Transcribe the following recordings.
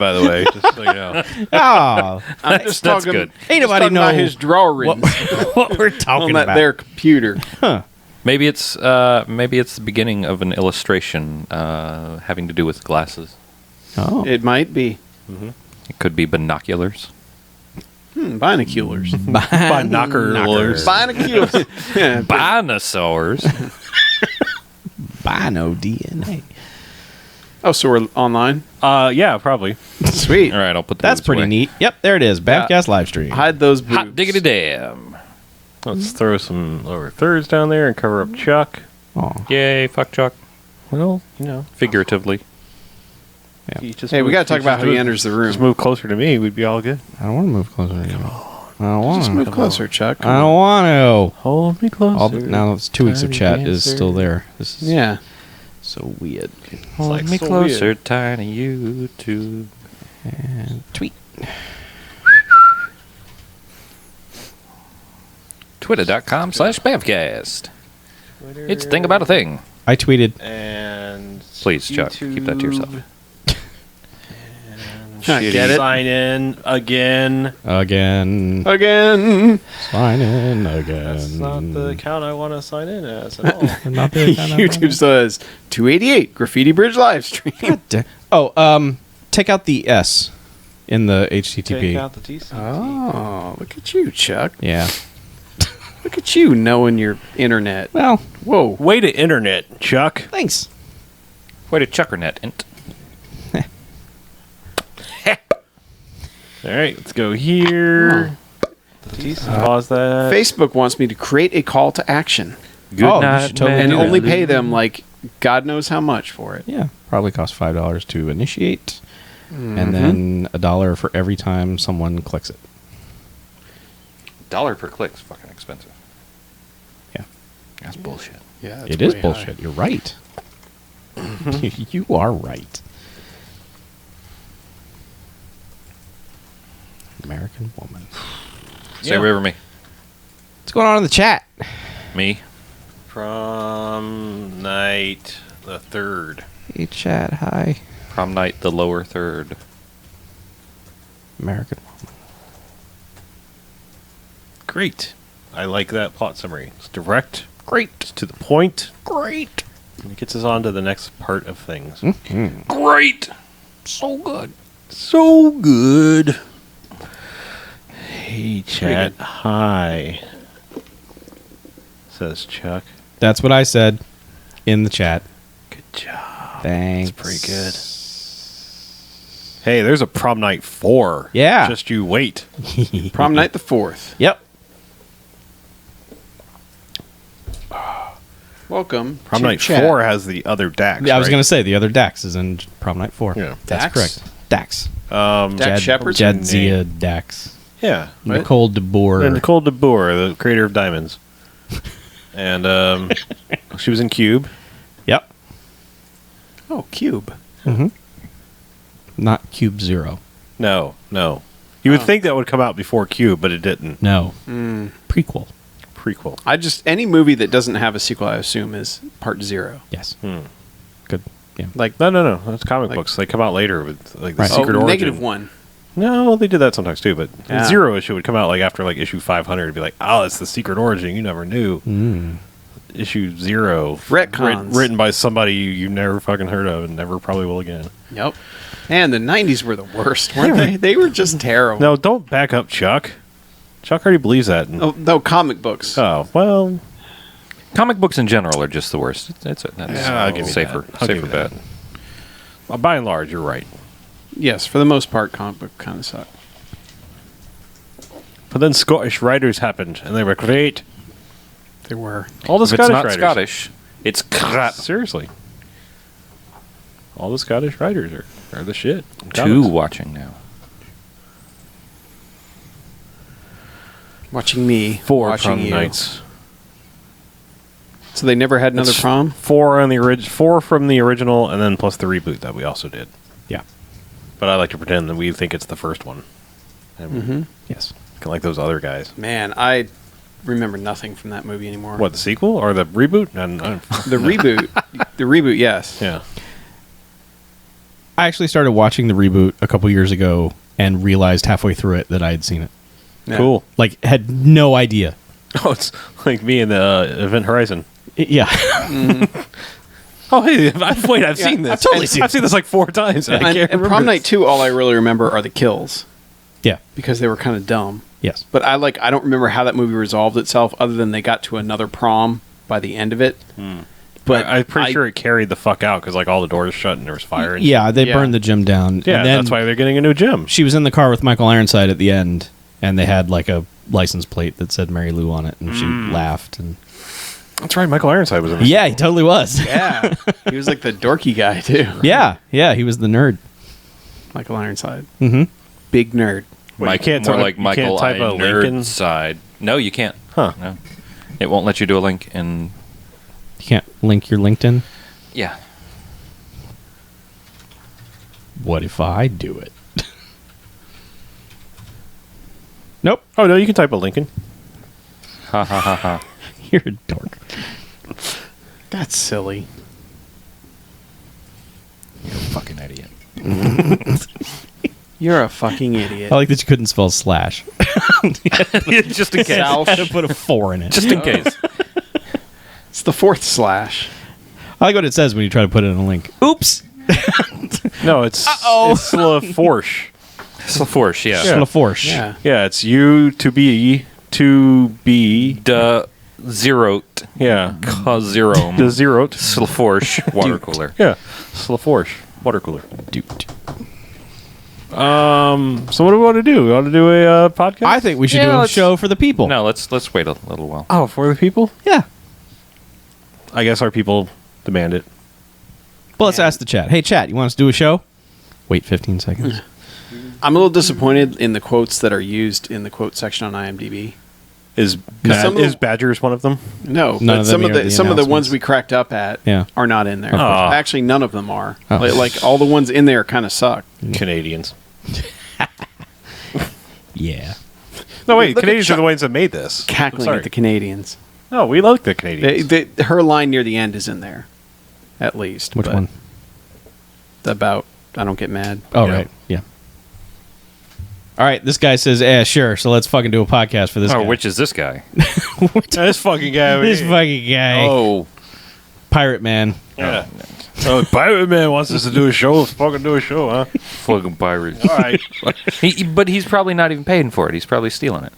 by the way. Just so you know. Oh, I'm just That's talking. good. Ain't just nobody talking about know his drawings what we're talking on that about. their computer. Huh. Maybe it's the beginning of an illustration having to do with glasses. Oh. It might be It could be binoculars. binoculars. Binoculars. Binoculars. Yeah. Dinosaurs. Bino DNA. Oh, so we're online. Yeah, probably. Sweet. All right, I'll put that. That's pretty neat. Yep, there it is. BMFcast live stream. Hide those boobs. Hot diggity damn. Let's throw some lower thirds down there and cover up Chuck. Oh. Yay, fuck Chuck. Well, you know, Figuratively. he just Hey, we moved- got to talk about how he just enters the Just room. move closer to me. We'd be all good. I don't want to move closer. I don't want Just to. move closer, Chuck. I don't want to. Hold me closer. Now it's 2 weeks of Tiny chat is dancer. still there. This is Yeah. so weird. Hold like me so closer, weird. tiny YouTube. And tweet. Twitter.com/BamfCast. It's Thing About a Thing. I tweeted. And Please, Chuck, keep that to yourself. I get it. Sign in again. Again. Again. Sign in again. That's not the account I want to sign in as at all. Not the account I YouTube says 288 Graffiti Bridge live stream. Take out the S in the HTTP. Take out the TCP. Oh, look at you, Chuck. Yeah. Look at you knowing your internet. Well, Whoa. Way to internet, Chuck. thanks. Way to chuckernet. Int. All right, let's go here. Pause that. Facebook wants me to create a call to action Good Oh, you night, should totally man. and do that. only pay them like God knows how much for it. Yeah. Probably costs $5 to initiate, and then $1 for every time someone clicks it. $1 per click's fucking expensive. Yeah. That's bullshit. Yeah, It is bullshit. You're right. You are right. American woman. Say river me. What's going on in the chat? Me. Prom night the 3rd. Hey, chat. Hi. Prom night, the lower third. American woman. Great. I like that plot summary. It's direct. Great. It's to the point. Great. And it gets us on to the next part of things. Great. So good. So good. Hey, chat. Hi. Says Chuck. That's what I said in the chat. Good job. Thanks. That's pretty good. Hey, there's a prom night 4. Yeah. Just you wait. Prom night the 4th. Yep. Welcome. Prom to night chat. 4 has the other Dax. Yeah, I was right? going to say the other Dax is in Prom Night 4. Yeah. That's Dax? correct. Dax. Dax Shepard's Jadzia Dax. Yeah. What? Nicole DeBoer. And Nicole DeBoer, the creator of Diamonds. And she was in Cube. Yep. Oh, Cube. Not Cube Zero. No. You would think that would come out before Cube, but it didn't. No. Prequel. Prequel. Any movie that doesn't have a sequel, I assume, is part 0. Yes. Good. Yeah. Like No. That's comic books. They come out later with like the Right. secret origin. -1. No, they did that sometimes too. But Yeah. the 0 issue would come out like after like issue 500. It'd be like, oh, it's the secret origin. You never knew. Issue 0, Retcons. written by somebody you never fucking heard of and never probably will again. Yep. And the 90s were the worst, weren't they? They were just terrible. No, don't back up, Chuck. Chuck already believes that. Oh, no, comic books. Oh, well, Comic books in general are just the worst. That's Yeah, I'll give you safer. that. I'll give Safer you bet. that. By and large, you're right. Yes, for the most part, comic book kind of suck. But then Scottish writers happened, and they were great. They were. All the If it's Scottish not writers. Scottish, it's crap. Seriously. All the Scottish writers are the shit. Two watching now. Watching me. 4 watching prom you. nights. So they never had another It's prom? 4 on the 4 from the original, and then plus the reboot that we also did. Yeah. But I like to pretend that we think it's the first one. And Yes. like those other guys. Man, I remember nothing from that movie anymore. What, the sequel or the reboot? The reboot. The reboot, yes. Yeah. I actually started watching the reboot a couple years ago and realized halfway through it that I had seen it. Yeah. Cool. Like, had no idea. Oh, it's like me in the Event Horizon. Yeah. Oh, hey, I've seen this. I've totally seen I've seen this like 4 times. I can't And remember Prom this. Night 2, all I really remember are the kills Yeah. because they were kind of dumb. Yes. But I don't remember how that movie resolved itself other than they got to another prom by the end of it. But I'm pretty sure it carried the fuck out because like all the doors shut and there was fire. And Yeah, they Yeah. burned the gym down. yeah, and then that's why they're getting a new gym. she was in the car with Michael Ironside at the end, and they had like a license plate that said Mary Lou on it, and she laughed. And That's right. Michael Ironside was in this. yeah, he totally was. yeah, he was like the dorky guy too. yeah, he was the nerd. Michael Ironside, Mm-hmm. big nerd. Wait, you can't more type- like you Michael can't type I a nerd Lincoln? side. No, you can't. Huh. No, it won't let you do a link. And You can't link your LinkedIn. yeah, What if I do it? Nope. Oh no, you can type a Lincoln. ha ha ha ha. You're a dork. That's silly. You're a fucking idiot. You're a fucking idiot. I like that you couldn't spell slash. Just in case. South. Had to put a 4 in it. Just in case. It's the 4th slash. I like what it says when you try to put it in a link. Oops. No, it's Slaforsh. Slaforsh, yeah. Yeah. Slaforsh. Yeah. Yeah, it's U to be The zerote. Yeah, Kazirom. the zeroed. Slaforsh water cooler. Yeah, Slaforsh water cooler. Dude. So what do we want to do? We want to do a podcast? I think we should Yeah, do a let's- show for the people. No, let's wait a little while. Oh, for the people? Yeah. I guess our people demand it. Well, let's ask the chat. Hey, chat, you want us to do a show? Wait 15 seconds. I'm a little disappointed in the quotes that are used in the quote section on IMDb. Is some of the- Badgers one of them? No, None but of some them of are the the some of the ones announcements. we cracked up at Yeah. are not in there. Aw. Actually, none of them are. Oh. Like all the ones in there kind of suck. Canadians. Yeah. No, wait. Look at Canadians are Chuck the ones that made this. Cackling Sorry. at the Canadians. No, we like the Canadians. Her line near the end is in there, at least. Which but one? About I don't get mad. Oh, Yeah. right. Yeah. All right. This guy says, yeah, sure. So let's fucking do a podcast for this guy. Which is this guy? This fucking guy. This fucking guy. Oh, Pirate Man. Yeah. Oh, Pirate Man wants us to do a show. Let's fucking do a show, huh? fucking pirate. All right. But he's probably not even paying for it. He's probably stealing it.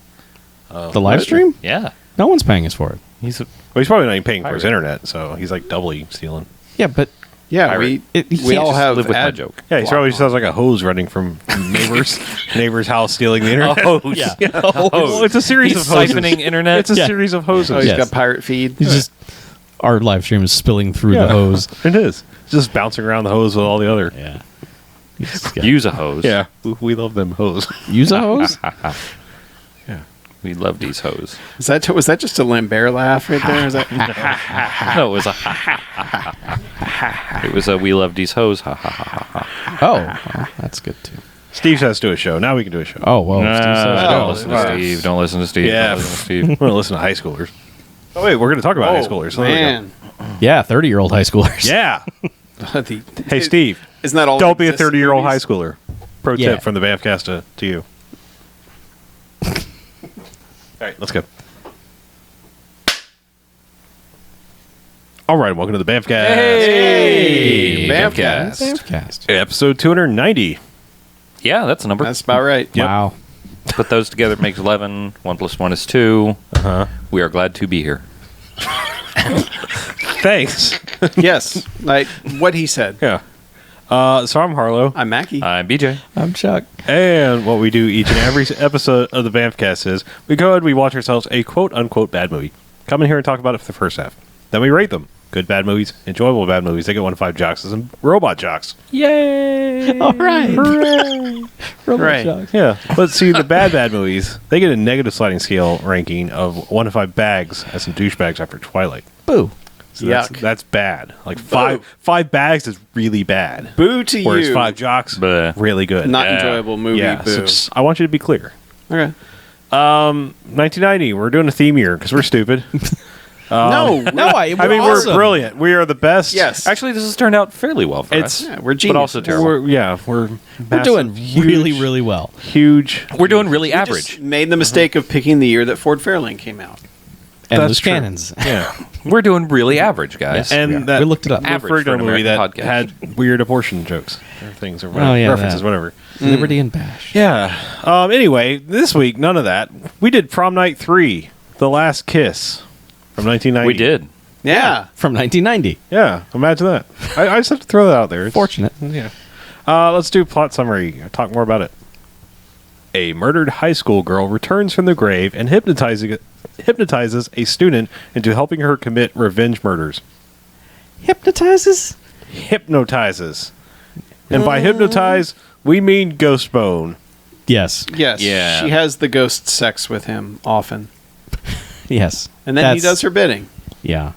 The live stream? Yeah. No one's paying us for it. He's a, Well, he's probably not even paying for his Pirate. internet, so he's like doubly stealing. Yeah, but Yeah, Pirate. He we can't all just have live with my ad joke. Yeah, he block probably on. sounds like a hose running from neighbor's house stealing the internet. Oh, Yeah. Well, it's a series He's of hoses. siphoning internet. It's a Yeah. series of hoses. Oh, he's Yes. got pirate feed. he's just our live stream is spilling through the hose. It is. It's just bouncing around the hose with all the other. Yeah. Use a hose. Yeah, we love them hose. Use a hose? We love these hose. Was that just a Lambert laugh right there? Is that No, it was a It was a we love these hose. Ha ha ha ha. Oh, well, that's good too. Steve says do a show. Now we can do a show. Oh, well. Steve says Don't go. listen to Steve. Don't listen to Steve. Yeah. Don't listen to Steve. We're gonna listen to high schoolers. Oh wait, we're gonna talk about high schoolers. So there we go. man? Yeah, 30-year-old high schoolers. Yeah. Hey It- Steve, isn't that all? don't be a that exists in 30-year-old high movies? schooler. Pro Yeah. tip from the BMFcast to you. All right, let's go. All right, welcome to the BMFcast. Hey, BMFcast. Cast. Episode 290. Yeah, that's a number. That's about right. Yep. Wow. Put those together, it makes 11. 1 + 1 is 2. Uh-huh. We are glad to be here. Thanks. Yes, like what he said. Yeah. So I'm Harlow. I'm Mackie. I'm BJ. I'm Chuck. And what we do each and every episode of the BMFcast is we go and we watch ourselves a quote-unquote bad movie. Come in here and talk about it for the first half. Then we rate them. Good bad movies, enjoyable bad movies. They get 1 to 5 jocks and robot jocks. Yay! All right. Right. Yeah. Let's see the bad movies. They get a negative sliding scale ranking of 1 to 5 bags as in douchebags after Twilight. Boo. So Yuck. that's bad. Like five bags is really bad. Boo to Whereas you. 5 jocks, Bleh. really good. Not Yeah. enjoyable movie. yeah. So Boo. just, I want you to be clear. Okay. 1990. We're doing a theme year because we're stupid. No, I I mean, we're brilliant. We are the best. Yes. Actually, this has turned out fairly well for It's- us. Yeah, we're But genius. also terrible. We're We're massive, doing really, huge- really well. huge. We're doing really We average. just made the mistake of picking the year that Ford Fairlane came out. And That's those true. cannons. Yeah, We're doing really average, guys. Yes. and that We looked it up. Average for an movie that American podcast. had weird abortion jokes or things or Oh, yeah, references, that. whatever. Liberty and Bash. Yeah. Anyway, this week none of that. We did Prom Night 3, The Last Kiss from 1990. We did. Yeah. From 1990. Yeah, imagine that. I just have to throw that out there. It's- Fortunate. Yeah. Let's do plot summary. Talk more about it. A murdered high school girl returns from the grave and hypnotizes a student into helping her commit revenge murders. Hypnotizes? Hypnotizes. And by hypnotize, we mean ghost bone. Yes. Yes. Yeah. She has the ghost sex with him often. Yes. And then he That's- does her bidding. Yeah.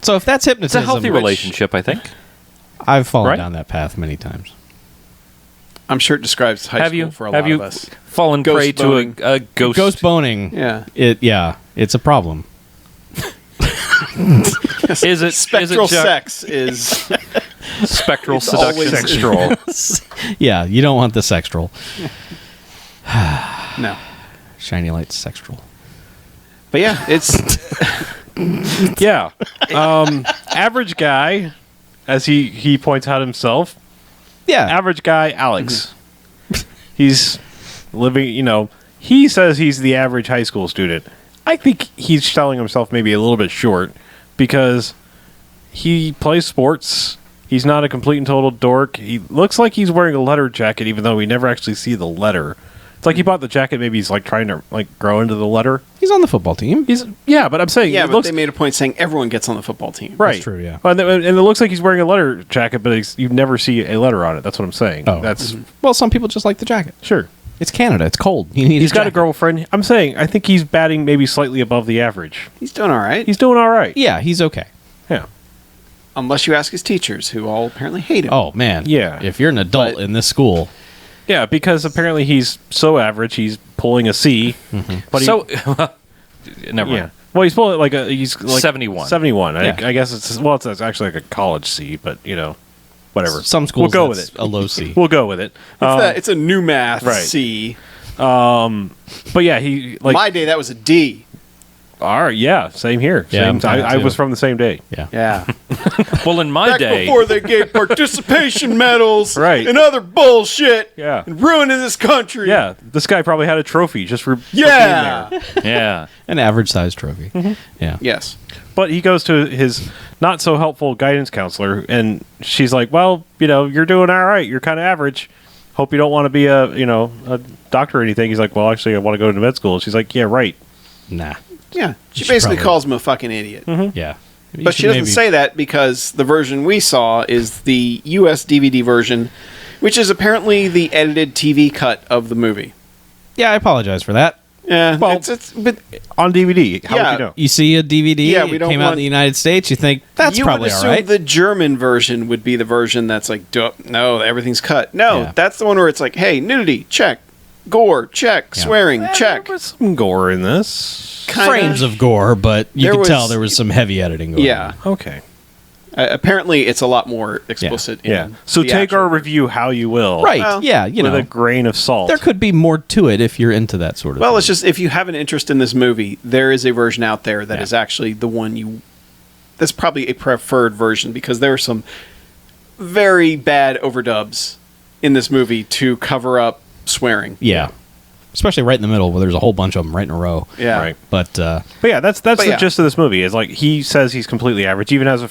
So if that's It's hypnotism, a healthy relationship, I think. I've fallen Right? down that path many times. I'm sure it describes high Have school you for a have lot you of us. fallen Ghost prey boning. to a ghost? Ghost boning. Yeah. It's a problem. Is it Spectral is it sex is spectral It's always- seduction? Sextral. Yeah, you don't want the sextral. no. Shiny light sextral. But yeah, it's Yeah. Average guy, as he points out himself. Yeah. Average guy, Alex. He's living, he says he's the average high school student. I think he's selling himself maybe a little bit short because he plays sports. He's not a complete and total dork. He looks like he's wearing a letter jacket, even though we never actually see the letter. It's like he bought the jacket. Maybe he's like trying to like grow into the letter. He's on the football team. But I'm saying yeah, it but looks they made a point saying everyone gets on the football team. right. That's true, yeah. And it looks like he's wearing a letter jacket, but you never see a letter on it. That's what I'm saying. Oh. That's Well, some people just like the jacket. sure. It's Canada. It's cold. You need He's got a jacket. girlfriend. I'm saying I think he's batting maybe slightly above the average. He's doing all right. He's doing all right. Yeah, he's okay. Yeah. Unless you ask his teachers, who all apparently hate him. Oh, man. Yeah. If you're an adult But- in this school, Yeah, because apparently he's so average, he's pulling a C. But he, So, never yeah. mind. Well, he's pulling he's like 71. 71. Yeah. I guess it's actually like a college C, but whatever. some schools we'll go with that's it. a low C. We'll go with it. It's a new math right. C. But yeah, he like My day, that was a D. all right, yeah, same here. Yeah, Same, I'm kinda I too. was from the same day. Yeah. Yeah. Well, in my Back day, before they gave participation medals Right. and other bullshit Yeah. and ruining this country. Yeah, this guy probably had a trophy just for Yeah. being there. yeah, An average size trophy. Mm-hmm. Yeah. Yes. But he goes to his not so helpful guidance counselor, and she's like, "Well, you're doing all right. You're kind of average. Hope you don't want to be a doctor or anything." He's like, "Well, actually, I want to go to med school." She's like, "Yeah, right." Nah. Yeah. She should basically probably- calls him a fucking idiot. Yeah. But she doesn't say that because the version we saw is the US DVD version, which is apparently the edited TV cut of the movie. Yeah, I apologize for that. Yeah. Well, but On DVD, how Yeah. would you know? You see a DVD, Yeah, we it don't came out want- in the United States, you think, that's you probably would all assume right. the German version would be the version that's like, no, everything's cut. No, Yeah. that's the one where it's like, hey, nudity, check. Gore, check. Yeah. Swearing, check. There was some gore in this. Kinda. Frames of gore, but you There could was- tell there was some heavy editing going Yeah. on. Okay. Apparently, it's a lot more explicit. Yeah. In So the take actual our version. review how you will. Right. Well, yeah, you with know. a grain of salt. There could be more to it if you're into that sort of Well, thing. it's just if you have an interest in this movie, there is a version out there that Yeah. is actually the one you. That's probably a preferred version because there are some very bad overdubs in this movie to cover up swearing. Yeah. Especially right in the middle where there's a whole bunch of them right in a row. Yeah. Right. But But yeah, that's But the yeah. gist of this movie. Is like he says he's completely average. Even has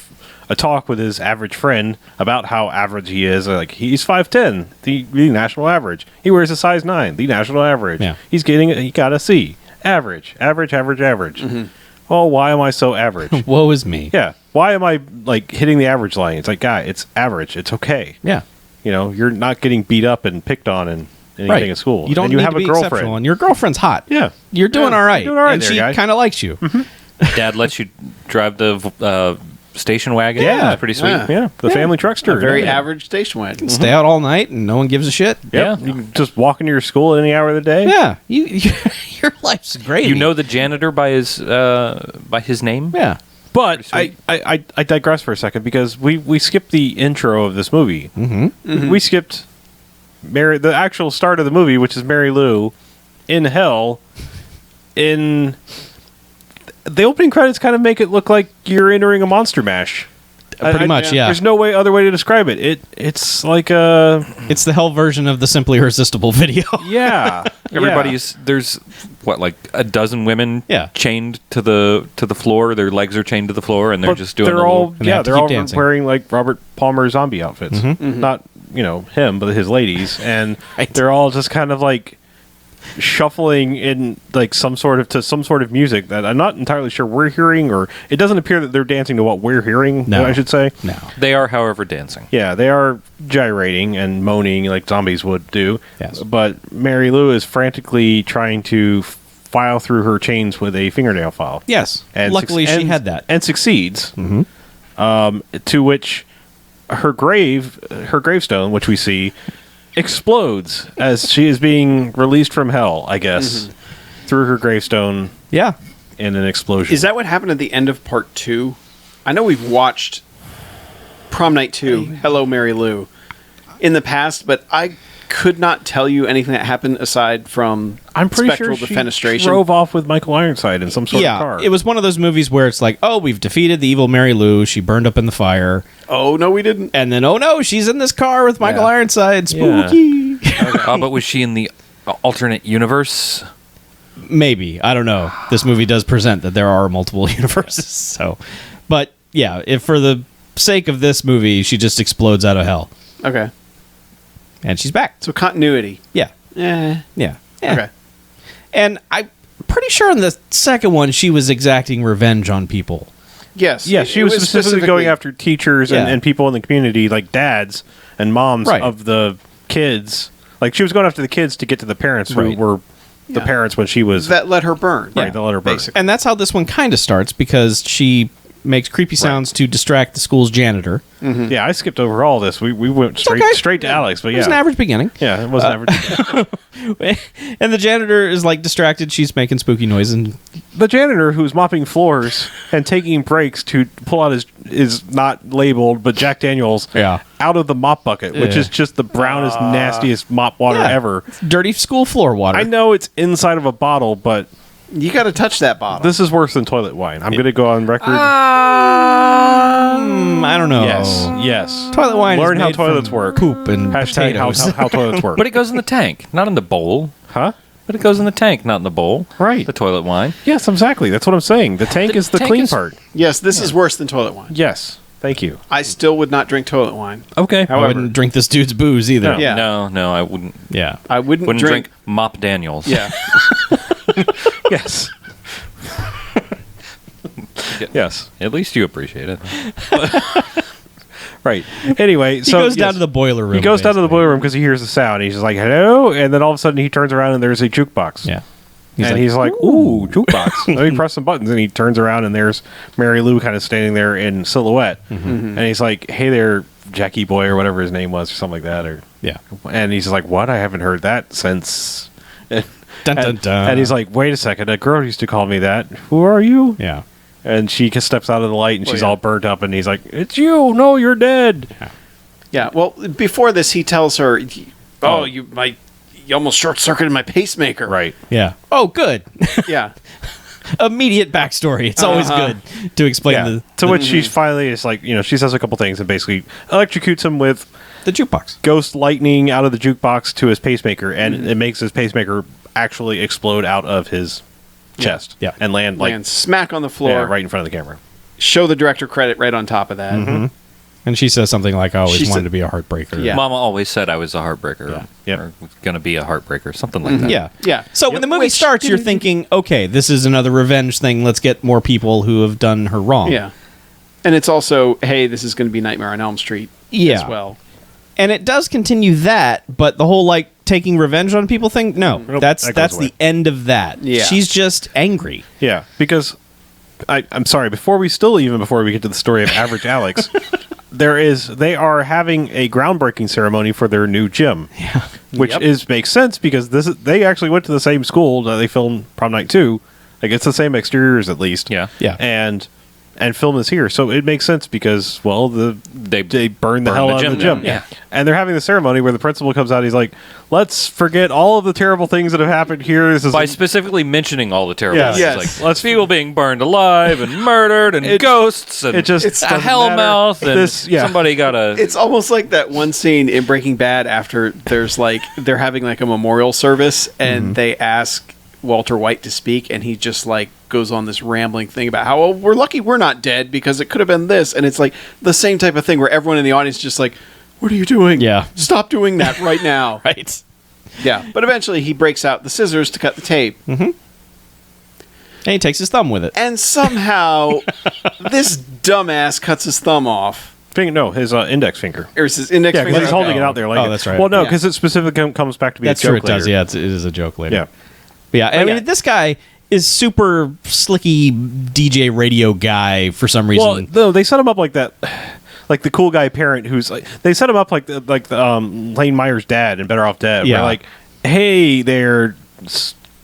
a talk with his average friend about how average he is. Like he's 5'10", the national average. He wears a size 9, the national average. Yeah. He got a C. Average. Mm-hmm. Well, why am I so average? woe is me. Yeah. Why am I like hitting the average line? It's like, guy, it's average. It's okay. Yeah. You're not getting beat up and picked on and anything Right. at school. You don't and you need have to be a girlfriend. exceptional, and your girlfriend's hot. Yeah. You're doing Yeah, all right. you're doing all right and there, she guy. kind of likes you. Mm-hmm. Dad lets you drive the station wagon. Yeah. Pretty sweet. Yeah. The family truckster. A very Yeah. average station wagon. Stay out all night and no one gives a shit. Yep. Yeah. You can just walk into your school at any hour of the day. Yeah, your life's great. You know the janitor by his name? Yeah. But Pretty I digress for a second because we skipped the intro of this movie. Mm-hmm. We skipped the actual start of the movie, which is Mary Lou in hell. In the opening credits, kind of make it look like you're entering a monster mash. Pretty much, yeah. There's no other way to describe it. It's like a It's the hell version of the Simply Irresistible video. yeah. Everybody's there's like a dozen women Yeah. chained to the floor. Their legs are chained to the floor, and they're But just doing. they're the all little- And they have to they're keep all dancing. wearing like Robert Palmer zombie outfits. Not him, but his ladies, and Right. they're all just kind of like shuffling in like some sort of music that I'm not entirely sure we're hearing, or it doesn't appear that they're dancing to what we're hearing. No. I should say. No. They are, however, dancing. Yeah, they are gyrating and moaning like zombies would do. Yes. But Mary Lou is frantically trying to file through her chains with a fingernail file. Yes. And Luckily, she had that. and succeeds. To which her gravestone, which we see, explodes as she is being released from hell. I guess through her gravestone Yeah. in an explosion. Is that what happened at the end of part 2? I know we've watched Prom Night 2, Hello Mary Lou, in the past, but I could not tell you anything that happened aside from I'm pretty spectral sure she defenestration. drove off with Michael Ironside in some sort of car. It was one of those movies where it's like, oh, we've defeated the evil Mary Lou. She burned up in the fire. Oh, no, we didn't. And then, oh no, she's in this car with Michael Yeah. Ironside. Yeah. Spooky. But was she in the alternate universe? Maybe. I don't know. This movie does present that there are multiple universes. So, but yeah, if for the sake of this movie, she just explodes out of hell. Okay. And she's back. So continuity. Yeah. Eh. Yeah. Okay. And I'm pretty sure in the second one, she was exacting revenge on people. Yes. Yeah, it- she it was specifically going after teachers Yeah. and people in the community, like dads and moms Right. of the kids. Like, she was going after the kids to get to the parents who Right. were the Yeah. parents when she was... that let her burn. right, the letter bird. basically. And that's how this one kind of starts because she makes creepy sounds to distract the school's janitor. Yeah, I skipped over all this. We went straight okay. straight to Alex, but It yeah. was an average beginning. Yeah, it was an average. And the janitor is like distracted. She's making spooky noise. And The janitor who's mopping floors and taking breaks to pull out his not labeled, but Jack Daniels Yeah. out of the mop bucket, which Yeah. is just the brownest, nastiest mop water Yeah. ever. dirty school floor water. I know it's inside of a bottle, but You got to touch that bottle. this is worse than toilet wine. I'm going to go on record. I don't know. Yes. Toilet wine Learn is how made toilets from work. Poop and Hashtag potatoes. how toilets work. But it goes in the tank, not in the bowl. Huh? But it goes in the tank, not in the bowl. Right. The toilet wine. Yes, exactly. That's what I'm saying. The tank The is the tank clean is- part. yes, this is worse than toilet wine. Yes. Thank you. I still would not drink toilet wine. Okay. I wouldn't drink this dude's booze either. No. Yeah. No, I wouldn't. Yeah. I wouldn't, Wouldn't drink Mop Daniels. Yeah. Yes. Yes. At least you appreciate it. Right. Anyway, He so goes down yes. to the boiler room. He goes down to the basically. boiler room because he hears the sound. He's just like, hello. And then all of a sudden he turns around and there's a jukebox. Yeah. He's like, ooh, jukebox. Let me press some buttons. And he turns around and there's Mary Lou kind of standing there in silhouette. And he's like, hey there, Jackie boy, or whatever his name was, or something like that. Or Yeah. And he's like, what? I haven't heard that since. Dun, dun, And, dun. and he's like, wait a second. A girl used to call me that. Who are you? Yeah. And she just steps out of the light and Well, she's yeah. all burnt up. And he's like, it's you. No, you're dead. Yeah. Well, before this, he tells her, "Oh, you almost short-circuited my pacemaker." Right. Yeah. Oh, good. Yeah. Immediate backstory. It's always Uh-huh. good to explain Yeah. To which she's finally, it's like, she says a couple things and basically electrocutes him with the jukebox. ghost lightning out of the jukebox to his pacemaker, and it makes his pacemaker actually explode out of his chest. Yeah. And land like Lands smack on the floor. yeah, right in front of the camera. Show the director credit right on top of that. And she says something like, I always She wanted said- to be a heartbreaker. Yeah. Mama always said I was a heartbreaker. Yeah. Yep. Or was going to be a heartbreaker. Something like that. Yeah. Yeah. So when the movie starts, you're thinking, okay, this is another revenge thing. Let's get more people who have done her wrong. Yeah. And it's also, hey, this is going to be Nightmare on Elm Street Yeah. as well. And it does continue that, but the whole like taking revenge on people thing, no. Nope, that's that goes the away. end of that. Yeah. She's just angry. Yeah, because I'm sorry. Before we get to the story of Average Alex, they are having a groundbreaking ceremony for their new gym. Yeah. Which Yep. makes sense because they actually went to the same school that they filmed Prom Night 2. Like, it's the same exteriors at least. Yeah. Yeah. And film is here. So it makes sense because, well, they burned the hell out of the gym. Yeah. And they're having the ceremony where the principal comes out. He's like, let's forget all of the terrible things that have happened here. This is By specifically mentioning all the terrible Yeah. things. Yes. Like, people being burned alive and murdered and ghosts and it just a doesn't hellmouth matter. and Yeah. somebody got a... It's almost like that one scene in Breaking Bad after they're having like a memorial service and they ask Walter White to speak and he just like goes on this rambling thing about how, well, we're lucky we're not dead because it could have been this, and it's like the same type of thing where everyone in the audience is just like, what are you doing? Yeah. Stop doing that right now. Right. Yeah. But eventually he breaks out the scissors to cut the tape. And he takes his thumb with it. And somehow this dumbass cuts his thumb off. his index finger. Or his index Yeah, finger. because he's holding it out there. Like, Oh, that's right. Well, no, Yeah. because it specifically comes back to be That's a joke true. It does. later. Yeah, it is a joke later. Yeah. But yeah. I Yeah. mean, this guy is super slicky DJ radio guy for some reason. Well, no, they set him up like that, like the cool guy parent who's like. They set him up like the Lane Meyer's dad in Better Off Dead. Yeah. Where like, hey there,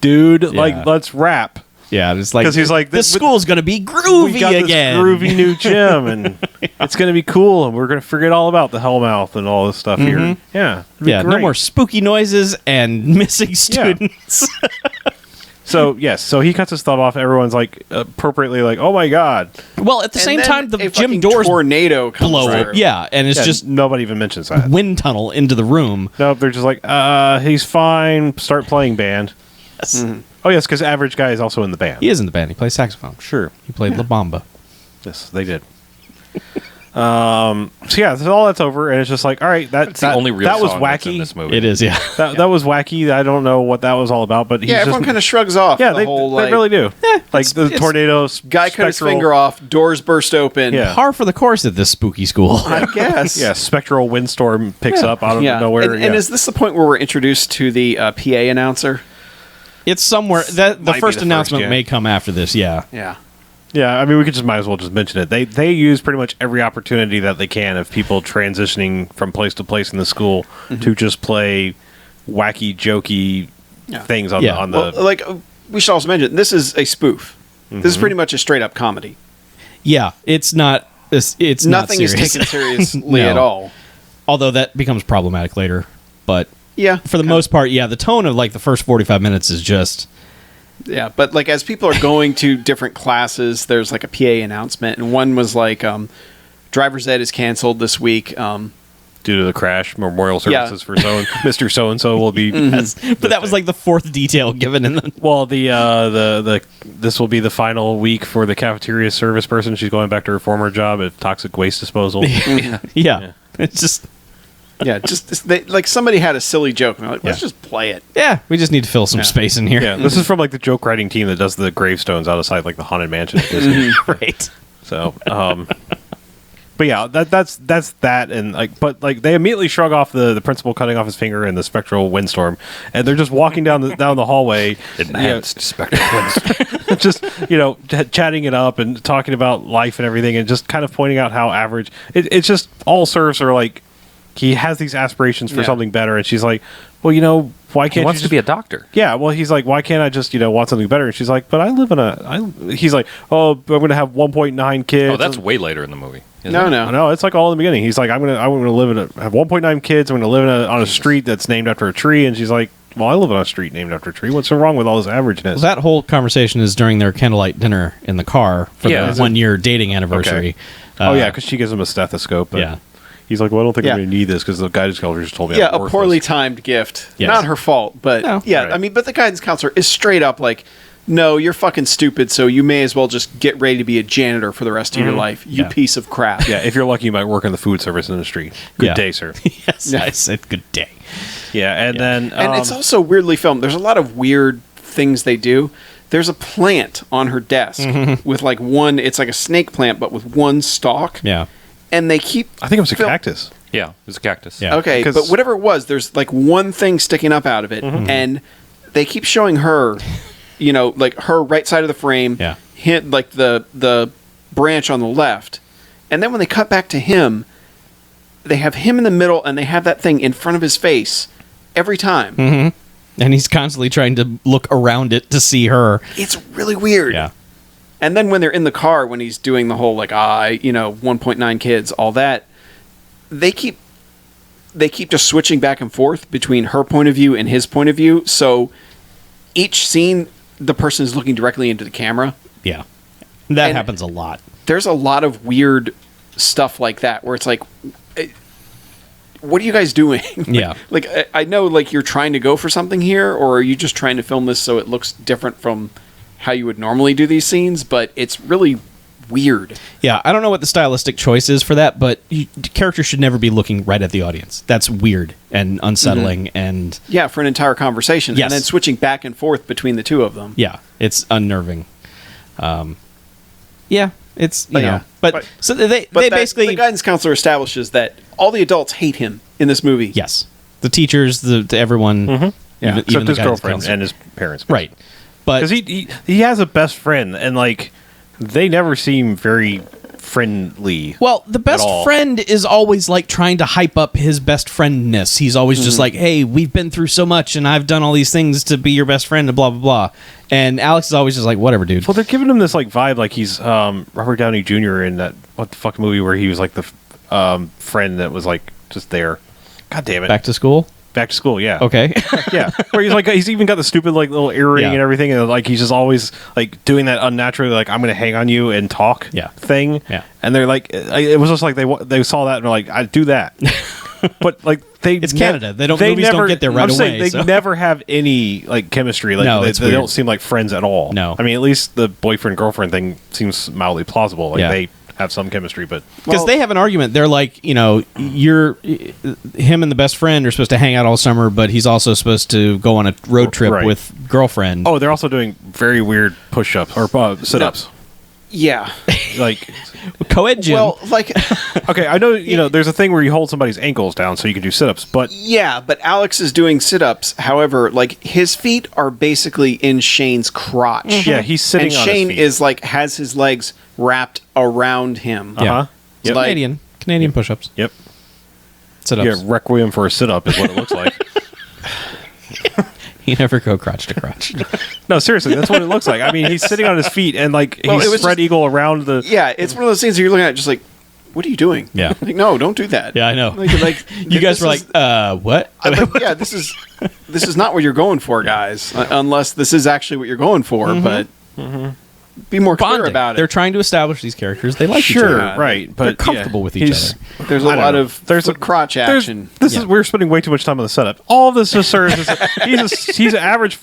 dude, Yeah. like let's rap. yeah, it's like 'Cause he's like, this with- school's gonna be groovy We got again. this groovy new gym, and it's gonna be cool, and we're gonna forget all about the Hellmouth and all this stuff here. Yeah, it'd be Yeah, no great. more spooky noises and missing students. So yes, so he cuts his thumb off. Everyone's like appropriately like, "Oh my god!" Well, at the And same then time, the a gym fucking doors tornado comes blow through. up. Yeah, and it's Yeah, just nobody even mentions that. wind tunnel into the room. No, they're just like, he's fine. Start playing band. Yes. Oh yes, because Average Guy is also in the band. He is in the band. He plays saxophone. Sure. He played La Bamba. Yes, they did. So yeah, so all that's over, and it's just like, all right, That's the only real that was song that's in wacky. this movie. It is, yeah. That was wacky. I don't know what that was all about, but he's Yeah, everyone just, kind of shrugs off yeah, the they whole they like, really do. Like the it's- tornadoes. guy cut his spectral- finger off, doors burst open. Yeah. Par for the course at this spooky school. I guess. Yeah, spectral windstorm picks up out of Yeah. nowhere. And is this the point where we're introduced to the PA announcer? It's somewhere that the Might be first the announcement first, yeah. may come after this. Yeah. Yeah. Yeah, I mean, we could might as well just mention it. They use pretty much every opportunity that they can of people transitioning from place to place in the school to just play wacky, jokey Yeah. things on Yeah. the on the. Well, like we should also mention, this is a spoof. This is pretty much a straight up comedy. Yeah. It's not. It's Nothing not is serious. taken seriously No. at all. Although that becomes problematic later. But Yeah. for the most part, yeah, the tone of like the first 45 minutes is just. Yeah, but like as people are going to different classes, there's like a PA announcement, and one was like, driver's ed is canceled this week. due to the crash, memorial Yeah. services for Mr. So and So will be. But that was like the fourth detail given in the. Well, the this will be the final week for the cafeteria service person. She's going back to her former job at toxic waste disposal. Yeah. It's just. Yeah, just like somebody had a silly joke, and they're like, let's just play it. Yeah. We just need to fill some space in here. Yeah, this is from like the joke writing team that does the gravestones outside like the haunted mansion at Disney. Right. So, but yeah, that's that, and like they immediately shrug off the principal cutting off his finger and the spectral windstorm, and they're just walking down the hallway, Enhanced spectral just chatting it up and talking about life and everything, and just kind of pointing out how average it's just all serfs are like. He has these aspirations for Yeah. something better, and she's like, "Well, why He can't wants you to be a doctor. Yeah, well, he's like, why can't I just, want something better? And she's like, but I live in he's like, oh, I'm going to have 1.9 kids. Oh, that's way later in the movie. isn't No, it? no. No, it's like all in the beginning. He's like, I'm gonna live have 1.9 kids. I'm gonna live on a street that's named after a tree. And she's like, well, I live on a street named after a tree. What's so wrong with all this averageness? Well, that whole conversation is during their candlelight dinner in the car for Yeah. the 1 year dating anniversary. oh yeah, because she gives him a stethoscope. And Yeah. he's like, well, I don't think Yeah. I'm gonna need this because the guidance counselor just told me. Yeah, I'm a worthless. poorly timed gift. Yes. Not her fault, but No. yeah, Right. I mean, but the guidance counselor is straight up like, no, you're fucking stupid, so you may as well just get ready to be a janitor for the rest of your life, you Yeah. piece of crap. Yeah, if you're lucky, you might work in the food service industry. Good Yeah. day, sir. Yes, I said good day. Yeah, and then And it's also weirdly filmed. There's a lot of weird things they do. There's a plant on her desk with like one, it's like a snake plant, but with one stalk. Yeah. And they keep. I think it was a Film- cactus. Yeah, it was a cactus. Yeah. Okay, 'Cause- but whatever it was, there's like one thing sticking up out of it, and they keep showing her, like her right side of the frame, Yeah. him, like the branch on the left, and then when they cut back to him, they have him in the middle, and they have that thing in front of his face every time. Mm-hmm. And he's constantly trying to look around it to see her. It's really weird. Yeah. And then when they're in the car, when he's doing the whole 1.9 kids, all that, they keep just switching back and forth between her point of view and his point of view. So each scene, the person is looking directly into the camera. Yeah. That And happens a lot. There's a lot of weird stuff like that where it's like, what are you guys doing? Yeah. Like, I know, like, you're trying to go for something here, or are you just trying to film this so it looks different from how you would normally do these scenes? But it's really weird. Yeah, I don't know what the stylistic choice is for that, but characters should never be looking right at the audience. That's weird and unsettling, and Yeah, for an entire conversation. Yes. And then switching back and forth between the two of them. yeah, it's unnerving. Yeah, it's you know, yeah. but so they But basically the guidance counselor establishes that all the adults hate him in this movie. yes, the teachers, to everyone, Yeah. even Except the his guidance girlfriend counselor. and his parents. Right, but Because he has a best friend, and like they never seem very friendly. well, the best all. friend is always like trying to hype up his best friendness. He's always just like, "Hey, we've been through so much, and I've done all these things to be your best friend," and blah blah blah. And Alex is always just like, "Whatever, dude." Well, they're giving him this like vibe, like he's Robert Downey Jr. in that what the fuck movie where he was like the friend that was like just there. God damn it! Back to school. Back to school, yeah. Okay. Yeah, where he's like he's even got the stupid like little earring Yeah. and everything, and like he's just always like doing that unnaturally like I'm gonna hang on you and talk Yeah. thing. Yeah. And they're like it was just like they saw that and they're like I'd do that. But like It's Canada. Movies don't get there right I'm saying away, they so. never have any like chemistry. Like No, they it's weird. don't seem like friends at all. No. I mean at least the boyfriend girlfriend thing seems mildly plausible. Like Yeah. they have some chemistry, but Because they have an argument. They're like, him and the best friend are supposed to hang out all summer, but he's also supposed to go on a road trip Right. with girlfriend. oh, they're also doing very weird push-ups or sit-ups. Yeah. Like co-ed gym. Well, like, okay, I know there's a thing where you hold somebody's ankles down so you can do sit-ups, but yeah, but Alex is doing sit-ups. However, like, his feet are basically in Shane's crotch. yeah, he's sitting And on Shane his feet. is like has his legs wrapped around him. Yeah. Uh-huh. Yep. Like- Canadian push-ups. Yep. Sit-ups. Yeah, requiem for a sit-up is what it looks like. You never go crotch to crotch. No, seriously, that's what it looks like. I mean, he's sitting on his feet and like Well, it he's was spread just- eagle around the. Yeah, it's one of those things where you're looking at it just like, what are you doing? Yeah. Like, no, don't do that. Yeah, I know. Like You guys were like, what? I'm like, yeah, this is not what you're going for, guys. Unless this is actually what you're going for, but be more clear Bonding. about it. They're trying to establish these characters. They like Sure, each other. right, but They're comfortable with each other. There's a I don't lot know. of There's foot crotch action. This is we're spending way too much time on the setup. All of this just serves as he's an average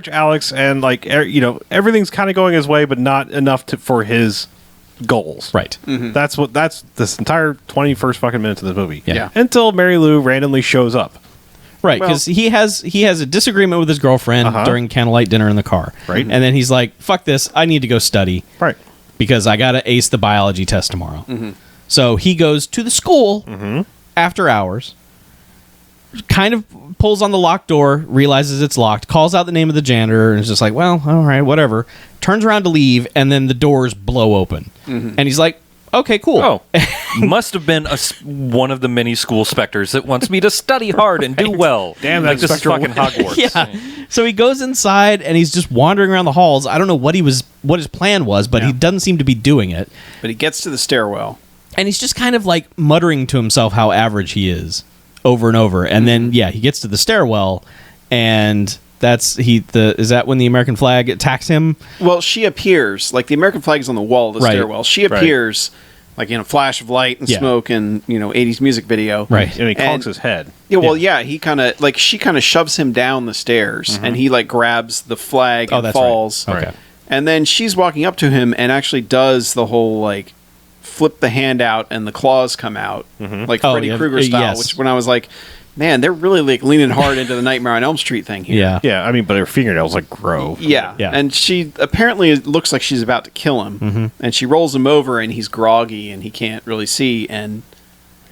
Alex, and like everything's kind of going his way, but not enough for his goals. Right. That's this entire 21st fucking minutes of this movie. Yeah. Until Mary Lou randomly shows up. Right, Well- because he has a disagreement with his girlfriend Uh-huh. during candlelight dinner in the car. Right. And then he's like, fuck this, I need to go study. Right. Because I got to ace the biology test tomorrow. So he goes to the school after hours, kind of pulls on the locked door, realizes it's locked, calls out the name of the janitor, and is just like, well, all right, whatever. Turns around to leave, and then the doors blow open. And he's like, okay, cool. Oh, must have been one of the many school specters that wants me to study hard and do well. Damn, like that this is spectral- fucking Hogwarts. Yeah. So he goes inside, and he's just wandering around the halls. I don't know what his plan was, but he doesn't seem to be doing it. But he gets to the stairwell. And he's just kind of like muttering to himself how average he is over and over. And then he gets to the stairwell, and is that when the American flag attacks him? Well, she appears, like the American flag is on the wall of the Right. stairwell. She appears like in a flash of light and Yeah. smoke and 80s music video. Right. And he conks his head. Yeah, well, he kind of like she kind of shoves him down the stairs, and he like grabs the flag and that's falls. right. Okay. Right. And then she's walking up to him and actually does the whole like flip the hand out and the claws come out, like Oh, Freddy yeah. Krueger style. Yes. Which when I was like, man, they're really like leaning hard into the Nightmare on Elm Street thing here. Yeah. Yeah, I mean, but her fingernails like grow. Yeah. Yeah. And she apparently it looks like she's about to kill him. And she rolls him over and he's groggy and he can't really see. And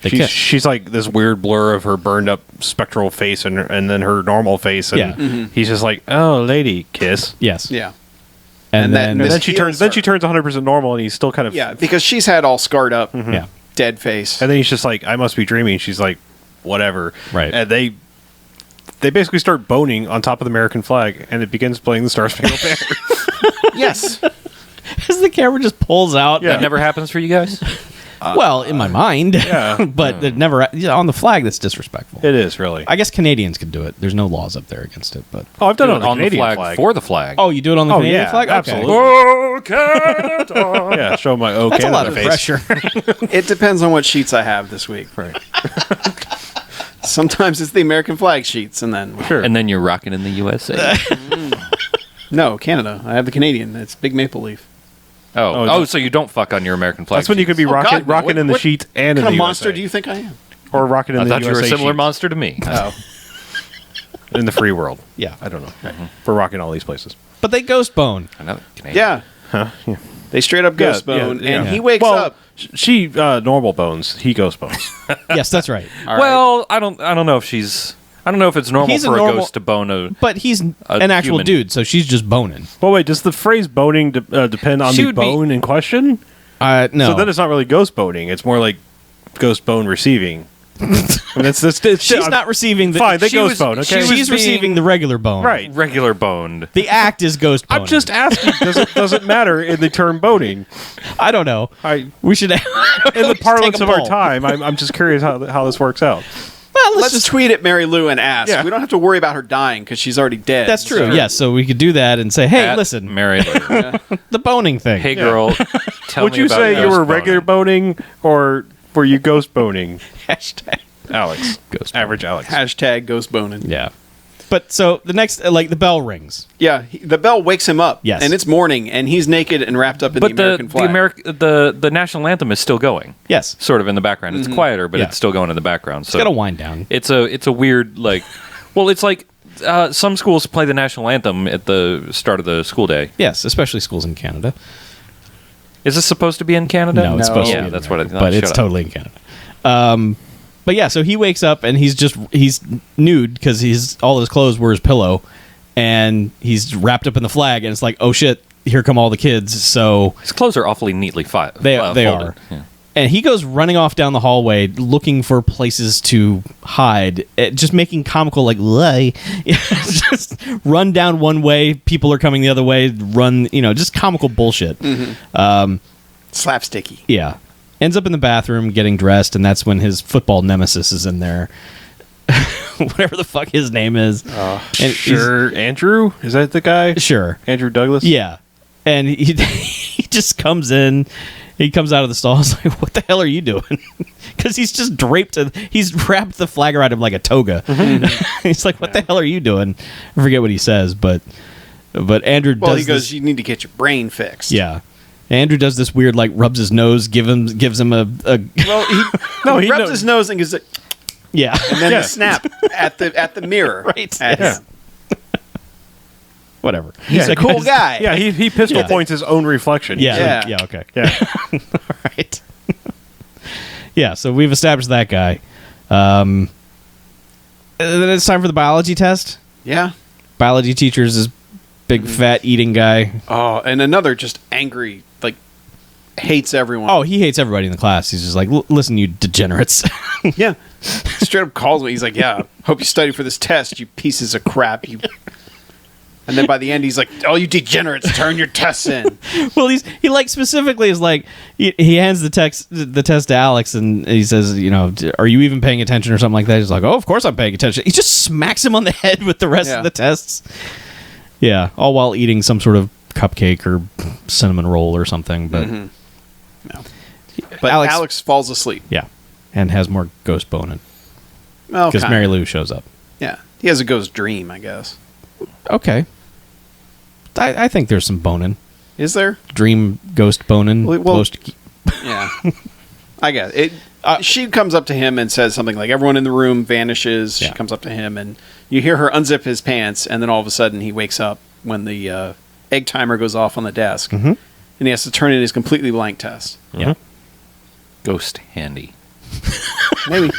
They kiss. She's like this weird blur of her burned up spectral face and then her normal face. And Yeah. he's just like, oh, lady, kiss. Yes. yeah. And then Miss then she Keels turns 100% normal, and he's still kind of Yeah, because she's had all scarred up, yeah. dead face. And then he's just like, I must be dreaming. She's like, whatever. Right. And they basically start boning on top of the American flag, and it begins playing the Star Spangled Banner. Yes. As the camera just pulls out. That never happens for you guys? Well, in my mind. Yeah. But it never on the flag. That's disrespectful. It is, really. I guess Canadians could do it. There's no laws up there against it. But Oh, I've done it on the on the Canadian flag, for the flag. oh, you do it on the Oh, Canadian yeah, flag? Okay. absolutely. Oh, Canada! Yeah, show my That's a lot of Canada face. pressure. It depends on what sheets I have this week. Right. Sometimes it's the American flag sheets, and then Sure. And then you're rocking in the USA. no, Canada. I have the Canadian. It's Big Maple Leaf. Oh, so you don't fuck on your American flag. That's when you could be Oh, rocking, God, no. rocking in the What sheet and What in kind the of monster USA. do you think I am? Or rocking in I the thought USA you were a similar sheets. monster to me. Oh, In the free world. Yeah. I don't know. We're rocking all these places. But they ghost bone. Another Canadian. yeah. They straight up ghost Yeah, bone, yeah, and yeah. he wakes well, up. She normal bones. He ghost bones. Yes, that's right. All right. Well, I don't know if it's normal He's a for a normal- ghost to bone a. But he's an actual human. dude, so she's just boning. Well, wait. Does the phrase boning depend on She the would be- bone in question? No. So then it's not really ghost boning. It's more like ghost bone receiving. I mean, she's not receiving the. fine. They she ghost was- bone. Okay. she was She's being- receiving the regular bone. right. Regular boned. The act is ghost boning. I'm just asking. Does it matter in the term boning? I don't know. We should. In the parlance of our time, I'm just curious how this works out. Well, Let's tweet at Mary Lou and ask. Yeah. We don't have to worry about her dying because she's already dead. That's true. So- Yes, so we could do that and say, "Hey, At listen, Mary Lou. the boning thing." Hey, girl. Tell Would me you about say you ghost were regular boning or were you ghost boning, Hashtag Alex? ghost boning. Average Alex. Hashtag ghost boning. Yeah. But so the next, the bell rings. Yeah, the bell wakes him up. Yes. And it's morning, and he's naked and wrapped up in But the American flag. the national anthem is still going. Yes. Sort of in the background. It's quieter, but Yeah. it's still going in the background. So It's got to wind down. it's a weird like. Well, it's like some schools play the national anthem at the start of the school day. Yes, especially schools in Canada. Is this supposed to be in Canada? No, it's No. supposed to Yeah, be. in that's what I America, thought. But it's Shut up. totally in Canada. But yeah, so he wakes up and he's nude because all his clothes were his pillow, and he's wrapped up in the flag, and it's like, oh shit, here come all the kids. So His clothes are awfully neatly they folded. are. Yeah. And he goes running off down the hallway looking for places to hide, just making comical, like, "Lay." Just run down one way, people are coming the other way, run, just comical bullshit. Slapsticky. Yeah. Ends up in the bathroom getting dressed, and that's when his football nemesis is in there. Whatever the fuck his name is. And he's- Sure, Andrew? Is that the guy? Sure. Andrew Douglas? Yeah. And he, he just comes in. He comes out of the stall. He's like, what the hell are you doing? Because he's just draped. He's wrapped the flag around him like a toga. He's like, what the hell are you doing? I forget what he says, but Andrew Well, does he goes, this- you need to get your brain fixed. yeah. Andrew does this weird, like, rubs his nose, gives him a Well, No, he he rubs knows. his nose and gives it, yeah. and then Yeah. the snap at the mirror. Right. At- Yeah. Whatever. He's a cool guy. Yeah, he pistol Yeah. points his own reflection. Yeah. Yeah. Okay. Yeah. All right. Yeah, so we've established that guy. Then it's time for the biology test. Yeah. Biology teacher's this big fat eating guy. Oh, and another just angry, like, hates everyone. Oh, he hates everybody in the class. He's just like, listen, you degenerates. yeah. Straight up calls me. He's like, yeah, hope you study for this test, you pieces of crap. You. And then by the end, he's like, oh, you degenerates, turn your tests in. Well, he like specifically is like he hands the test to Alex and he says, are you even paying attention or something like that? He's like, oh, of course I'm paying attention. He just smacks him on the head with the rest Yeah. of the tests. Yeah, all while eating some sort of cupcake or cinnamon roll or something. But No. But Alex- Alex falls asleep. yeah, and has more ghost boning Well, because kinda. Mary Lou shows up. Yeah. He has a ghost dream, I guess. Okay, I think there's some boning. Is there? Dream ghost boning. Well, ghost. Yeah. I guess it. She comes up to him and says something like, everyone in the room vanishes. Yeah. She comes up to him, and you hear her unzip his pants, and then all of a sudden he wakes up when the egg timer goes off on the desk. Mm-hmm. And he has to turn in his completely blank test. Yeah. Ghost handy. Maybe.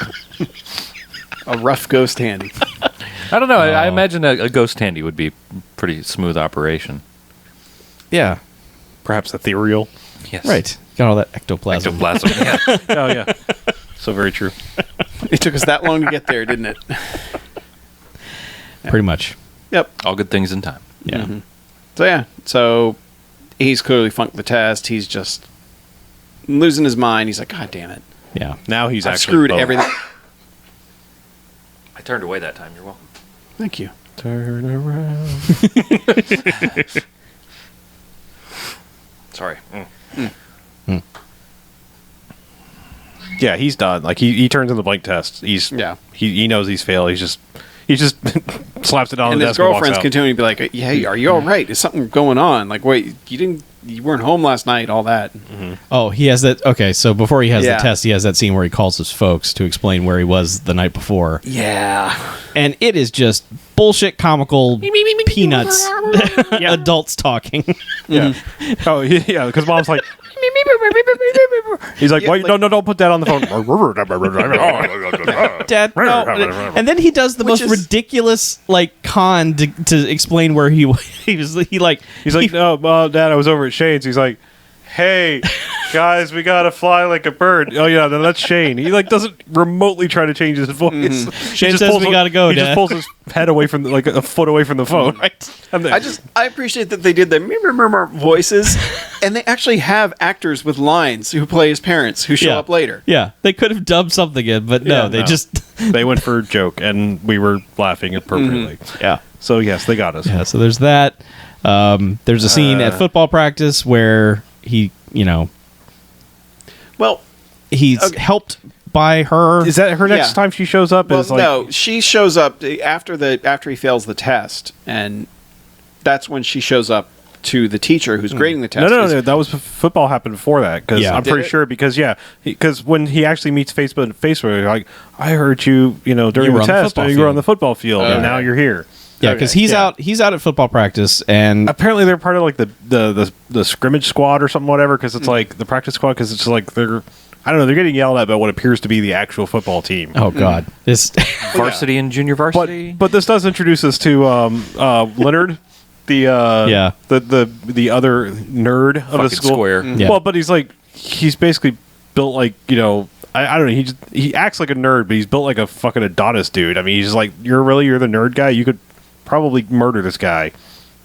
A rough ghost handy. I don't know. I imagine a ghost handy would be a pretty smooth operation. Yeah. Perhaps ethereal. Yes. Right. Got all that ectoplasm. Ectoplasm. Yeah. Oh, yeah. So very true. It took us that long to get there, didn't it? Pretty much. Yep. All good things in time. Yeah. So he's clearly funked the test. He's just losing his mind. He's like, God damn it. Yeah. Now he's I've actually screwed both. everything. I turned away that time. You're welcome. Thank you. Turn around. Sorry. Yeah, he's done. Like he turns in the blank test. He knows he's failed. He just slaps it on And the his desk and walks girlfriend's out. continuing to be like, "Hey, are you all right? Is something going on? Like, wait, you weren't home last night? All that." Oh, he has that. Okay, so before he has Yeah. the test, he has that scene where he calls his folks to explain where he was the night before. Yeah. And it is just bullshit, comical peanuts, adults talking. Yeah. Oh, yeah. Because mom's like, he's like, Yeah, wait, like- no, don't put that on the phone. Dad, no. And then he does the Which most is- ridiculous to explain where he was. He's like, no, Dad, I was over at Shane's. He's like, hey, guys, we gotta fly like a bird. Oh yeah, no, that's Shane. He like doesn't remotely try to change his voice. He Shane just says pulls we a- gotta go, He Dad. just pulls his head away from like a foot away from the phone. Right. And then- I appreciate that they did the voices, and they actually have actors with lines who play his parents who show up later. Yeah, they could have dubbed something in, but no, Yeah, they no. just they went for a joke, and we were laughing appropriately. yeah. So yes, they got us. Yeah, so there's that. There's a scene at football practice where he, Well, he's Okay. helped by her. Is that her next Yeah. time she shows up? well, Is like, no, she shows up after he fails the test, and that's when she shows up to the teacher who's grading the test. No, that was football happened before that because Yeah. I'm Did pretty it? sure because when he actually meets Facebook, like I heard you, during You were the on the test, football you were on field. the football field, and Okay. now you're here. Yeah, because Okay, yeah. he's out at football practice, and Apparently, they're part of like the scrimmage squad or something, whatever. Because it's like the practice squad. Because it's like they're getting yelled at by what appears to be the actual football team. oh god, this Varsity and junior varsity. But this does introduce us to Leonard, the the other nerd of the Fucking school. square. Yeah. Well, but he's basically built like I don't know. He acts like a nerd, but he's built like a fucking Adonis dude. I mean, he's just like you're the nerd guy. You could probably murder this guy.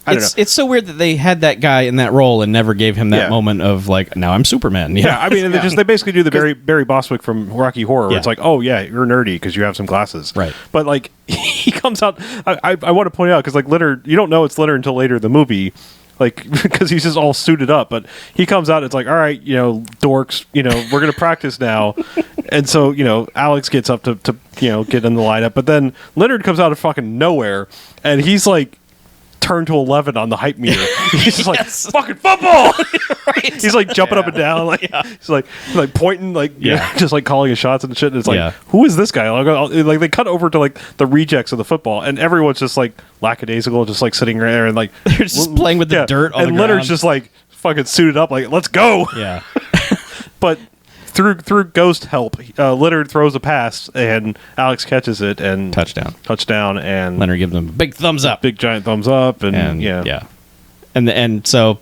I don't know. it's so weird that they had that guy in that role and never gave him that Yeah. moment of like, now I'm Superman. Yeah, I mean, they basically do the Barry Bostwick from Rocky Horror. Where Yeah. It's like, oh yeah, you're nerdy because you have some glasses, Right. But like, he comes out. I want to point out because like Leonard, you don't know it's Leonard until later in the movie, like because he's just all suited up. But he comes out. It's like, all right, dorks, we're gonna practice now. And so Alex gets up to get in the lineup, but then Leonard comes out of fucking nowhere, and he's like turned to 11 on the hype meter. He's just like fucking football. Right. He's like jumping up and down, like he's like pointing, like just like calling his shots and shit. And it's like, who is this guy? Like they cut over to like the rejects of the football, and everyone's just like lackadaisical, just like sitting there and like They're just playing with the dirt on and the Leonard's ground. just like fucking suited up, like let's go. Yeah. But through ghost help, Leonard throws a pass and Alex catches it and touchdown, and Leonard gives him a big thumbs up. big giant thumbs up, and yeah. And so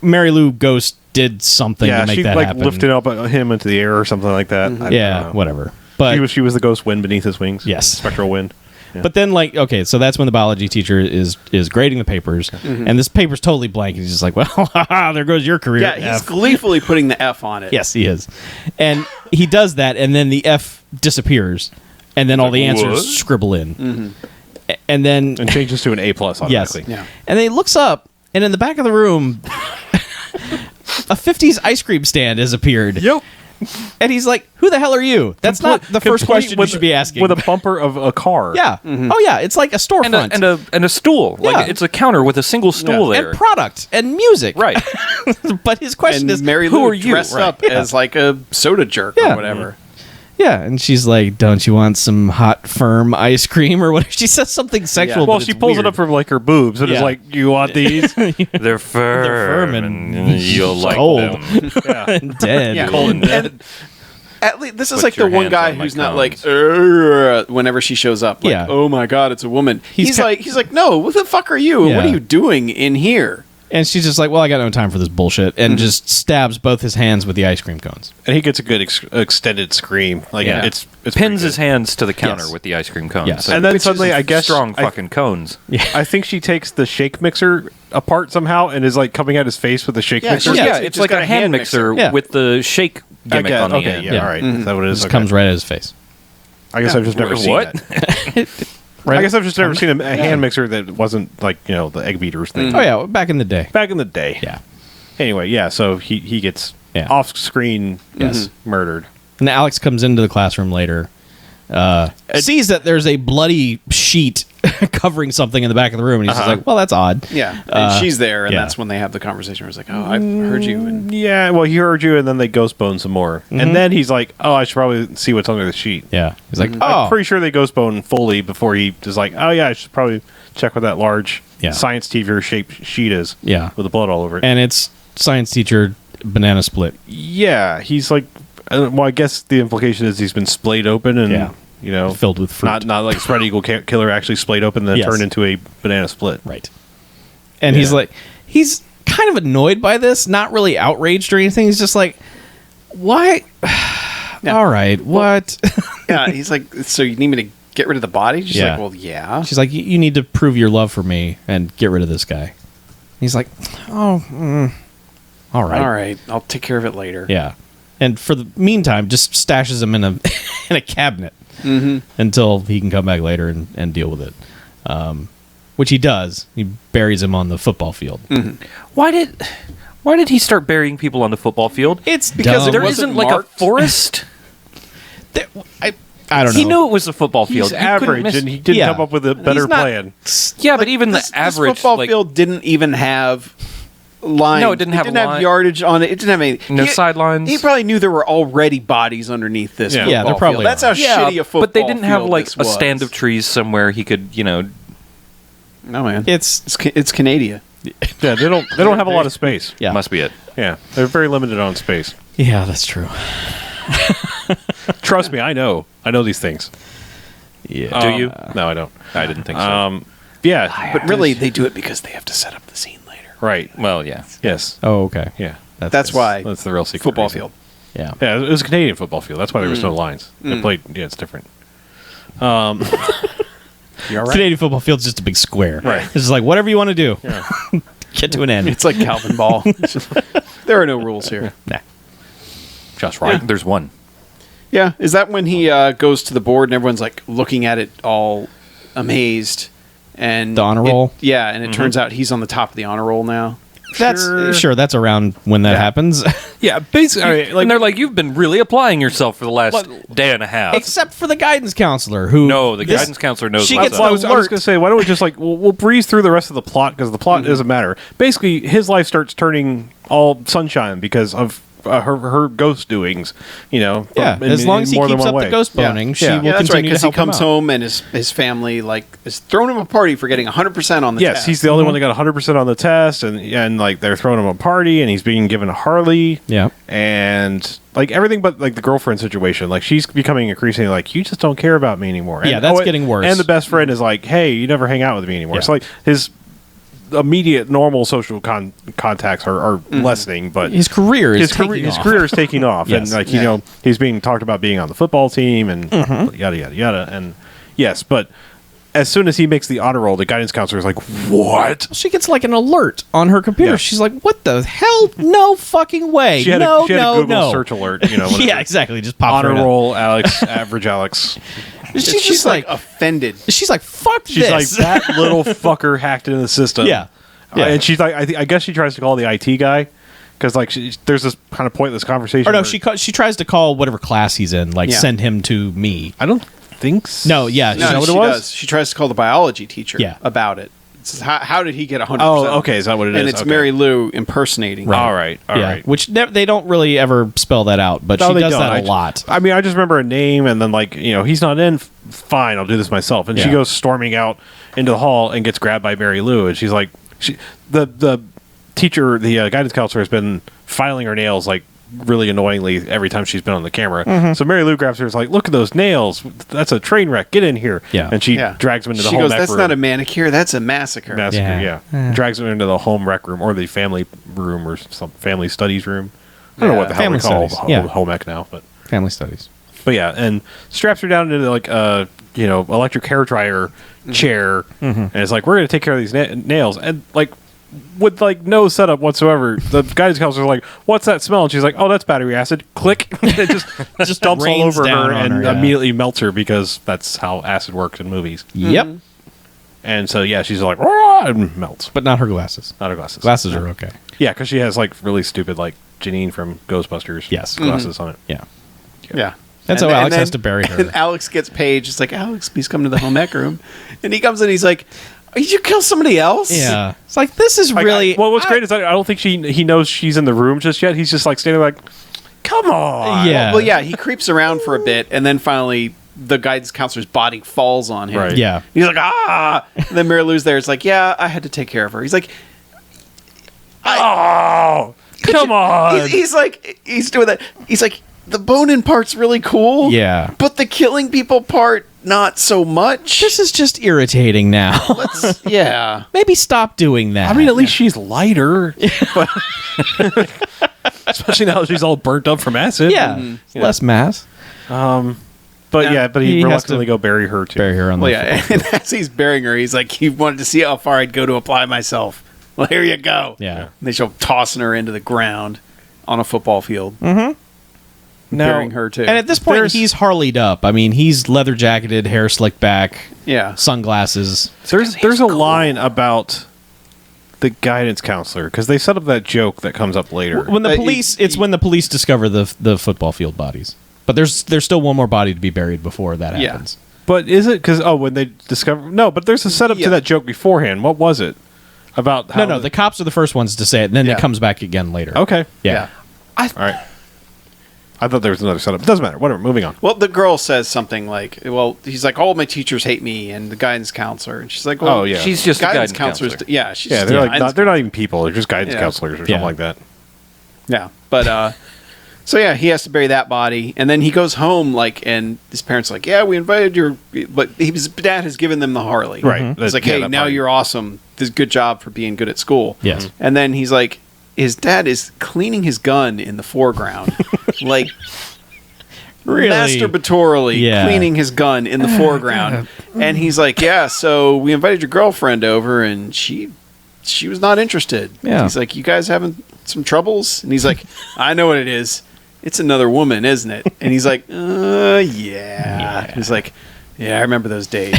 Mary Lou Ghost did something to make she that like happen. lifted up him into the air or something like that. I don't know. Whatever. But She was the ghost wind beneath his wings. Yes. Spectral wind. Yeah. But then, so that's when the biology teacher is grading the papers, and this paper's totally blank. He's just like, well, there goes your career. Yeah, he's F. gleefully putting the F on it. Yes, he is. And he does that, and then the F disappears, and then all the answers what? scribble in. And then, And changes to an A+ yes. automatically. Yeah. And then he looks up, and in the back of the room, a 50s ice cream stand has appeared. Yep. And he's like, who the hell are you? That's not the first question you should be asking. With a bumper of a car. yeah. Oh, yeah. It's like a storefront. and a stool. Yeah. Like it's a counter with a single stool there. and product and music. Right. But his question And is, Mary who Lou are you? dressed Right. up Yeah. as like a soda jerk Yeah. or whatever. Yeah, and she's like, don't you want some hot, firm ice cream or whatever? She says something sexual. Yeah. but Well, it's she pulls weird. it up from like her boobs and Yeah. is like, "You want these?" They're firm, and you'll like cold. them. and dead. Yeah. Cold and dead. And at least this is Put like the your one hands guy on my who's not cones. like whenever she shows up. Like, Yeah. oh my god, it's a woman. He's He's like, no, what the fuck are you? Yeah. What are you doing in here? And she's just like, well, I got no time for this bullshit, and just stabs both his hands with the ice cream cones. And he gets a good extended scream. Like Yeah. it's Pins his hands to the counter Yes. with the ice cream cones. Yes. And then suddenly, I guess strong fucking cones. I think she takes the shake mixer apart somehow and is like coming at his face with the shake mixer. she's Yeah, got- it's just like got a hand mixer Yeah. with the shake gimmick Okay, on the okay, end. yeah, all right. Is that what it is? Just Okay. comes right at his face. I guess I've just never seen What? that. Right. I guess I've just never seen a hand mixer that wasn't like, the egg beaters thing. Oh, yeah, back in the day. Back in the day. Yeah. Anyway, yeah, so he gets Yeah. off screen Yes. murdered. And Alex comes into the classroom later, sees that there's a bloody sheet covering something in the back of the room, and he's just like, well, that's odd. Yeah, and she's there, and yeah. that's when they have the conversation. Where it's like, "Oh, I've heard you." And Yeah, well, he heard you, and then they ghost bone some more. And then he's like, oh, I should probably see what's under the sheet. Yeah. He's like, I'm oh. pretty sure they ghost bone fully before he is like, oh, yeah, I should probably check what that large Yeah. science TV-shaped sheet is. Yeah. With the blood all over it. And it's science teacher Banana Split. Yeah, he's like, well, I guess the implication is he's been splayed open and, Yeah. Filled with fruit. Not like Spread Eagle Killer actually splayed open and then Yes. turned into a banana split. Right. And he's kind of annoyed by this, not really outraged or anything. He's just like, why? All right, what? yeah, he's like, "So you need me to get rid of the body?" She's Yeah. like, "Well, yeah." She's like, you need to prove your love for me and get rid of this guy. He's like, oh, all right. All right, I'll take care of it later. Yeah. And for the meantime, just stashes him in a in a cabinet until he can come back later and deal with it. Which he does. He buries him on the football field. Why did he start burying people on the football field? It's Because dumb. There wasn't isn't like marked. a forest. I don't know. He knew it was the football field. He's You couldn't average, miss- and he didn't Yeah. come up with a He's better not- plan. Yeah, but even This the average football like, field didn't even have lines. No, it didn't have line- yardage on it. It didn't have any No sidelines. He probably knew there were already bodies underneath this. Yeah. football Yeah, there probably field. That's are. how shitty a football. but they didn't have field like this a stand was. of trees somewhere he could, No man, It's it's Canada. Yeah, they don't have a lot of space. yeah. must be it. Yeah, they're very limited on space. Yeah, that's true. Trust me, I know these things. Yeah. Do you? No, I don't. I didn't think so. Yeah, But really, they do it because they have to set up the scene later. right. Well, yeah. Yes. Oh, okay. Yeah. That's why That's the real secret. football reason. field. Yeah. Yeah, it was a Canadian football field. That's why there was no lines. They played. Yeah, it's different. You all right? Canadian football field's just a big square. Right. It's just like whatever you want to do. Get to an end. It's like Calvin Ball. There are no rules here. Nah. Just right. There's one. Yeah, is that when he goes to the board and everyone's like looking at it all amazed? And The honor roll? Yeah, and it turns out he's on the top of the honor roll now. That's sure. That's around when that happens. Yeah, basically, And they're like, you've been really applying yourself for the last day and a half. Except for the guidance counselor, who No, the guidance counselor knows she what's gets up. the I was alert. going to say, why don't we just like we'll breeze through the rest of the plot because the plot doesn't matter. Basically, his life starts turning all sunshine because of her ghost doings. Yeah, in- as long as he more than keeps one up way. the ghost Yeah. boning, she Yeah. will Yeah, that's right, continue to because he help him comes out. home and his family like is throwing him a party for getting 100% on the Yes, test. he's the only one that got 100% on the test, and like they're throwing him a party, and he's being given a Harley. Yeah. and like everything but like the girlfriend situation, like she's becoming increasingly like you just don't care about me anymore. Yeah, And, that's getting worse. And the best friend is like, hey, you never hang out with me anymore. Yeah. So like his immediate normal social contacts are lessening, but His career is taking his off. career is taking off, Yes. and like Yeah. he's being talked about being on the football team and yada yada yada, and yes, but as soon as he makes the honor roll, the guidance counselor is like, "What?" She gets like an alert on her computer. Yeah. She's like, "What the hell? No fucking way! She had no, a no, Google no!" search alert, whatever. Yeah, exactly. Just pop Honor right up. roll, Alex, average Alex. She's just like, offended. she's like, "Fuck She's this!" like, that little fucker hacked into the system. Yeah. Yeah. And she's like, I guess she tries to call the IT guy because like there's this kind of pointless conversation. Or no, where- she tries to call whatever class he's in, like Yeah. send him to me. I don't think so. No, yeah, Is No, that what she it was? does. She tries to call the biology teacher Yeah. about it. It says, how did he get 100%? Oh, okay, is that what it and is? it's Okay. Mary Lou impersonating. All right, all right. Yeah, which they don't really ever spell that out, but No, she they does don't. that a lot. I mean, I just remember a name, and then like he's not in. Fine, I'll do this myself. And she Yeah. goes storming out into the hall and gets grabbed by Mary Lou, and she's like, the teacher, the guidance counselor has been filing her nails like really annoyingly every time she's been on the camera. So Mary Lou grabs her, is like, "Look at those nails! That's a train wreck. Get in here!" Yeah. And she drags him into the home. She goes, rec "That's room. not a manicure. That's a massacre." Massacre. Yeah. Drags him into the home rec room or the family room or some family studies room. I don't know what the hell Family we call studies. home ec now, but Family studies. yeah, and straps her down into like a electric hair dryer chair, and it's like, we're gonna take care of these nails, and like with like no setup whatsoever. The guidance counselor's like, "What's that smell?" And she's like, "Oh, that's battery acid." Click, it just dumps all rains over down her on and her, yeah. immediately melts her because that's how acid works in movies. Yep. And so yeah, she's like, "Rah!" and melts. But not her glasses. Not her glasses. Glasses are okay. Yeah, because she has like really stupid like Janine from Ghostbusters. Yes. glasses on it. Yeah. Yeah. That's And how then- Alex and has then- to bury her. And Alex gets paid. Just like, "Alex, please come to the home ec room." And he comes in. He's like, "Did you kill somebody else?" Yeah. It's like, this is Like, really... well, what's great is I don't think he knows she's in the room just yet. He's just like standing there like, "Come on." Yeah. Well, yeah. He creeps around for a bit, and then finally, the guidance counselor's body falls on him. Right. Yeah. He's like, "Ah!" And then Mary Lou's there. It's like, "Yeah, I had to take care of her." He's like, Oh, come on. He's like, he's doing that. He's like, the bone-in part's really cool. Yeah. But the killing people part, not so much. This is just irritating now. Yeah. Maybe stop doing that. I mean, at least she's lighter. But especially now that she's all burnt up from acid. yeah. Less mass. But Yeah. but he He has reluctantly to go bury her too. Bury her on Well, the yeah. And as he's burying her, he's like, he wanted to see how far I'd go to apply myself. Well, here you go. Yeah. And they show him tossing her into the ground on a football field. Now- Burying her, too. And at this point, he's Harley'd up. I mean, he's leather jacketed, hair slicked back, Yeah. sunglasses. There's a line about the guidance counselor because they set up that joke that comes up later. When the But police, it- it's when the police discover the football field bodies. But there's still one more body to be buried before that Yeah. happens. But is it because when they discover but there's a setup Yeah. to that joke beforehand. What was it about? How No, the cops are the first ones to say it, and then Yeah. it comes back again later. okay, Yeah. all right. I thought there was another setup. It doesn't matter. Whatever. Moving on. Well, the girl says something like, well, he's like, all my teachers hate me and the guidance counselor. And she's like, well, Oh, yeah. She's just a guidance counselors. counselor. Yeah, she's Yeah, just they're a like guidance they're not even people. They're just guidance Yeah. counselors or Yeah. something like that. Yeah, but so yeah, he has to bury that body, and then he goes home and his parents are like, yeah, we invited your, but his dad has given them the Harley, Right. Mm-hmm. He's like, Yeah, hey, that now part. you're awesome. This good job for being good at school. Yes. And then he's like, his dad is cleaning his gun in the foreground, like Really? masturbatorily Yeah. cleaning his gun in the foreground, and he's like, yeah, so we invited your girlfriend over, and she was not interested. Yeah. He's like, you guys having some troubles? And he's like, I know what it is. It's another woman, isn't it? And he's like, yeah. He's like, yeah, I remember those days.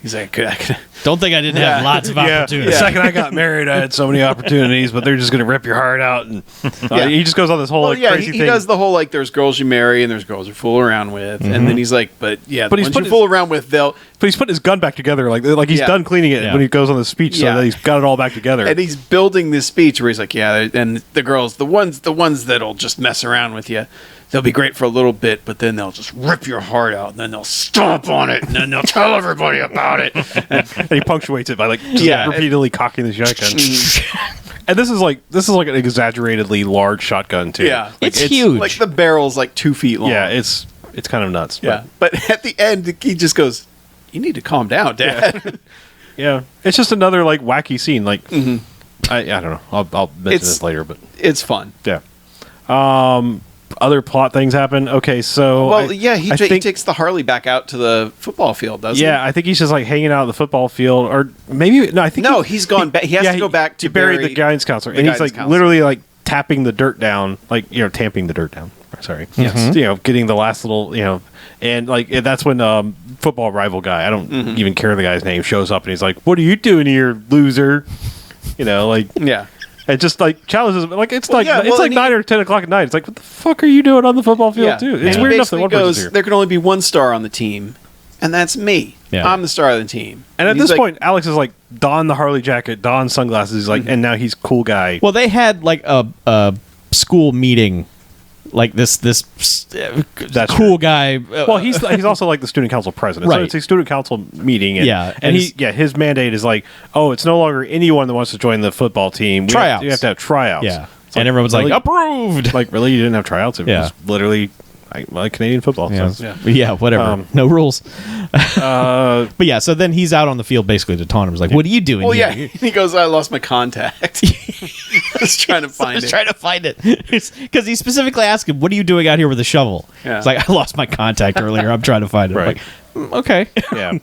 He's like, I could. Don't think I didn't have lots of Yeah, opportunities. the second I got married, I had so many opportunities, but they're just going to rip your heart out. And Yeah. he just goes on this whole Well, like, yeah, crazy he thing. does the whole like, there's girls you marry and there's girls you fool around with, and then he's like, but yeah, But the he's ones put you his- fool around with, they'll. But he's putting his gun back together, like he's Yeah. done cleaning it Yeah. when he goes on the speech, so Yeah. that he's got it all back together. And he's building this speech where he's like, yeah, and the girls, the ones that'll just mess around with you, they'll be great for a little bit, but then they'll just rip your heart out, and then they'll stomp on it, and then they'll tell everybody about it. And he punctuates it by like just Yeah. repeatedly cocking the shotgun. And this is like an exaggeratedly large shotgun too. Yeah. Like, It's huge. Like the barrel's like 2 feet long. Yeah, it's kind of nuts. Yeah. But at the end, he just goes, you need to calm down, Dad. Yeah, it's just another like wacky scene. Like I don't know. I'll mention It's- this later, but It's fun. yeah. Other plot things happen. Okay, so Well, I he think- takes the Harley back out to the football field, doesn't Yeah, I think he's just like hanging out at the football field, or maybe no. I think No, he's gone back. He has to go back to bury bury the guidance counselor, the and he's guidance like counselor. literally like tapping the dirt down, like tamping the dirt down. Sorry, Yes. getting the last little, and like that's when football rival guy, I don't even care the guy's name, shows up and he's like, "What are you doing here, loser?" Like he? Yeah. and just like challenges him. Like it's Well, like yeah, it's well, like and 9 or 10 o'clock at night. It's like, what the fuck are you doing on the football field Yeah. too? And It's he weird enough that basically one person's goes, here. there can only be one star on the team, and that's me. Yeah. I'm the star of the team. And at he's this like, point, Alex is like, don the Harley jacket, don sunglasses. He's like, and now he's cool guy. Well, they had like a school meeting, like this That's cool guy. Well, he's also like the student council president, so Right. it's a student council meeting, and, Yeah, and and his mandate is like, oh, it's no longer anyone that wants to join the football team. Tryouts. You have to have tryouts. Yeah. It's and everyone's really? like, approved. Like, really? You didn't have tryouts? It Yeah. was literally like Canadian football. Yeah, So. whatever. No rules. Uh, But yeah, so then he's out on the field basically to taunt him. He's like, what are you doing Well, here? yeah. He goes, I lost my contact. Just trying to find it. Trying to find it. Because he specifically asked him, what are you doing out here with a shovel? Yeah. It's like, I lost my contact earlier. I'm trying to find it. I'm Right. like, okay. yeah.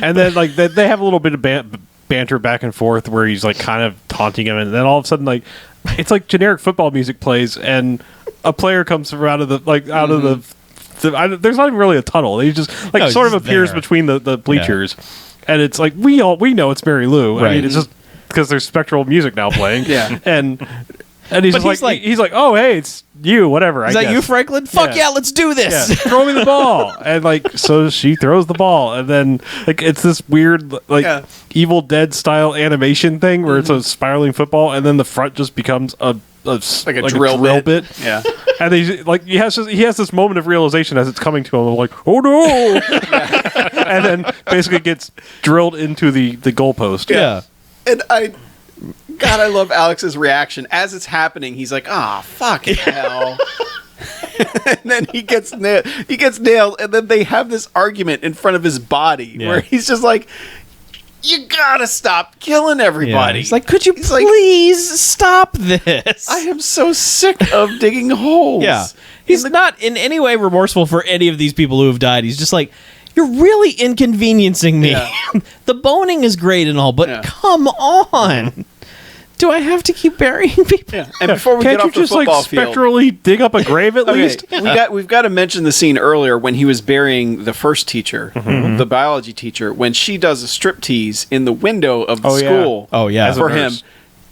And then, like, they have a little bit of banter back and forth where he's, like, kind of taunting him. And then all of a sudden, like, it's like generic football music plays and a player comes from out of the, there's not even really a tunnel. He just, like, No, sort of he's appears there. between the bleachers. And it's like, we know it's Mary Lou. I Right. mean, it's just because there's spectral music now playing. Yeah. And he's But just he's like, oh, hey, it's you, whatever. Is I that guess. you, Franklin? Fuck Yeah. yeah, let's do this. Yeah, throw me the ball. And, like, so she throws the ball. And then, like, it's this weird, like, Yeah. Evil Dead style animation thing where it's a spiraling football. And then the front just becomes a drill bit. Yeah. And he has this moment of realization as it's coming to him. I'm like, oh no! And then basically gets drilled into the goalpost. Yeah. And I love Alex's reaction. As it's happening, he's like, fucking hell. And then he gets nailed, and then they have this argument in front of his body where he's just like, you gotta stop killing everybody. He's like, could you He's like, please stop this? I am so sick of digging holes. Yeah. He's not in any way remorseful for any of these people who have died. He's just like, you're really inconveniencing me. Yeah. The boning is great and all, but Yeah. come on. Do I have to keep burying people? Yeah. And before we Can't get you off the just, like, football field, spectrally dig up a grave at okay, least? we've got to mention the scene earlier when he was burying the first teacher, the biology teacher, when she does a striptease in the window of the Oh, yeah. school. Oh, yeah. As a for him. nurse.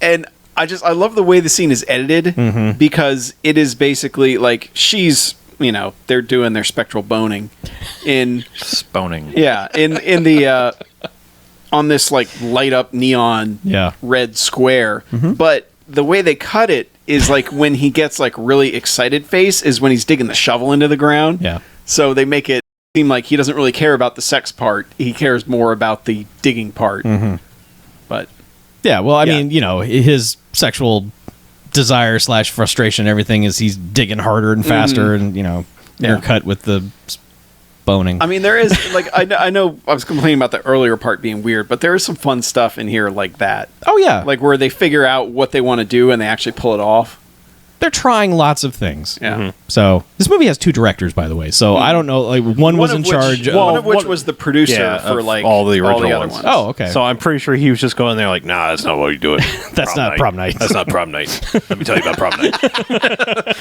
And I love the way the scene is edited because it is basically like she's, they're doing their spectral boning in Sponing. in the on this like light up neon red square. But the way they cut it is like when he gets like really excited face is when he's digging the shovel into the ground. Yeah. So they make it seem like he doesn't really care about the sex part. He cares more about the digging part. But Yeah, well, I Yeah. mean, his sexual desire / frustration, everything is he's digging harder and faster and, intercut with the boning. I mean, there is like I know I was complaining about the earlier part being weird, but there is some fun stuff in here like that. Oh, yeah. Like where they figure out what they want to do and they actually pull it off. They're trying lots of things. Yeah. So this movie has 2 directors, by the way. So I don't know. Like one was in charge. One of which one- was the producer Yeah, for of like all the original other ones. Oh, okay. So I'm pretty sure he was just going there like, nah, that's not what you're doing. That's not prom night. That's not prom night. Let me tell you about prom night.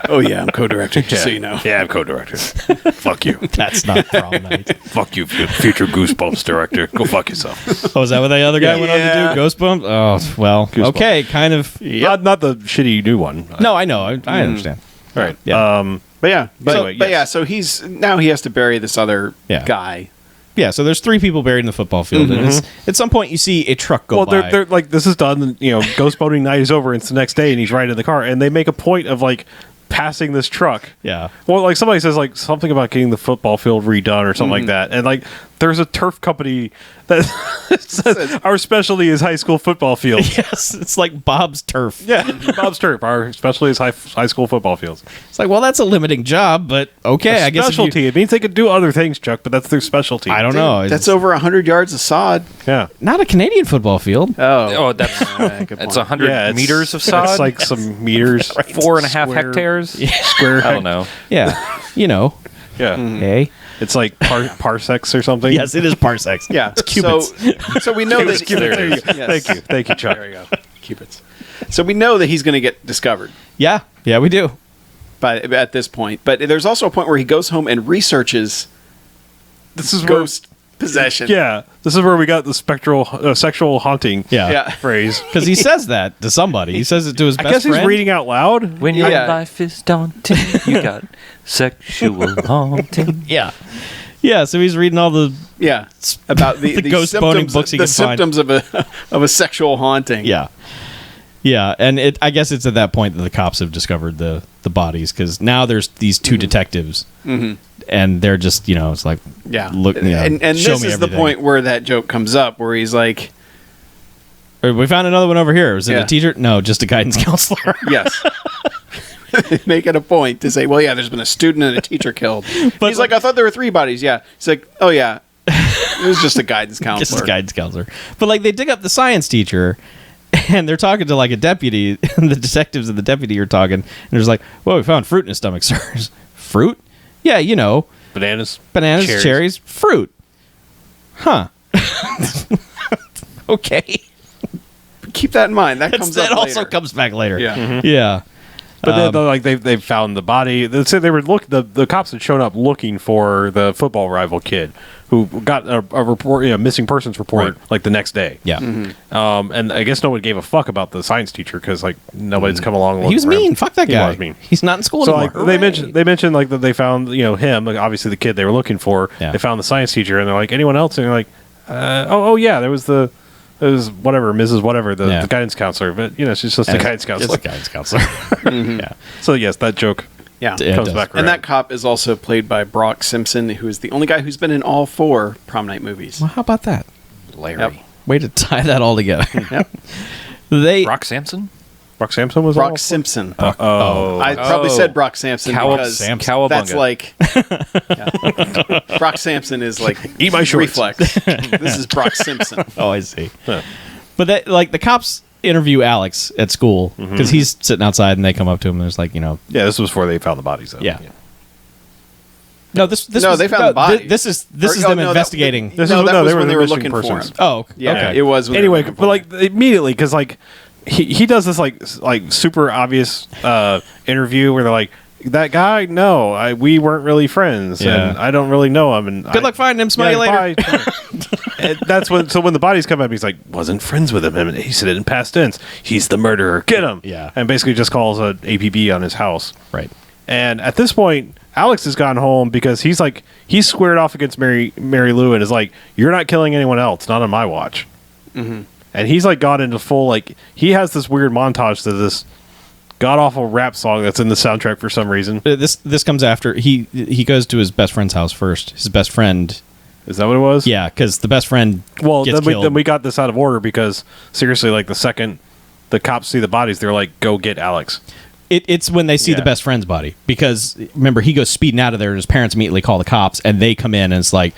Oh yeah, I'm co-director, just so you know. Yeah, I'm co-director. Fuck you. That's not prom night. Fuck you, future Goosebumps director. Go fuck yourself. Oh, is that what the other guy went on Yeah. to do? Goosebumps? Oh, well, Goosebumps. okay, kind of. Not the shitty new one. No, I know. I understand. Right. Yeah. But yeah, anyway, yes. so he has to bury this other Yeah. guy. Yeah, so there's 3 people buried in the football field. And at some point, you see a truck go Well, by. they're like, this is done. And, ghost boating night is over. And it's the next day, and he's riding in the car, and they make a point of like passing this truck. Yeah. Well, like somebody says like something about getting the football field redone or something like that, and like there's a turf company that says our specialty is high school football fields. Yes, it's like Bob's turf. Yeah, Bob's Turf. Our specialty is high school football fields. It's like, well, that's a limiting job, but okay, I guess. If you- Specialty. It means they could do other things, Chuck, but that's their specialty. I don't know. That's over 100 yards of sod. Yeah. Not a Canadian football field. Oh, that's Good it's point. 100 Yeah, it's- meters of sod. It's like some meters. 4.5 Square- hectares. Square. I don't know. Yeah, Yeah. Hey. It's like parsecs or something. Yes, it is parsecs. Yeah. cubits. So we know that There it is. Yes. Thank you, Chuck. There you go. Cubits. So we know that he's going to get discovered Yeah, we do. at this point. But there's also a point where he goes home and researches This is ghost possession. Yeah, this is where we got the sexual haunting Yeah. phrase. Because he says that to somebody. He says it to his I best guess friend. he's reading out loud. When your Yeah. life is daunting, you got sexual haunting. Yeah. Yeah, so he's reading all the... Yeah. About the ghost symptoms, boning books he the can find. symptoms of a sexual haunting. Yeah. Yeah, and I guess it's at that point that the cops have discovered the bodies, because now there's these 2 detectives, and they're just, it's like, Yeah. look, and show this me is the everything. point where that joke comes up, where he's like, We found another one over here. Was it Yeah. a teacher? No, just a guidance counselor. Yes. Make it a point to say, well, yeah, there's been a student and a teacher killed. But He's like, I thought there were 3 bodies. Yeah. He's like, oh, yeah. It was just a guidance counselor. Just a guidance counselor. But like they dig up the science teacher and they're talking to like a deputy and the detectives and the deputy are talking and there's like, well, we found fruit in his stomach, sir. Fruit? Yeah, you know. Bananas, Cherries, fruit. Huh. Okay. Keep that in mind. That comes up That also later. comes back later. Yeah. Mm-hmm. Yeah. But then, like they found the body. They said they were the cops had shown up looking for the football rival kid who got a report, missing persons report, Right. like the next day. Yeah. And I guess no one gave a fuck about the science teacher because like nobody's come along. He was looking for him. mean. Fuck that He guy. was mean. He's not in school So anymore. like they mentioned like that they found him, like, obviously the kid they were looking for. Yeah. They found the science teacher and they're like, anyone else? And they're like, oh yeah, there was whatever, Mrs. Whatever, the guidance counselor, but she's just a guidance counselor. Just a guidance counselor. Yeah. So yes, that joke Yeah. Yeah, it comes does. back around. And that cop is also played by Brock Simpson, who is the only guy who's been in all 4 Prom Night movies. Well, how about that? Larry. Yep. Way to tie that all together. Yep. Brock Sampson? Brock Sampson was Brock all- Simpson. Oh, I probably said Brock Sampson because Cowabunga. that's like yeah. Brock Sampson is like Eat my shorts. reflex. This is Brock Simpson. Oh, I see. Yeah. But that, like, the cops interview Alex at school because he's sitting outside and they come up to him and there's like, yeah, this was before they found the bodies. Though. Yeah. No, this No, was, they found the body. This is Or- them no, that- investigating. This no, is- that no, was they were when they the were missing looking for him. persons. Oh, Yeah, okay. it was. When they were Anyway, looking for but like immediately because like he does this like super obvious interview where they're like, that guy, no, we weren't really friends, Yeah. and I don't really know him. And Good luck finding him. Smell you later. And that's when. So when the bodies come up, he's like, wasn't friends with him, and he said it in past tense. He's the murderer. Get him. Yeah. And basically just calls a APB on his house. Right. And at this point, Alex has gone home because he's squared off against Mary Lou and is like, you're not killing anyone else, not on my watch. Mm-hmm. And he's like gone into full, like, he has this weird montage to this god awful rap song that's in the soundtrack for some reason. This comes after he goes to his best friend's house first. His best friend. Is that what it was? Yeah, because the best friend Well, gets killed. then we got this out of order because seriously, like the second the cops see the bodies, they're like, go get Alex. It's when they see Yeah. the best friend's body because remember he goes speeding out of there and his parents immediately call the cops and they come in and it's like,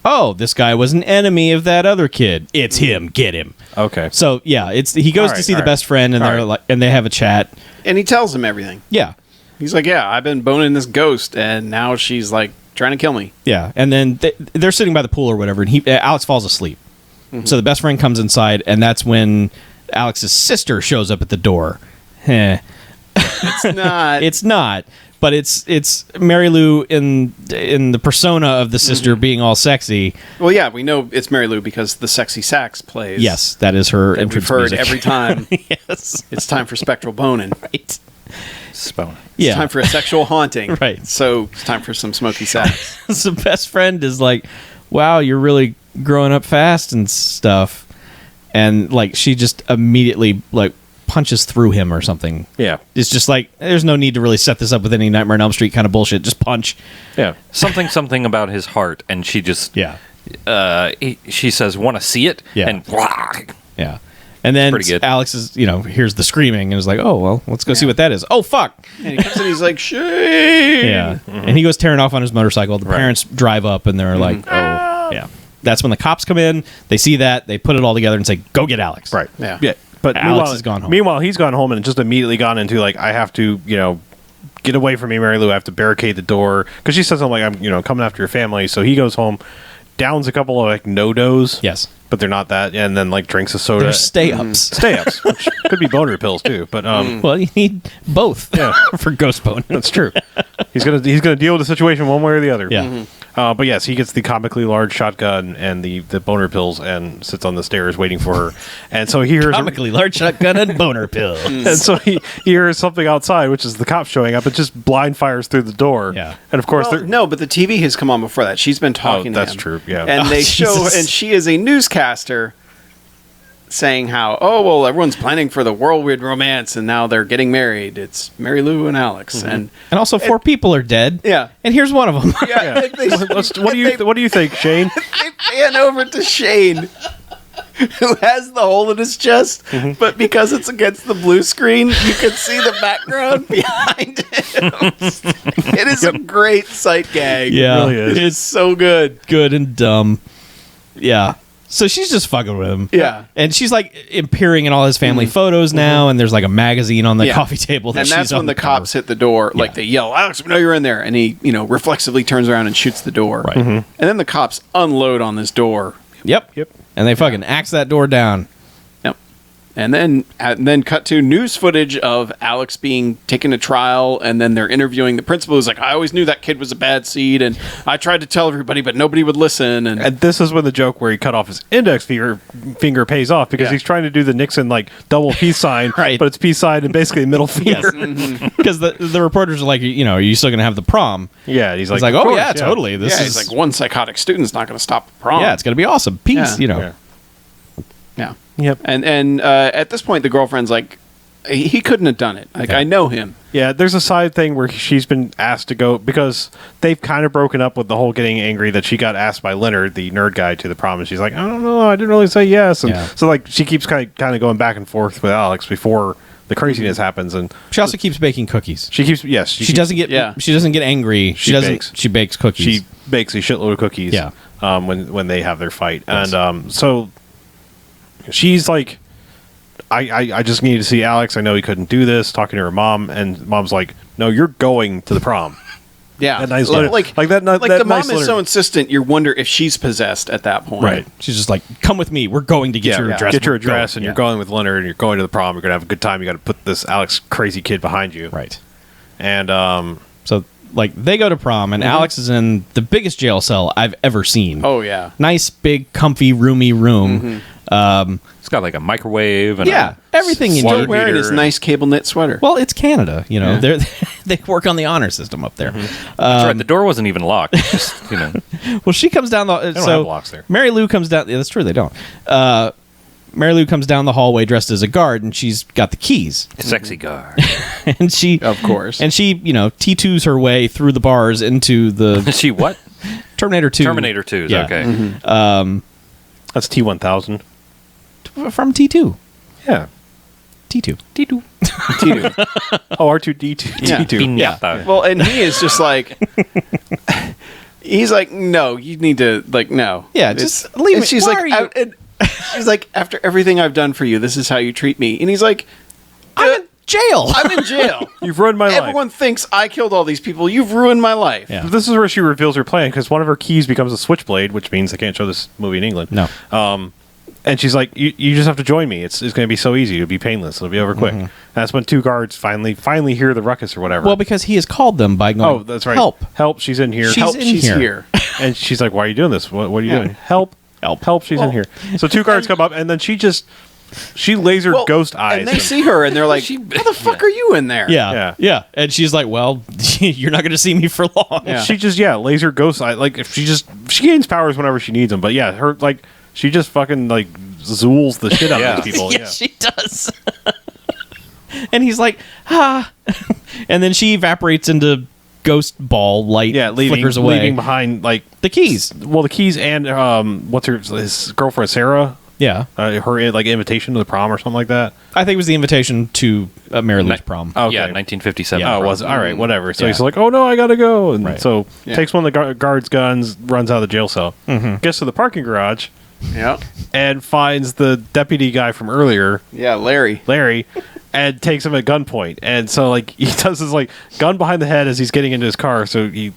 oh, this guy was an enemy of that other kid. It's him. Get him. Okay. So yeah, he goes All to right, see the all best friend and All they're right. like, and they have a chat. And he tells him everything. Yeah, He's like, yeah, I've been boning this ghost, and now she's like trying to kill me. yeah. And then they're sitting by the pool or whatever, and Alex falls asleep. So the best friend comes inside, and that's when Alex's sister shows up at the door. Heh. It's not. It's not, but it's Mary Lou in the persona of the sister being all sexy. Well, yeah, we know it's Mary Lou because the sexy sax plays. Yes, that is her that we've entrance heard music. every time. Yes, It's time for spectral boning. right. Spone. It's Yeah, time for a sexual haunting. Right. So it's time for some smoky sax. the best friend is like, "Wow, you're really growing up fast and stuff," and like she just immediately like punches through him or something. Yeah. It's just like there's no need to really set this up with any Nightmare on Elm Street kind of bullshit. Just punch. Yeah. Something about his heart, and she just Yeah, she says, "Want to see it?" Yeah. And yeah. And then Pretty good. Alex is, hears the screaming and is like, "Oh well, let's go see what that is." Oh fuck! And he comes in, he's like, Shane! Yeah, and he goes tearing off on his motorcycle. The parents drive up and they're like, "Oh, yeah." That's when the cops come in. They see that. They put it all together and say, "Go get Alex." Right. Yeah. Yeah. But Alex meanwhile, has gone home. Meanwhile, he's gone home and just immediately gone into like, I have to, get away from me, Mary Lou. I have to barricade the door because she says something like, I'm, coming after your family. So he goes home, downs a couple of like no-dos. Yes. But they're not that, and then like drinks a soda. They're stay-ups. Stay-ups, which could be boner pills too. But Well, you need both Yeah. for ghost bone. that's true. He's gonna deal with the situation one way or the other. Yeah. But yes, he gets the comically large shotgun and the boner pills and sits on the stairs waiting for her. And so he hears Comically large shotgun and boner pill. and so he hears something outside, which is the cops showing up. It just blind fires through the door. Yeah. And of course, Well, no, but the TV has come on before that. She's been talking to that's him. true, yeah. And Oh, they show, Jesus. and she is a newscaster saying how, oh, well, everyone's planning for the whirlwind romance, and now they're getting married. It's Mary Lou and Alex. And And also 4 people are dead. Yeah. And here's one of them. yeah, what do you think, Shane? they pan over to Shane. who has the hole in his chest, but because it's against the blue screen, you can see the background behind him. It is a great sight gag. Yeah, really is. It's so good. good and dumb. Yeah. So she's just fucking with him. Yeah. And she's like appearing in all his family photos now, and there's like a magazine on the Yeah. coffee table. That And that's she's when on the cover. cops hit the door. Like, they yell, Alex, we know you're in there. And he, reflexively turns around and shoots the door. Right. And then the cops unload on this door. Yep. Yep. And they fucking axe that door down. Yep. And then cut to news footage of Alex being taken to trial, and then they're interviewing the principal who's like, I always knew that kid was a bad seed, and I tried to tell everybody, but nobody would listen. And this is when the joke where he cut off his index finger pays off because Yeah. he's trying to do the Nixon double peace sign, Right. but it's peace sign and basically a middle finger. Because the reporters are like, are you still going to have the prom? Yeah, he's He's like, like, "Of oh, course, yeah, totally. This yeah, is he's like, one psychotic student's not going to stop the prom. yeah, it's going to be awesome. Peace, Yeah. Yeah. Yeah. Yep. And at this point, the girlfriend's like, he couldn't have done it. Like, I know him. Yeah, there's a side thing where she's been asked to go because they've kind of broken up with the whole getting angry that she got asked by Leonard, the nerd guy, to the prom, and she's like, I don't know, I didn't really say yes, and Yeah. so like she keeps kind of going back and forth with Alex before the craziness happens, and She also keeps baking cookies. she keeps She doesn't get she doesn't get angry. She doesn't. bakes. She bakes cookies. she bakes a shitload of cookies. Yeah. When they have their fight, Yes. and so she's like, I just need to see Alex. I know he couldn't do this. Talking to her mom, and mom's like, no, you're going to the prom. Yeah. That nice letter. like Like that the mom nice is letter. so insistent, you wonder if she's possessed at that point. Right. She's just like, come with me. We're going to get your address. Get your We're address, going." and you're Yeah. going with Leonard, and you're going to the prom. You're gonna have a good time. You got to put this Alex crazy kid behind you, Right. And So like they go to prom, and Alex is in the biggest jail cell I've ever seen. Oh, yeah. Nice, big, comfy, roomy room. It's got like a microwave and Yeah, everything you Still need. wearing his heater. nice cable knit sweater. Well, it's Canada, Yeah. They're they work on the honor system up there. That's right. The door wasn't even locked. It's just, Well, she comes down the. don't so have locks there. Mary Lou comes down. Yeah, that's true. They don't. Mary Lou comes down the hallway dressed as a guard, and she's got the keys. sexy guard. And she, Of course. and she, T2s her way through the bars into the She what? Terminator 2. Terminator 2. Yeah. Okay. that's T1000. From T2. Yeah. T2. T2. T2. Oh, R2D2. Yeah. T2. Piñata. Well, and he is just like, he's like, no, you need to, like, no. Yeah, just leave and me. she's Why like, are you- and she's like, after everything I've done for you, this is how you treat me. And he's like, I'm in jail. I'm in jail. You've ruined my Everyone life. thinks I killed all these people. You've ruined my life. Yeah. This is where she reveals her plan because one of her keys becomes a switchblade, which means they can't show this movie in England. No. And she's like, you just have to join me. It's going to be so easy. It'll be painless. It'll be over quick. And that's when two guards finally hear the ruckus or whatever. Well, because he has called them by going, oh, that's right. Help. Help. She's in here. She's Help, in she's here. here. And she's like, why are you doing this? What are you Yeah. doing? Help. Help. She's in here. So two guards come up, and then she laser Well, ghost eyes. And they him. see her, and they're like, how the fuck are you in there? Yeah. And she's like, well, you're not going to see me for long. Yeah. She just laser ghost eye. Like if she gains powers whenever she needs them. But yeah, her she just fucking zools the shit out of these people. Yeah, she does. And he's like, and then she evaporates into ghost ball light. Yeah, flickers away. leaving behind the keys. Well, the keys and what's his girlfriend Sarah? Yeah, Her invitation to the prom or something like that. I think it was the invitation to Mary Lou's prom. Okay. Yeah, 1957. Yeah. Oh, it was all right. Whatever. So Yeah. he's like, "Oh no, I gotta go," and Right. so Yeah. takes one of the guards' guns, runs out of the jail cell, gets to the parking garage, Yeah. and finds the deputy guy from earlier, Yeah, Larry. and takes him at gunpoint. And so he does his gun behind the head as he's getting into his car. So he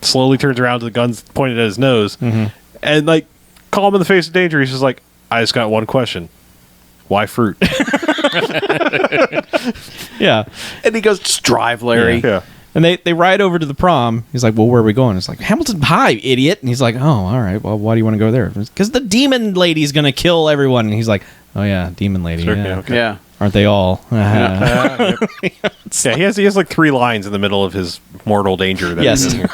slowly turns around to the gun's pointed at his nose, and call him in the face of danger. He's just like, "I just got one question. Why fruit?" Yeah, And he goes, just drive, Larry. Yeah. and they ride over to the prom. He's like, well, where are we going? It's like, Hamilton High, idiot. And he's like, oh, all right. Well, why do you want to go there? Because the demon lady's gonna kill everyone. And he's like, oh yeah, demon lady. Sure, yeah. yeah, okay. Yeah. Aren't they all? Yeah, he has 3 lines in the middle of his mortal danger. That Yes. he's in here.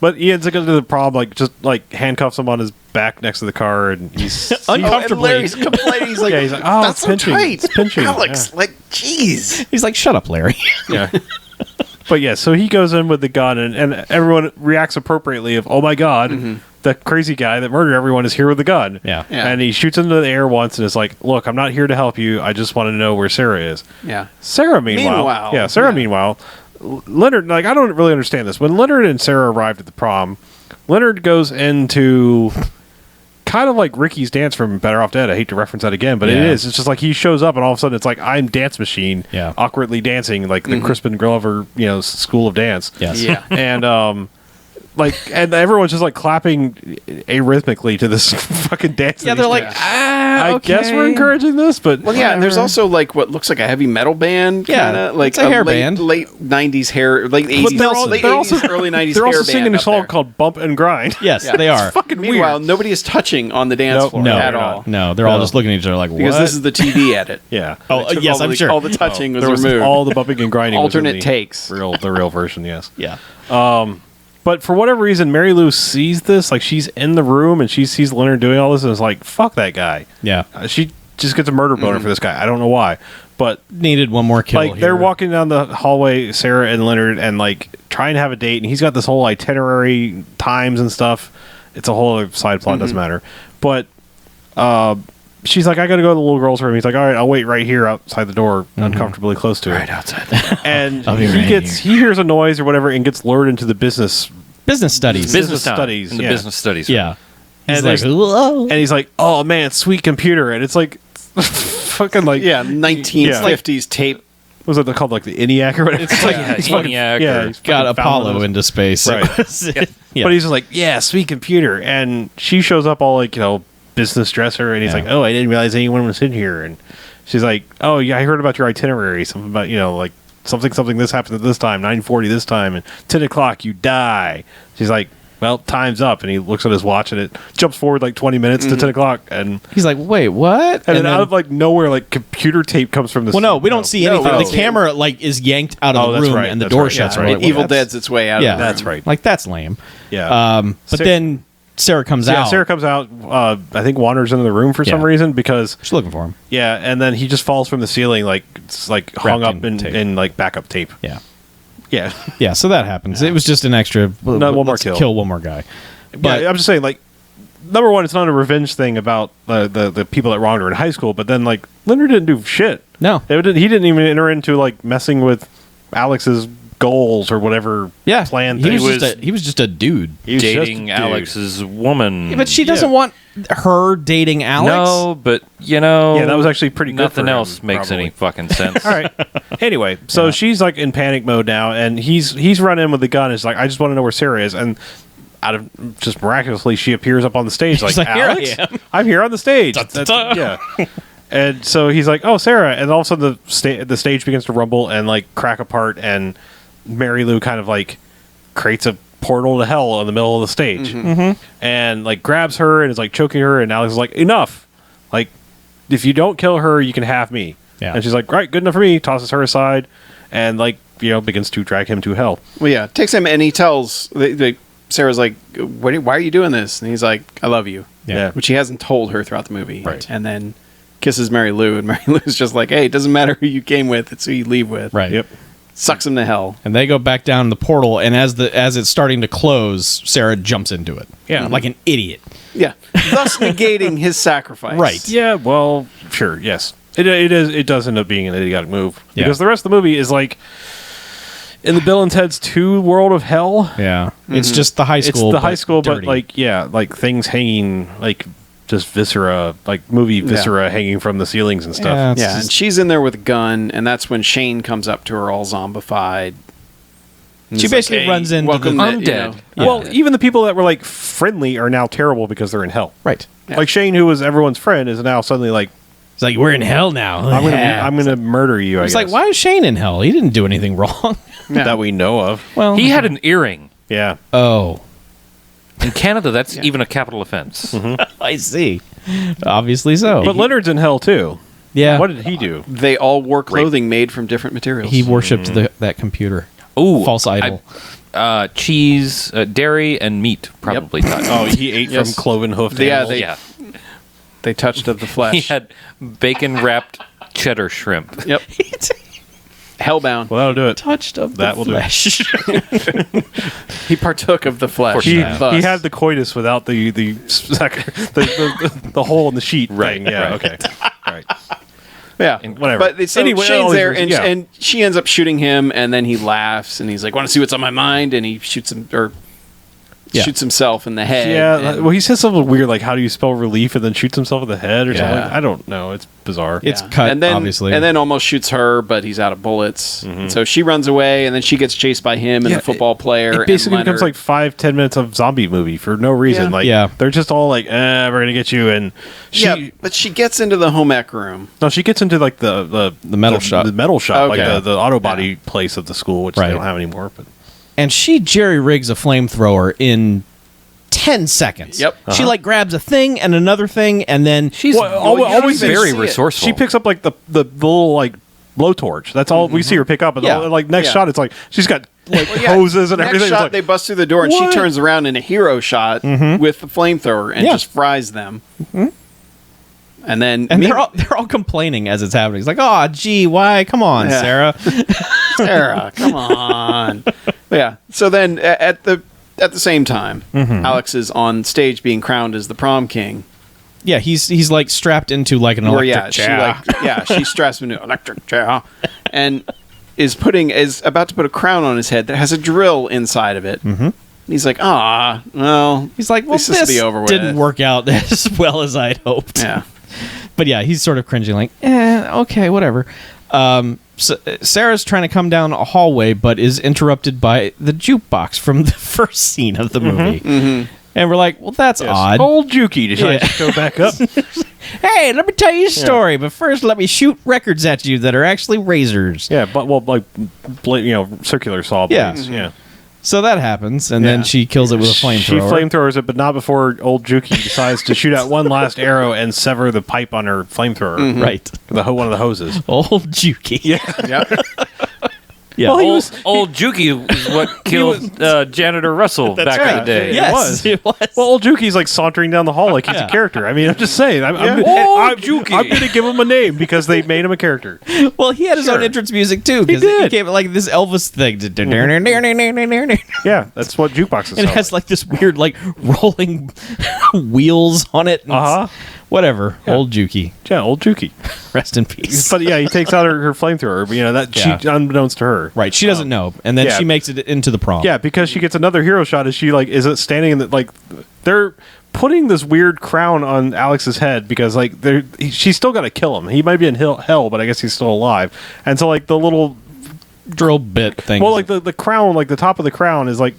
But he ends up going to the prom, just handcuffs him on his back next to the car, and he's Uncomfortably. And Larry's complaining. He's like, Yeah, he's like, oh, that's it's pinching. so tight. It's pinching. Alex, Yeah. jeez. He's like, shut up, Larry. yeah. But yeah, so he goes in with the gun, and everyone reacts appropriately of, oh my god, the crazy guy that murdered everyone is here with a gun. Yeah. Yeah. And he shoots into the air once and is like, look, I'm not here to help you. I just want to know where Sarah is. Yeah. Sarah, meanwhile. Meanwhile, Leonard, like, I don't really understand this. When Leonard and Sarah arrived at the prom, Leonard goes into kind of like Ricky's dance from Better Off Dead. I hate to reference that again, but it is. It's just like he shows up and all of a sudden it's like, I'm Dance Machine, awkwardly dancing, like the Crispin Glover, School of Dance. Yes. Yeah. And, and everyone's just like clapping arrhythmically to this fucking dance. Yeah, they're like, I okay. guess we're encouraging this, but Well, yeah, and there's also like what looks like a heavy metal band, Yeah, kind of like it's a hair late, band. late '90s hair, late '80s, they're also early '90s. They're hair also singing band a up song there. called "Bump and Grind." Yes, Yeah. they are. Fucking Meanwhile, weird. nobody is touching on the dance Nope. floor No, at they're all not. No, they're all No. just looking at each other like, what? because this is the TV edit. Yeah. Oh, They took yes, all I'm the- sure. all the touching was There was removed. all the bumping and grinding. was in Alternate the takes. the real version. Yes. Yeah. But for whatever reason, Mary Lou sees this. Like she's in the room and she sees Leonard doing all this and is like, "Fuck that guy." Yeah. She just gets a murder boner for this guy. I don't know why, but Needed one more kill. like they're here. walking down the hallway, Sarah and Leonard, and like trying to have a date, and he's got this whole itinerary, times and stuff. It's a whole other side plot, doesn't matter. But she's like, I gotta go to the little girl's room. He's like, all right, I'll wait right here outside the door, uncomfortably close to it. Right outside. And I'll be he right he hears a noise or whatever and gets lured into the business business studies. Business time. studies, In the yeah. business studies. Yeah. And He's like, there's- "Whoa." and he's like, oh man, sweet computer. And it's like fucking like Yeah, 1950s tape. what was it called, like the ENIAC or whatever? It's like Yeah, he's fucking- ENIAC yeah, or- he's got fucking Apollo found into space. Right. Yeah. But he's just like, yeah, sweet computer. And she shows up all like, business dresser, and he's Yeah. like, oh, I didn't realize anyone was in here. And she's like, oh yeah, I heard about your itinerary, something about like something this happened at this time, 9:40 this time, and 10 o'clock you die. She's like, well, time's up. And he looks at his watch and it jumps forward like 20 minutes to 10 o'clock, and He's like, wait, what? then out of like nowhere, like computer tape comes from the well, no, we don't see No, anything. we don't the see camera like is yanked out of Oh, the that's room right, and the that's door right, shuts. yeah, We're right. like, well, Evil that's- Dead's its way out. Yeah, of the That's room. right. Like that's lame. Yeah. But Sa- then Sarah comes yeah, out. Sarah comes out, I think wanders into the room for some Yeah. reason because She's looking for him. yeah, and then he just falls from the ceiling like it's like hung Wrapped up in tape. in like backup tape. Yeah. Yeah. Yeah. So that happens. It was just an extra. No, one more let's kill. Kill one more guy. But Yeah, I'm just saying, like, number one, it's not a revenge thing about the people that wronged her in high school, but then, like, Leonard didn't do shit. no. He didn't even enter into, like, messing with Alex's goals or whatever Yeah. plan He thing. was just a dude. He was just a Dating dude. Alex's woman. Yeah, but she doesn't Yeah. want her dating Alex. No, but Yeah, that was actually pretty good. nothing for him, else makes probably. any fucking sense. All right. Anyway, so she's like in panic mode now, and he's run in with the gun. It's like, I just want to know where Sarah is, and out of just miraculously, she appears up on the stage. She's like, like, "Here I Alex, am." I'm here on the stage. Da-da-da. Yeah. And so he's like, oh, Sarah, and all of a sudden the stage begins to rumble and like crack apart, and Mary Lou kind of like creates a portal to hell in the middle of the stage, and like grabs her and is like choking her, and Alex is like, enough, like if you don't kill her, you can have me. Yeah. And she's like, right, good enough for me. Tosses her aside, and like begins to drag him to hell. Well, yeah, takes him and he tells Sarah's like, why are you doing this? And he's like, I love you. Yeah. Which he hasn't told her throughout the movie. Right. And then kisses Mary Lou, and Mary Lou's just like, hey, it doesn't matter who you came with, it's who you leave with. Right. Yep. Sucks him to hell. And they go back down the portal, and as it's starting to close, Sarah jumps into it. Yeah. Like an idiot. Yeah. Thus negating his sacrifice. Right. Yeah, well, sure, yes. It does end up being an idiotic move. Yeah. Because the rest of the movie is like in the Bill and Ted's 2 World of Hell. Yeah. It's just the high school. It's the high school, dirty. but like, yeah, like things hanging, like just viscera, like movie viscera hanging from the ceilings and Yeah, stuff. it's Yeah, just- and she's in there with a gun, and that's when Shane comes up to her all zombified. And She he's basically like, hey, runs into welcome the to- undead. Yeah. Well, even the people that were like friendly are now terrible because they're in hell. Right. Yeah. Like Shane, who was everyone's friend, is now suddenly like, It's like, we're in hell now. I'm gonna murder you. I It's guess. like, why is Shane in hell? He didn't do anything wrong. Yeah. that we know of. Well, He had an earring. Yeah. Oh, In Canada, that's even a capital offense. I see. Obviously so. But Leonard's in hell too. yeah. What did he do? They all wore clothing made from different materials. He worshipped that computer. Ooh, False idol. Cheese, dairy, and meat probably. Touched. Oh, he ate Yes. from cloven hoofed Yeah, animals. yeah. They touched of the flesh. He had bacon wrapped cheddar shrimp. Yep. Hellbound. Well, that'll do it. Touched of That the will do it. flesh. He partook of the flesh. He thus. had the coitus without the hole in the sheet thing. Yeah, right. okay. All right. Yeah, whatever. But so Anyway, Shane's there, and, yeah. and she ends up shooting him, and then he laughs, and he's like, "Want to see what's on my mind?" And he shoots him, or shoots himself in the head. Yeah, and- well, he says something weird like, "How do you spell relief?" and then shoots himself in the head or something. Yeah. I don't know. It's bizarre. It's Yeah. cut, and then, obviously. and then almost shoots her, but he's out of bullets. And so she runs away, and then she gets chased by him and Yeah, the football player. It basically and becomes Leonard. like 5-10 minutes of zombie movie for no reason. Yeah. Like, Yeah. they're just all like, "We're gonna get you," and yeah, but she gets into the home ec room. no, she gets into like the metal shop. the metal shop, Okay. like the auto body place of the school, which Right. they don't have anymore. But And she jerry rigs a flamethrower in 10 seconds. Yep. She like grabs a thing and another thing, and then She's you always don't even very see it. resourceful. she picks up like the little like blowtorch. That's all we see her pick up. And Yeah. like next Yeah. shot, it's like she's got like Yeah, hoses and next everything. It's shot, like, they bust through the door, and What? she turns around in a hero shot with the flamethrower and Yeah. just fries them. And then and they're all complaining as it's happening. It's like, oh, gee, why? Come on, Yeah. Sarah. Sarah, come on. Yeah. So then at the same time, Alex is on stage being crowned as the prom king. Yeah, he's like strapped into like an Where electric chair. she straps him into an electric chair and is about to put a crown on his head that has a drill inside of it. Mm-hmm. He's like, well, He's like, well, this is to be over with. didn't work out as well as I'd hoped. Yeah. But yeah, he's sort of cringing, like, okay, whatever. So Sarah's trying to come down a hallway, but is interrupted by the jukebox from the first scene of the movie. Mm-hmm. And we're like, well, that's odd. old Juki decides Yeah. to go back up. Hey, let me tell you a story, but first let me shoot records at you that are actually razors. Yeah, but like circular saw Yeah. blades. Yeah. So that happens, and then Yeah. she kills it with a flamethrower. She flamethrowers it, but not before old Juki decides to shoot out one last arrow and sever the pipe on her flamethrower. Right. One of the hoses. Old Juki. Yeah. Yeah. Yeah. Well, he Old, was- old Juki is what killed Janitor Russell back in the right. day. Yes, it was. Well, old Juki's like sauntering down the hall like he's a character. I mean, I'm just saying. I'm Old Juki. I'm going to give him a name because they made him a character. Well, he had his own entrance music too, because did. it came like this Elvis thing. Yeah, that's what jukeboxes And it sound has like this weird like rolling wheels on it. and Uh-huh. Whatever. Old Juki. Yeah, old Juki. Rest in peace. But yeah, he takes out her flamethrower. But, that Yeah. she unbeknownst to her. Right. She doesn't know, and then yeah. she makes it into the prom. Yeah, because she gets another hero shot as she is it standing in the they're putting this weird crown on Alex's head because she's still got to kill him. He might be in hell, but I guess he's still alive. And so the little drill bit thing. well, the crown, the top of the crown is like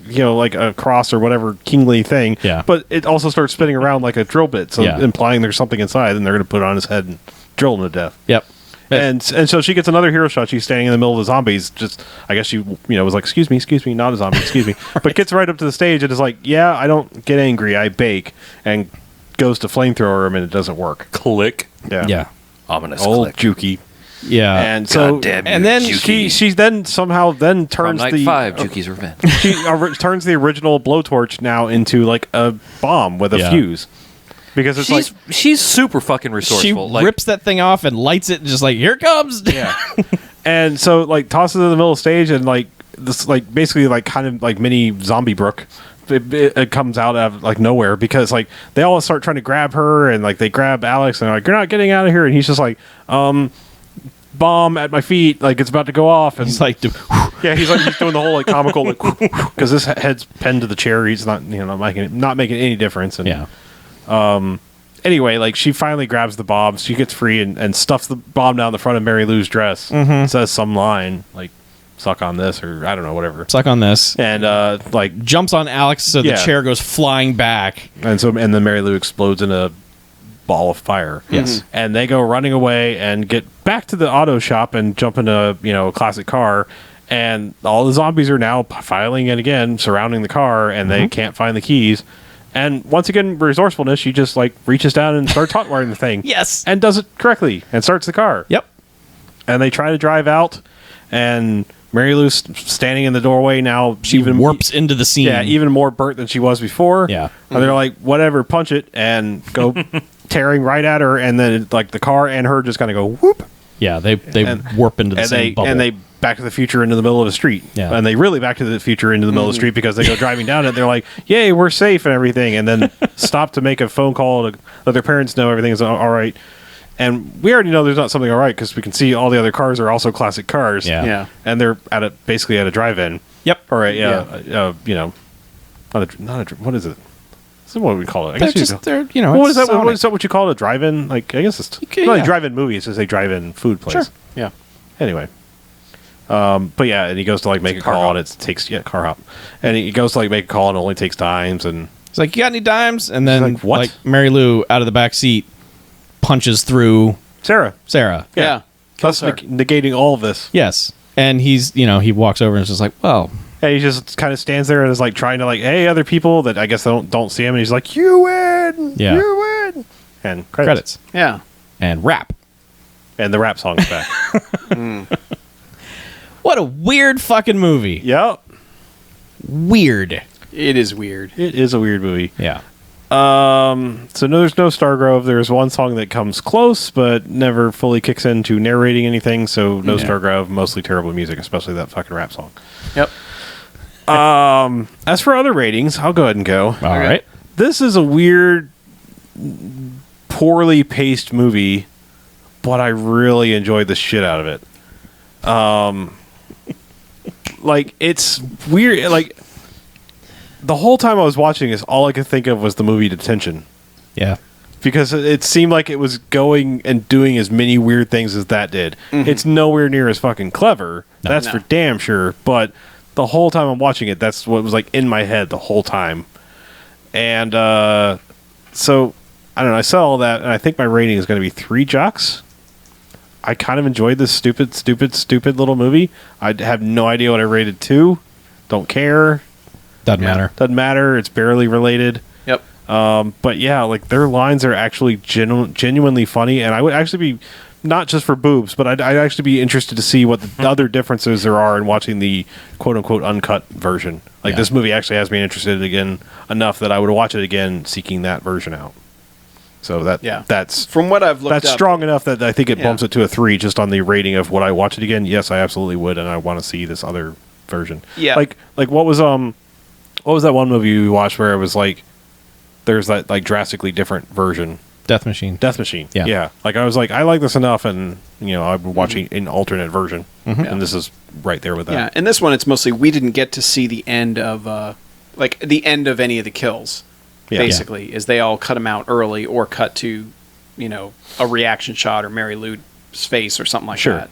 a cross or whatever kingly thing. Yeah. But it also starts spinning around like a drill bit, so Yeah. implying there's something inside, and they're going to put it on his head and drill him to death. Yep. And so she gets another hero shot. She's standing in the middle of the zombies. Just, I guess she, was like, excuse me, not a zombie, excuse me. But gets right up to the stage and is like, yeah, I don't get angry, I bake. And goes to flamethrower him and it doesn't work. Click. Yeah. Yeah. Ominous Old click. Juki. Yeah. And so, Goddamn and you, then Juki. she then somehow From turns night the 5, Juki's Revenge. she turns the original blowtorch now into like a bomb with a Yeah. fuse. Because it's she's super fucking resourceful. she rips that thing off and lights it, and just like, here it comes. yeah. And so tosses it in the middle of the stage and this basically kind of mini zombie brook. It comes out of nowhere because they all start trying to grab her and they grab Alex and they're like, you're not getting out of here, and he's just like bomb at my feet, it's about to go off, and He's like, yeah, he's doing the whole comical because his head's pinned to the chair. He's not not making any difference. And yeah. anyway, she finally grabs the bomb. She gets free and stuffs the bomb down the front of Mary Lou's dress. Says some line "suck on this" or I don't know, whatever. Suck on this. And Jumps on Alex, so the Yeah. chair goes flying back. and then Mary Lou explodes in a ball of fire. Yes. And they go running away and get back to the auto shop and jump in a classic car. And all the zombies are now filing in again, surrounding the car, and they can't find the keys. And once again, resourcefulness, she just reaches down and starts hotwiring the thing. Yes. And does it correctly and starts the car. Yep. And they try to drive out, and Mary Lou's standing in the doorway now. She warps into the scene. Yeah, even more burnt than she was before. Yeah. And they're like, whatever, punch it, and go tearing right at her, and then the car and her just kind of go whoop. Yeah, they And- warp into the and same bubble. they Back to the Future into the middle of the street. Yeah. And they really Back to the Future into the middle of the street because they go driving down it. They're like, yay, we're safe and everything. And then stop to make a phone call to let their parents know everything is all right. And we already know there's not something all right because we can see all the other cars are also classic cars. Yeah. And they're basically at a drive-in. Yep. All right. Yeah. What is it? This is what we call it. I guess they're what is it's that? What Sonic. is that? What you call it? A drive-in? Like I guess it's can- not yeah. a drive-in movie. It's just a drive-in food place. Sure. Yeah. Anyway, but yeah, and he goes to like make a call, and it takes car hop, and he goes to like make a call, and it only takes dimes, and It's like, you got any dimes? And then like, what? Mary Lou out of the back seat punches through Sarah, Yeah. thus Kills her. negating all of this. Yes. And he's, he walks over and is just like, well, And he just kind of stands there and is like trying to like, hey, other people that I guess don't see him, and he's like, you win, Yeah. you win, and credits. Yeah. and rap. And the rap song's back. What a weird fucking movie. Yep, Weird. It is weird. it is a weird movie. Yeah. So no, there's no Stargrove. There's one song that comes close, but never fully kicks into narrating anything. So no Yeah. Stargrove, mostly terrible music, especially that fucking rap song. Yep. As for other ratings, I'll go ahead and go. All right. This is a weird, poorly paced movie, but I really enjoyed the shit out of it. Like it's weird. Like the whole time I was watching this, all I could think of was the movie Detention. Yeah. Because it seemed like it was going and doing as many weird things as that did. It's nowhere near as fucking clever. That's for damn sure. But the whole time I'm watching it, that's what was like in my head the whole time. And so, I don't know. I saw all that, and I think my rating is going to be 3 jocks. I kind of enjoyed this stupid little movie. I have no idea what I rated 2. Don't care. Doesn't matter. Doesn't matter. It's barely related. Yep. But yeah, like their lines are actually genuinely funny, and I would actually be not just for boobs, but I'd actually be interested to see what the other differences there are in watching the quote unquote uncut version. Like Yeah. this movie actually has me interested again enough that I would watch it again, seeking that version out. So that's From what I've looked that's up, strong enough that I think it Yeah. bumps it to a 3 just on the rating of would I watch it again? Yes, I absolutely would, and I want to see this other version. Yeah. Like what was that one movie we watched where it was like there's that like drastically different version? Death Machine. Death Machine. Yeah. Yeah. Like I was like, I like this enough, and I'm watching an alternate version, and this is right there with that. Yeah, and this one, it's mostly we didn't get to see the end of the end of any of the kills. Yeah. Basically, is they all cut them out early or cut to, a reaction shot or Mary Lou's face or something like Sure.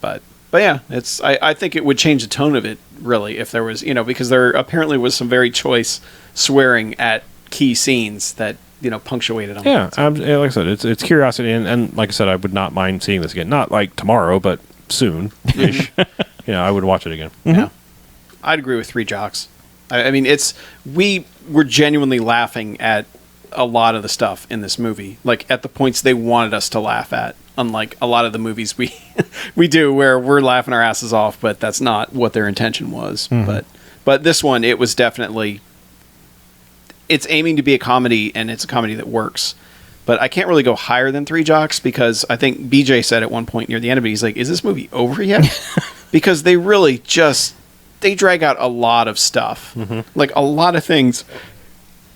that. But yeah, it's I think it would change the tone of it really if there was because there apparently was some very choice swearing at key scenes that punctuated them. Yeah. Like I said, it's curiosity, and like I said, I would not mind seeing this again. Not like tomorrow, but soon-ish. I would watch it again. Yeah, I'd agree with 3 jocks. I mean, we were genuinely laughing at a lot of the stuff in this movie, like at the points they wanted us to laugh at. Unlike a lot of the movies we do, where we're laughing our asses off, but that's not what their intention was. But this one, it was definitely. It's aiming to be a comedy, and it's a comedy that works. But I can't really go higher than 3 jocks because I think BJ said at one point near the end of it, he's like, "Is this movie over yet?" Because they really they drag out a lot of stuff. Like a lot of things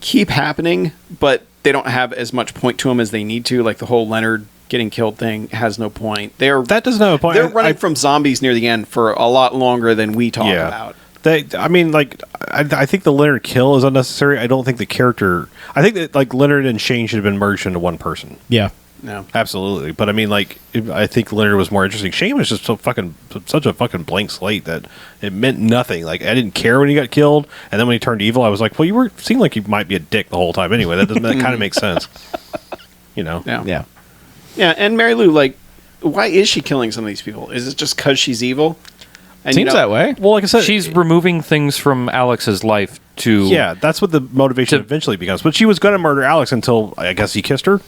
keep happening, but they don't have as much point to them as they need to. Like the whole Leonard getting killed thing has no point. That doesn't have a point. They're running from zombies near the end for a lot longer than we talk about. I think the Leonard kill is unnecessary. I don't think the character. I think that like Leonard and Shane should have been merged into one person. Yeah. No. Absolutely. But I mean, like, I think Leonard was more interesting. Shane was just such a fucking blank slate that it meant nothing. Like, I didn't care when he got killed, and then when he turned evil, I was like, well, seemed like you might be a dick the whole time anyway. That kind of makes sense. Yeah. Yeah. Yeah, and Mary Lou, like, why is she killing some of these people? Is it just because she's evil? And Seems that way. Well, like I said, She's removing things from Alex's life to... Yeah, that's what the motivation eventually becomes. But she was going to murder Alex until, I guess, he kissed her.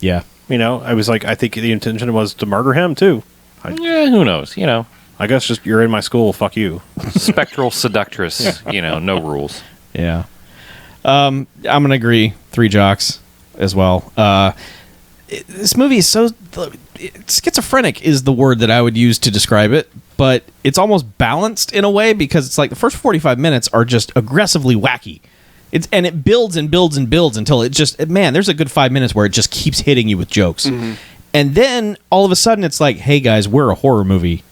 Yeah. I was like, I think the intention was to murder him, too. Yeah, who knows? I guess just, you're in my school, fuck you. Spectral seductress, no rules. Yeah. I'm going to agree. 3 jocks as well. This movie is so... Schizophrenic is the word that I would use to describe it. but it's almost balanced in a way because it's like the first 45 minutes are just aggressively wacky. And it builds and builds and builds until it just, man, there's a good 5 minutes where it just keeps hitting you with jokes. And then all of a sudden it's like, hey guys, we're a horror movie.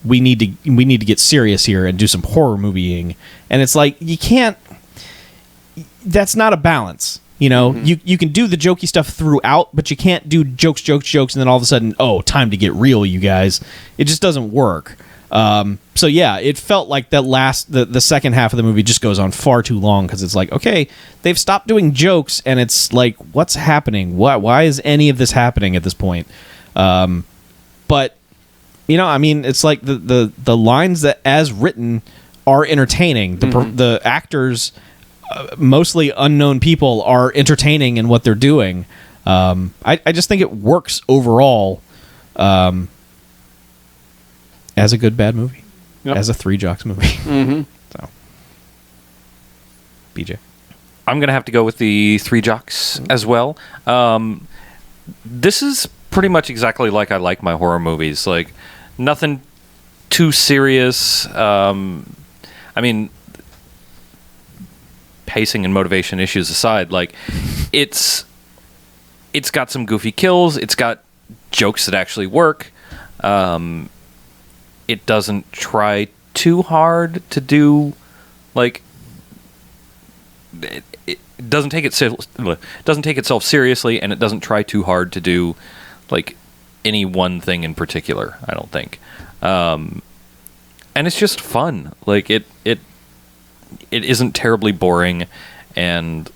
We need to get serious here and do some horror movieing. And it's like, you can't, that's not a balance. You know, you can do the jokey stuff throughout, but you can't do jokes, and then all of a sudden, oh, time to get real, you guys. It just doesn't work. So yeah, it felt like the second half of the movie just goes on far too long because it's like, okay, they've stopped doing jokes, and it's like, what's happening? Why is any of this happening at this point? But you know, I mean, it's like the lines that, as written, are entertaining. The actors. Mostly unknown people are entertaining in what they're doing. I just think it works overall as a good bad movie, as a Three Jocks movie. So, BJ, I'm gonna have to go with the Three Jocks as well. This is pretty much exactly like I like my horror movies. Like nothing too serious. I mean, pacing and motivation issues aside, like it's got some goofy kills, it's got jokes that actually work. It doesn't try too hard to do, like it doesn't take itself seriously, and it doesn't try too hard to do like any one thing in particular, I don't think. And it's just fun. Like it isn't terribly boring, and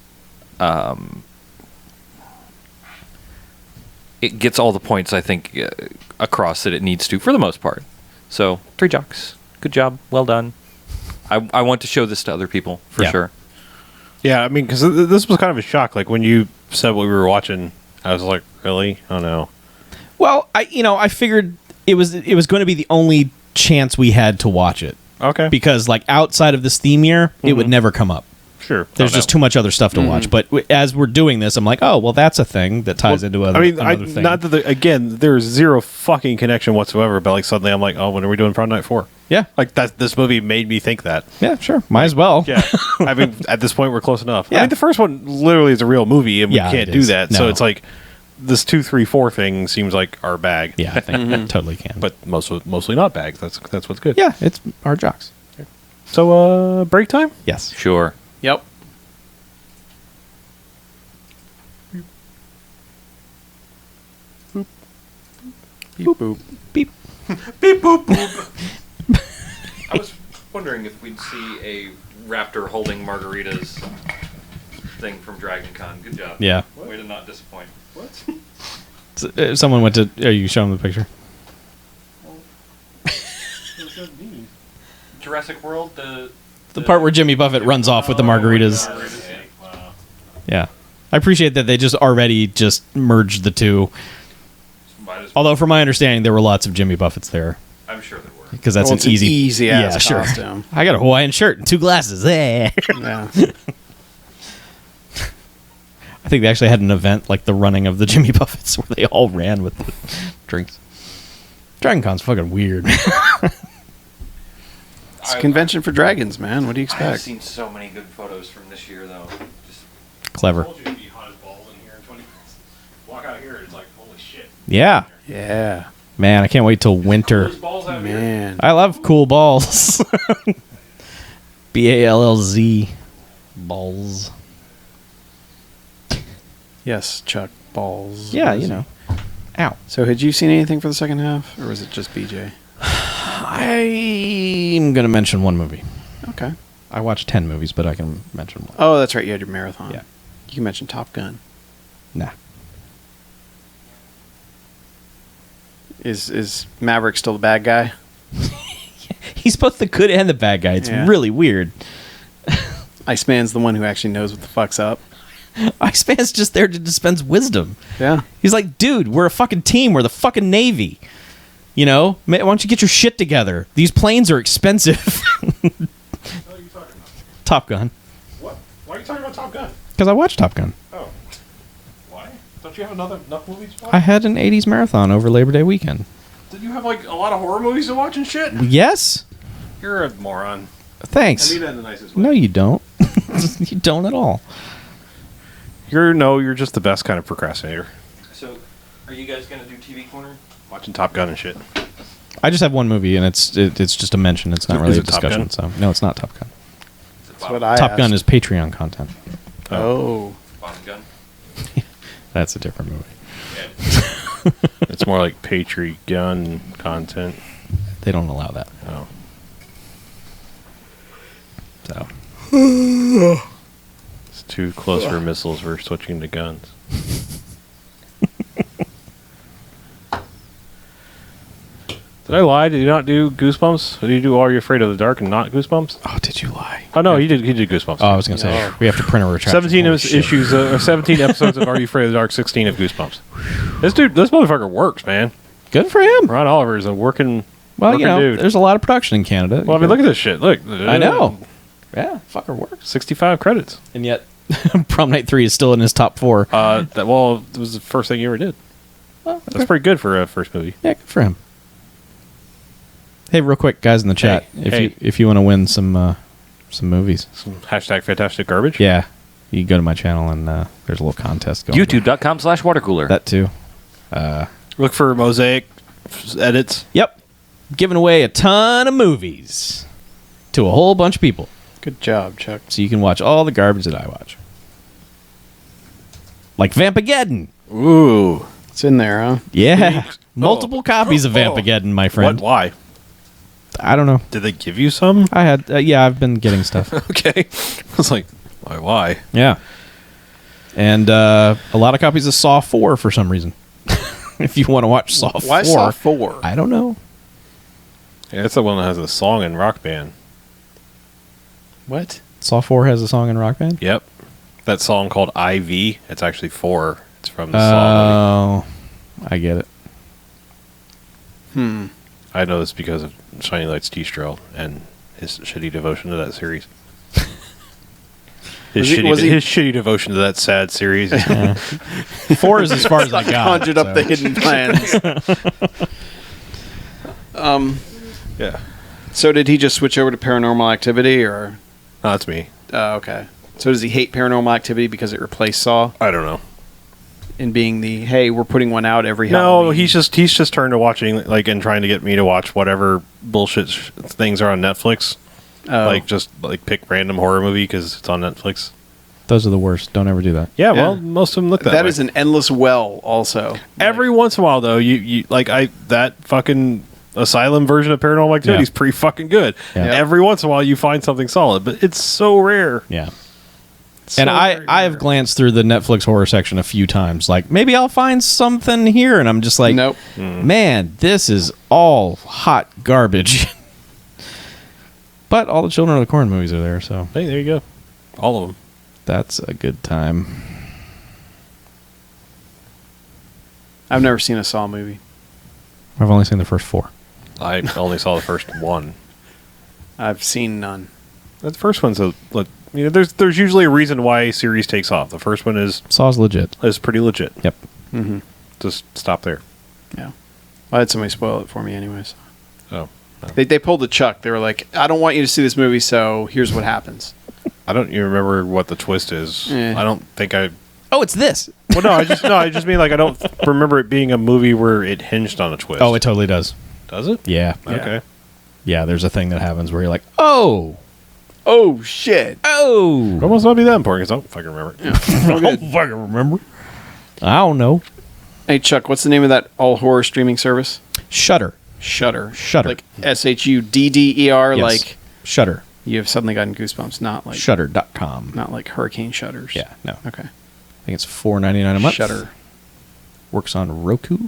it gets all the points, I think, across that it needs to, for the most part. So, Three Jocks. Good job. Well done. I want to show this to other people, for sure. Yeah, I mean, because this was kind of a shock. Like, when you said what we were watching, I was like, really? Oh, no. Well, I figured it was going to be the only chance we had to watch it. Okay. Because, like, outside of this theme year, it would never come up. Sure. There's just too much other stuff to watch. But as we're doing this, I'm like, oh, well, that's a thing that ties into another thing. Not that, again, there's zero fucking connection whatsoever, but, like, suddenly I'm like, oh, when are we doing Prom Night 4? Yeah. Like, this movie made me think that. Yeah, sure. Might as well. Yeah. I mean, at this point, we're close enough. Yeah. I mean, the first one literally is a real movie, and we can't do that. No. So it's like, this 2, 3, 4 thing seems like our bag. Yeah, I think that totally can. But mostly not bags. That's what's good. Yeah, it's our jocks. So, break time? Yes. Sure. Yep. Beep boop. Beep. Beep boop boop. I was wondering if we'd see a raptor holding margaritas thing from Dragon Con. Good job. Yeah. Way to not disappoint. What? Someone went to... Are you showing the picture? Jurassic World, The part where Jimmy Buffett runs off with the margaritas. Wow. Yeah. I appreciate that they just already just merged the two. Although, from my understanding, there were lots of Jimmy Buffetts there. I'm sure there were. Because that's It's an easy ass sure. costume. I got a Hawaiian shirt and 2 glasses. Eh. Yeah. I think they actually had an event like the running of the Jimmy Buffetts where they all ran with the drinks. Dragon Con's fucking weird. It's a convention for dragons, man. What do you I've expect? seen so many good photos from this year, though. Just Clever. I told you it'd be hot as balls in here in 20 minutes. Walk out here, it's like, holy shit. Yeah. Yeah. Man, I can't wait till winter. There's balls out here. Man. I love cool balls. BALLZ. Balls. Yes, Chuck. Balls. Yeah, you know. Ow. So had you seen anything for the second half? Or was it just BJ? I'm going to mention one movie. Okay. I watched 10 movies, but I can mention one. Oh, that's right. You had your marathon. Yeah. You can mention Top Gun. Nah. Is Maverick still the bad guy? He's both the good and the bad guy. It's Yeah. really weird. Iceman's the one who actually knows what the fuck's up. Iceman's just there to dispense wisdom. Yeah. He's like, dude, we're a fucking team. We're the fucking Navy. You know? Why don't you get your shit together? These planes are expensive. What are you talking about? Top Gun. What? Why are you talking about Top Gun? Because I watched Top Gun. Oh. Why? Don't you have enough movies to watch? I had an 80s marathon over Labor Day weekend. Did you have like a lot of horror movies to watch and shit? Yes. You're a moron. Thanks. I mean that in the nicest way. No, you don't. You don't at all. You're just the best kind of procrastinator. So, are you guys going to do TV Corner? Watching Top Gun and shit. I just have one movie, and it's just a mention. It's not Is really a it Top discussion. Gun? So no, it's not Top Gun. That's what I Top Gun asked. is Patreon content. Oh. Bottom Gun? That's a different movie. It's more like Patriot Gun content. They don't allow that. Oh. So It's too close for missiles. We're switching to guns. Did I lie? Did you not do Goosebumps? Did you do Are You Afraid of the Dark and not Goosebumps? oh, did you lie? Oh no, he did Goosebumps. Oh, I was gonna say we have to print a retraction. 17 Holy shit. issues, 17 episodes of Are You Afraid of the Dark, 16 of Goosebumps. This motherfucker works, man. Good for him. Ron Oliver is a working Well, you know, dude. there's a lot of production in Canada. Well, I mean, look at this shit. Look. I know. Yeah, fucker works. 65 credits. And yet, Prom Night 3 is still in his top 4. It was the first thing you ever did. Well, okay. That's pretty good for a first movie. Yeah, good for him. Hey, real quick, guys in the chat, Hey. if you want to win some movies, Some hashtag fantastic garbage. yeah, you can go to my channel and there's a little contest going. YouTube.com/watercooler. That too. Look for Mosaic edits. Yep, giving away a ton of movies to a whole bunch of people, Good job, Chuck. so you can watch all the garbage that I watch, like Vampageddon. Ooh. It's in there, huh? Yeah, multiple copies of Oh. Vampageddon, my friend. What? Why? I don't know. Did they give you some? I had yeah, I've been getting stuff. Okay. I was like, why? Yeah. And a lot of copies of Saw 4 for some reason. If you want to watch Saw 4. Why Saw 4? I don't know. Yeah, that's the one that has a song in Rock Band. What? Saw 4 has a song in Rock Band? Yep. That song called IV. It's actually 4. It's from the Saw Oh, I get it. movie. I know this because of Shiny Lights T-Stro and his shitty devotion to that series. His shitty devotion to that sad series. 4 is as far as I got. Conjured up the hidden plans. Yeah. So did he just switch over to Paranormal Activity, or? No, that's me. Okay. So does he hate Paranormal Activity because it replaced Saw I don't know. in being the, hey, we're putting one out every No, Halloween? he's just turned to watching and trying to get me to watch whatever bullshit things are on Netflix. Oh. Just pick random horror movie because it's on Netflix. Those are the worst. Don't ever do that. Yeah, Yeah. well, most of them look that way. That is an endless well, also. Every once in a while, though, you that fucking Asylum version of Paranormal Activity is Yeah. pretty fucking good. Yeah. Yeah. Every once in a while, you find something solid, but it's so rare. Yeah. So And very I have rare. glanced through the Netflix horror section a few times. Like, maybe I'll find something here. And I'm just like, Nope. man, this is all hot garbage. But all the Children of the Corn movies are there, so Hey, there you go. All of them. that's a good time. I've never seen a Saw movie. I've only seen the first 4. I only saw the first one. I've seen none. The first one's there's usually a reason why a series takes off. The first one is Saw's legit. pretty legit. Yep. Mm-hmm. Just stop there. Yeah. I had somebody spoil it for me anyways. Oh. They pulled the Chuck. They were like, I don't want you to see this movie, so here's what happens. I don't even remember what the twist is. Eh. I don't think I. Oh, it's this. Well, no, I just mean like I don't remember it being a movie where it hinged on a twist. Oh, it totally does. does it? Yeah. Okay. Yeah, there's a thing that happens where you're like, oh, Oh, shit. It oh. almost not be that important because I don't fucking remember. I don't fucking remember. I don't know. Hey, Chuck, what's the name of that all-horror streaming service? Shudder. Shudder. Shudder. Like Shudder, Yes. like Shudder. you have suddenly gotten goosebumps, not like Shudder.com. not like hurricane shutters. Yeah, no. Okay. I think it's $4.99 a month. Shudder. Works on Roku,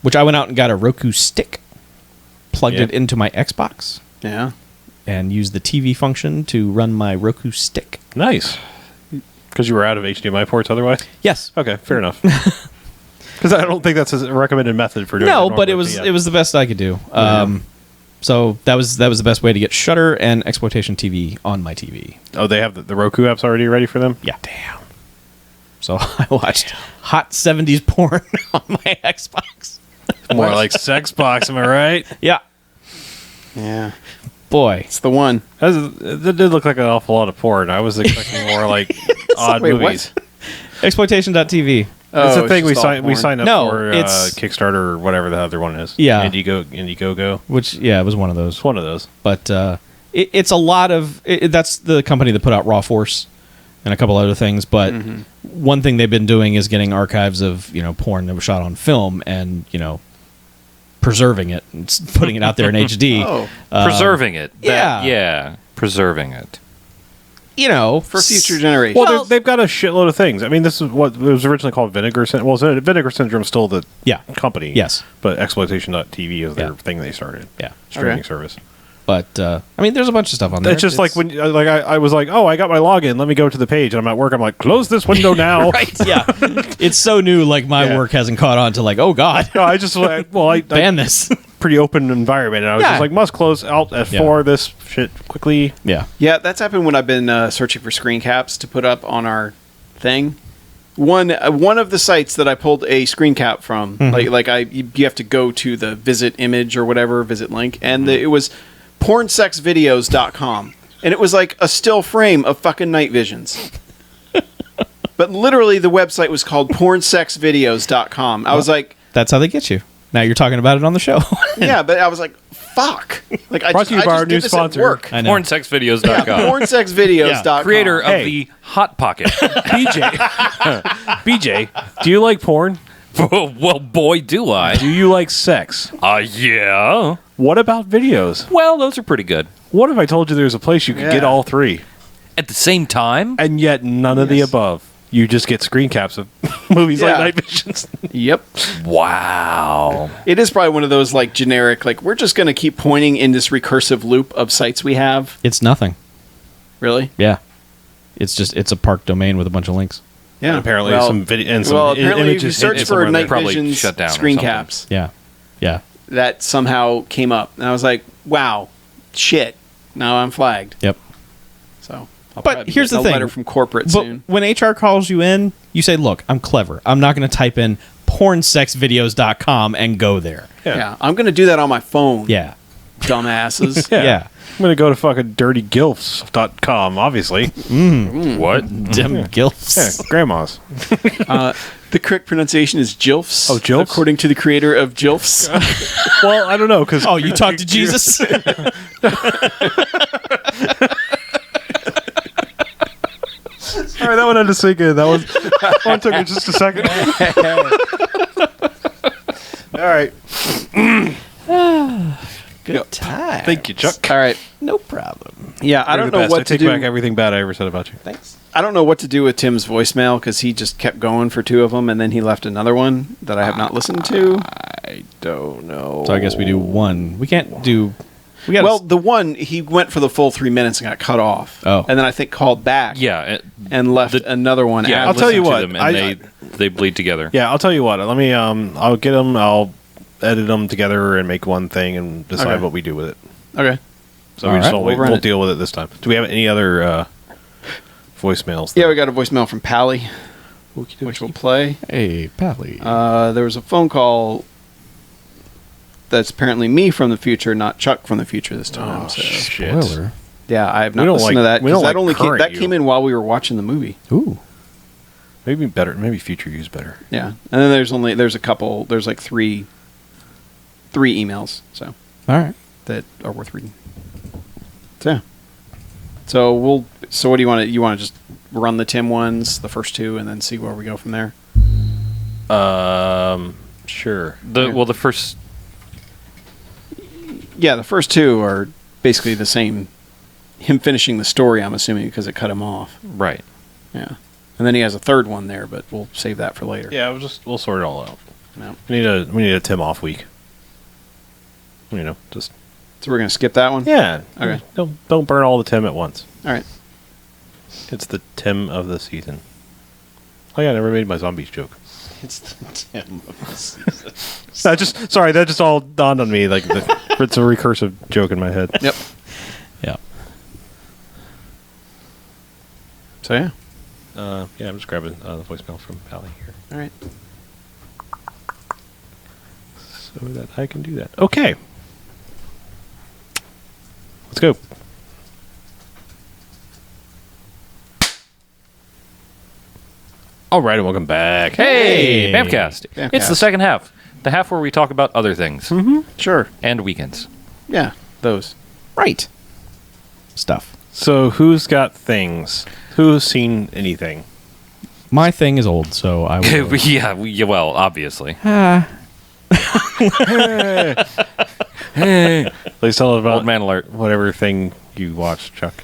which I went out and got a Roku stick, plugged Yeah. it into my Xbox, Yeah. and used the TV function to run my Roku stick. Nice. Because you were out of HDMI ports otherwise? Yes. Okay, fair enough. Because I don't think that's a recommended method for doing No, it but it normally, was the best I could do. So that was the best way to get Shudder and Exploitation TV on my TV. Oh, they have the Roku apps already ready for them? Yeah. Damn. So I watched hot 70s porn on my Xbox. More like sex box, am I right? Yeah. Yeah, Boy. it's the one. That did look like an awful lot of porn. I was expecting more like odd Wait, movies. what? Exploitation.tv. It's the thing just all we porn. signed up No, for it's- Kickstarter or whatever the other one is. Yeah. Indiegogo. Which, yeah, it was one of those. It's one of those. But it's a lot of... that's the company that put out Raw Force and a couple other things. But one thing they've been doing is getting archives of, porn that was shot on film and, preserving it and putting it out there in HD. Oh, Preserving it. yeah. Yeah. Preserving it. for future generations. Well, Well- they've got a shitload of things. I mean, this is what it was originally called Vinegar Syndrome. Well, Vinegar Syndrome is still the Yeah. company. Yes. But Exploitation.tv is their Yeah. thing they started. Yeah. Streaming Okay. service. But, there's a bunch of stuff on there. It's just like when I was like, oh, I got my login. Let me go to the page. And I'm at work. I'm like, close this window now. Right, yeah. It's so new, like, my Yeah. work hasn't caught on to, like, oh, God, No, I just I ban this. pretty open environment. And I was Yeah. just like, must close Alt F4 this shit quickly. Yeah. Yeah, that's happened when I've been searching for screen caps to put up on our thing. One of the sites that I pulled a screen cap from, you have to go to the visit image or whatever, visit link, and it was pornsexvideos.com. And it was like a still frame of fucking night visions. But literally the website was called pornsexvideos.com. I was like, That's how they get you. Now you're talking about it on the show. yeah, but I was like, fuck. Like I Brought to you just, by I our just new did this at sponsor. work. I know. Pornsexvideos.com. Yeah, pornsexvideos.com. Creator of Hey. the Hot Pocket. BJ, do you like porn? Well, boy, do I. Do you like sex? Yeah. What about videos? Well, those are pretty good. What if I told you there's a place you could get Yeah. all three? At the same time, And yet none of the Yes. above. You just get screen caps of movies like Yeah. Night Visions. Yep. wow. It is probably one of those like generic, like we're just going to keep pointing in this recursive loop of sites we have. It's nothing. Really? Yeah. It's a park domain with a bunch of links. Yeah. And apparently well, some video and some well, apparently images if you search hidden for somewhere Night there. Probably Vision's shut down or screen something. caps, Yeah. Yeah. that somehow came up, and I was like, "Wow, shit!" Now I'm flagged. Yep. So, I'll But probably be here's the getting a thing. letter from corporate But soon. when HR calls you in, you say, look, I'm clever. I'm not going to type in pornsexvideos.com and go there. Yeah. I'm going to do that on my phone. Yeah. Dumbasses. Yeah. I'm going to go to fucking dirtygilfs.com, obviously. What? Dim gilfs. Yeah, grandma's. The correct pronunciation is Jilfs. Oh, Jilfs? According to the creator of Jilfs. Well, I don't know, because... Oh, you talked to Jesus? All right, that one had to sink in. That one took me just a second. All right. Good time. Thank you, Chuck. All right. No problem. Yeah, I You're don't the know best. what I to take do. back everything bad I ever said about you. Thanks. I don't know what to do with Tim's voicemail because he just kept going for two of them, and then he left another one that I have not listened to. I don't know. So I guess we do one. We can't do... We got Well, the one he went for the full 3 minutes and got cut off. Oh. And then I think called back. Yeah. And left another one. Yeah, after. I'll tell you listen what, to them and they bleed together. Yeah, I'll tell you what. Let me. I'll get them. I'll edit them together and make one thing and decide Okay. what we do with it. Okay. So All we just right, won't, we'll run we'll it. deal with it this time. Do we have any other voicemails? Yeah, we got a voicemail from Pally, which we'll play. Hey, Pally. There was a phone call that's apparently me from the future, not Chuck from the future this time. Oh, so. shit. Spoiler. Yeah, I have We not don't listened like- to that. we 'cause don't that like only came, current that you. came in while we were watching the movie. Ooh. Maybe better. Maybe future use better. Yeah, and then there's a couple. There's like three emails. So. All right. That are worth reading. So, yeah. So what do you want to? You want to just run the Tim ones, the first two, and then see where we go from there? Sure. The first. Yeah, the first two are basically the same. Him finishing the story, I'm assuming, because it cut him off. Right. Yeah, and then he has a third one there, but we'll save that for later. Yeah, we'll sort it all out. Yeah. We need a Tim off week. You know, just So we're gonna skip that one. yeah. Okay. Don't burn all the Tim at once. All right. It's the Tim of the season. Oh yeah, I never made my zombies joke. It's the Tim of the season. That just all dawned on me. Like it's a recursive joke in my head. Yep. Yeah. So yeah. Yeah, I'm just grabbing the voicemail from Pally here. All right. so that I can do that. Okay. Let's go. All right, and welcome back. Hey, BMFcast. BMFcast. It's the second half. The half where we talk about other things. Sure. And weekends. Yeah, those. Right. Stuff. So, who's got things? Who's seen anything? My thing is old, so I will. yeah, well, obviously. Please tell us about Old man alert. whatever thing you watched, Chuck.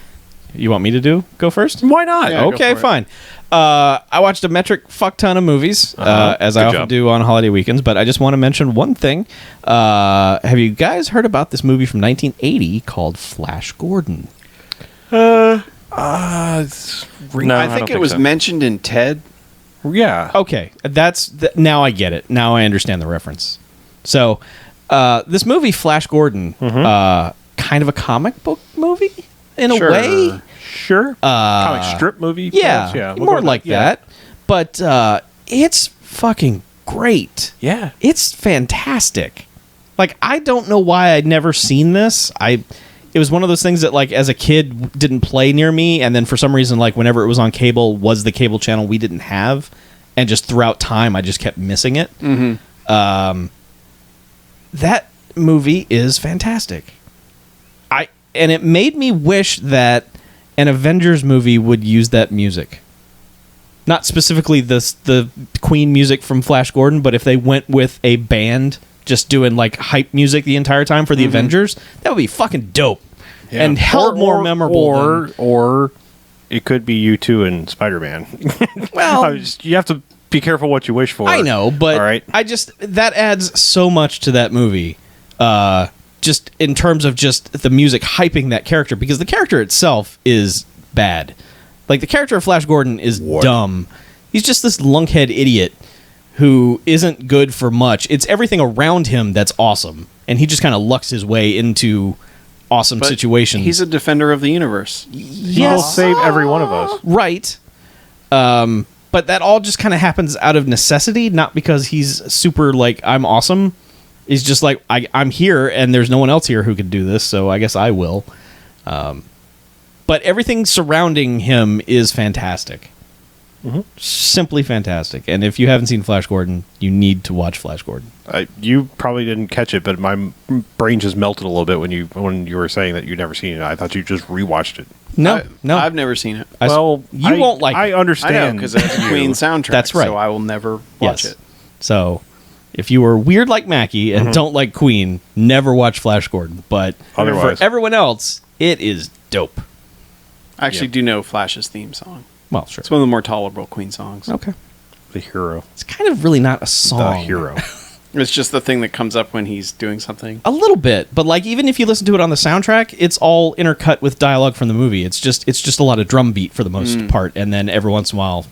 You want me to go first? Why not? Yeah, go Okay, for it. fine. I watched a metric fuck ton of movies, as I Good often job. do on holiday weekends, but I just want to mention one thing. Have you guys heard about this movie from 1980 called Flash Gordon? No, I think don't it was so. mentioned in Ted. Yeah. Okay, now I get it. Now I understand the reference. So, this movie, Flash Gordon, kind of a comic book movie in Sure. a way. Sure. Comic strip movie? Yeah, perhaps? We'll more go with like that. But it's fucking great. Yeah. It's fantastic. Like, I don't know why I'd never seen this. It was one of those things that, like, as a kid didn't play near me, and then for some reason, like, whenever it was on cable, was the cable channel we didn't have, and just throughout time, I just kept missing it. That movie is fantastic. And it made me wish that an Avengers movie would use that music. Not specifically the Queen music from Flash Gordon, but if they went with a band just doing like hype music the entire time for the Avengers, that would be fucking dope. Yeah. And hell more memorable. Or it could be U2 and Spider-Man. Well, you have to be careful what you wish for. I know, but All right. that adds so much to that movie. Just in terms of just the music hyping that character, because the character itself is bad. Like, the character of Flash Gordon is dumb. He's just this lunkhead idiot who isn't good for much. It's everything around him that's awesome, and he just kind of lucks his way into awesome But situations. He's a defender of the universe. He'll save every one of us. Right. But that all just kind of happens out of necessity, not because he's super, like, I'm awesome. He's just like, I'm here, and there's no one else here who could do this, so I guess I will. But everything surrounding him is fantastic. Simply fantastic. And if you haven't seen Flash Gordon, you need to watch Flash Gordon. You probably didn't catch it, but my brain just melted a little bit when you were saying that you'd never seen it. I thought you just rewatched it. No. I've never seen it. You won't like I it. I understand. know, because it's a Queen soundtrack. That's right. So I will never watch Yes. it. So, if you were weird like Mackie and don't like Queen, never watch Flash Gordon. But Otherwise. for everyone else, it is dope. I actually do know Flash's theme song. Well, sure. It's one of the more tolerable Queen songs. Okay. The hero. It's kind of really not a song. The hero. It's just the thing that comes up when he's doing something. A little bit, but like even if you listen to it on the soundtrack, it's all intercut with dialogue from the movie. It's just a lot of drum beat for the most part, and then every once in a while,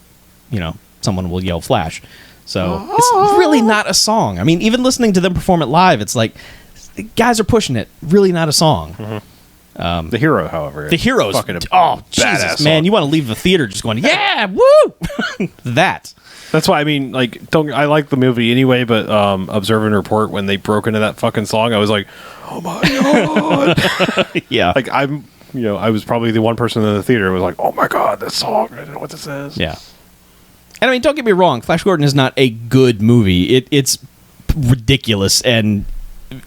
someone will yell Flash. So it's really not a song. I mean, even listening to them perform it live, it's like guys are pushing it. Really not a song. The hero, however. The heroes. Fucking Jesus, badass man, song. you want to leave the theater just going, yeah, woo, that. That's why, I mean, like, I like the movie anyway, but Observe and Report, when they broke into that fucking song, I was like, oh my god. Yeah. Like, I was probably the one person in the theater who was like, oh my god, this song, I don't know what this is. Yeah. And I mean, don't get me wrong, Flash Gordon is not a good movie. It's ridiculous and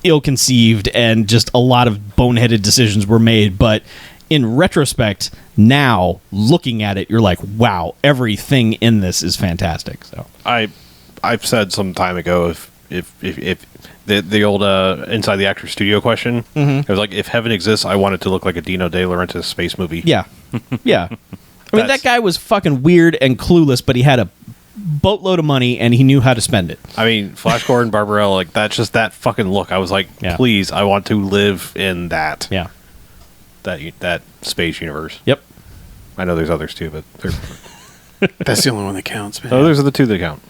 ill-conceived, and just a lot of boneheaded decisions were made, but in retrospect, now looking at it, you're like, wow, everything in this is fantastic. So I've said some time ago, if the old Inside the Actor Studio question, it was like, if heaven exists, I want it to look like a Dino De Laurentiis space movie. yeah. Yeah. I mean, that guy was fucking weird and clueless, but he had a boatload of money and he knew how to spend it. I mean, Flash Gordon, Barbarella, like, that's just that fucking look. I was like, Yeah. please, I want to live in that. Yeah. That space universe. Yep. I know there's others too, but That's the only one that counts, man. those are the two that count.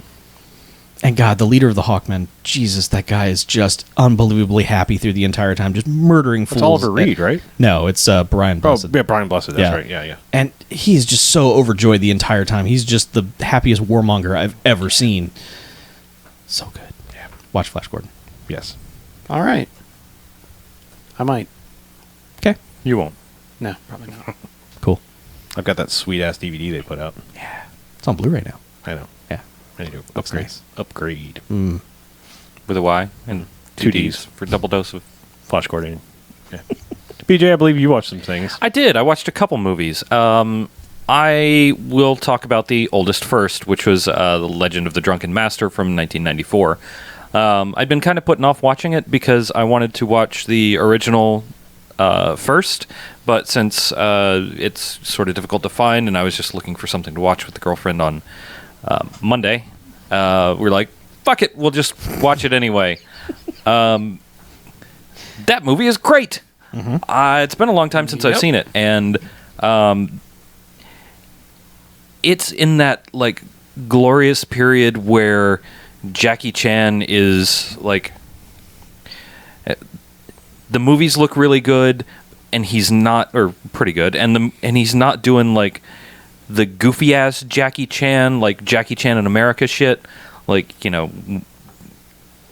And God, the leader of the Hawkmen, Jesus, that guy is just unbelievably happy through the entire time, just murdering fools. It's Oliver Reed, right? No, it's Brian Blessed. Oh, yeah, Brian Blessed. That's Yeah. right. Yeah, yeah. And he's just so overjoyed the entire time. He's just the happiest warmonger I've ever seen. So good. Yeah. Watch Flash Gordon. Yes. All right. I might. Okay. You won't. No, probably not. Cool. I've got that sweet ass DVD they put out. It's on Blu-ray now. I know. Yeah. I need to Looks nice. upgrade. With a Y and two Ds for double dose of. Flash coordinating. Yeah. BJ, I believe you watched some things. I did. I watched a couple movies. I will talk about the oldest first, which was The Legend of the Drunken Master from 1994. I'd been kind of putting off watching it because I wanted to watch the original first, but since it's sort of difficult to find and I was just looking for something to watch with the girlfriend on Monday, we're like, fuck it, we'll just watch it anyway. That movie is great. It's been a long time since I've seen it, and it's in that like glorious period where Jackie Chan is like, the movies look really good, and he's not, or pretty good, and he's not doing like the goofy ass Jackie Chan, like Jackie Chan in America shit, like, you know,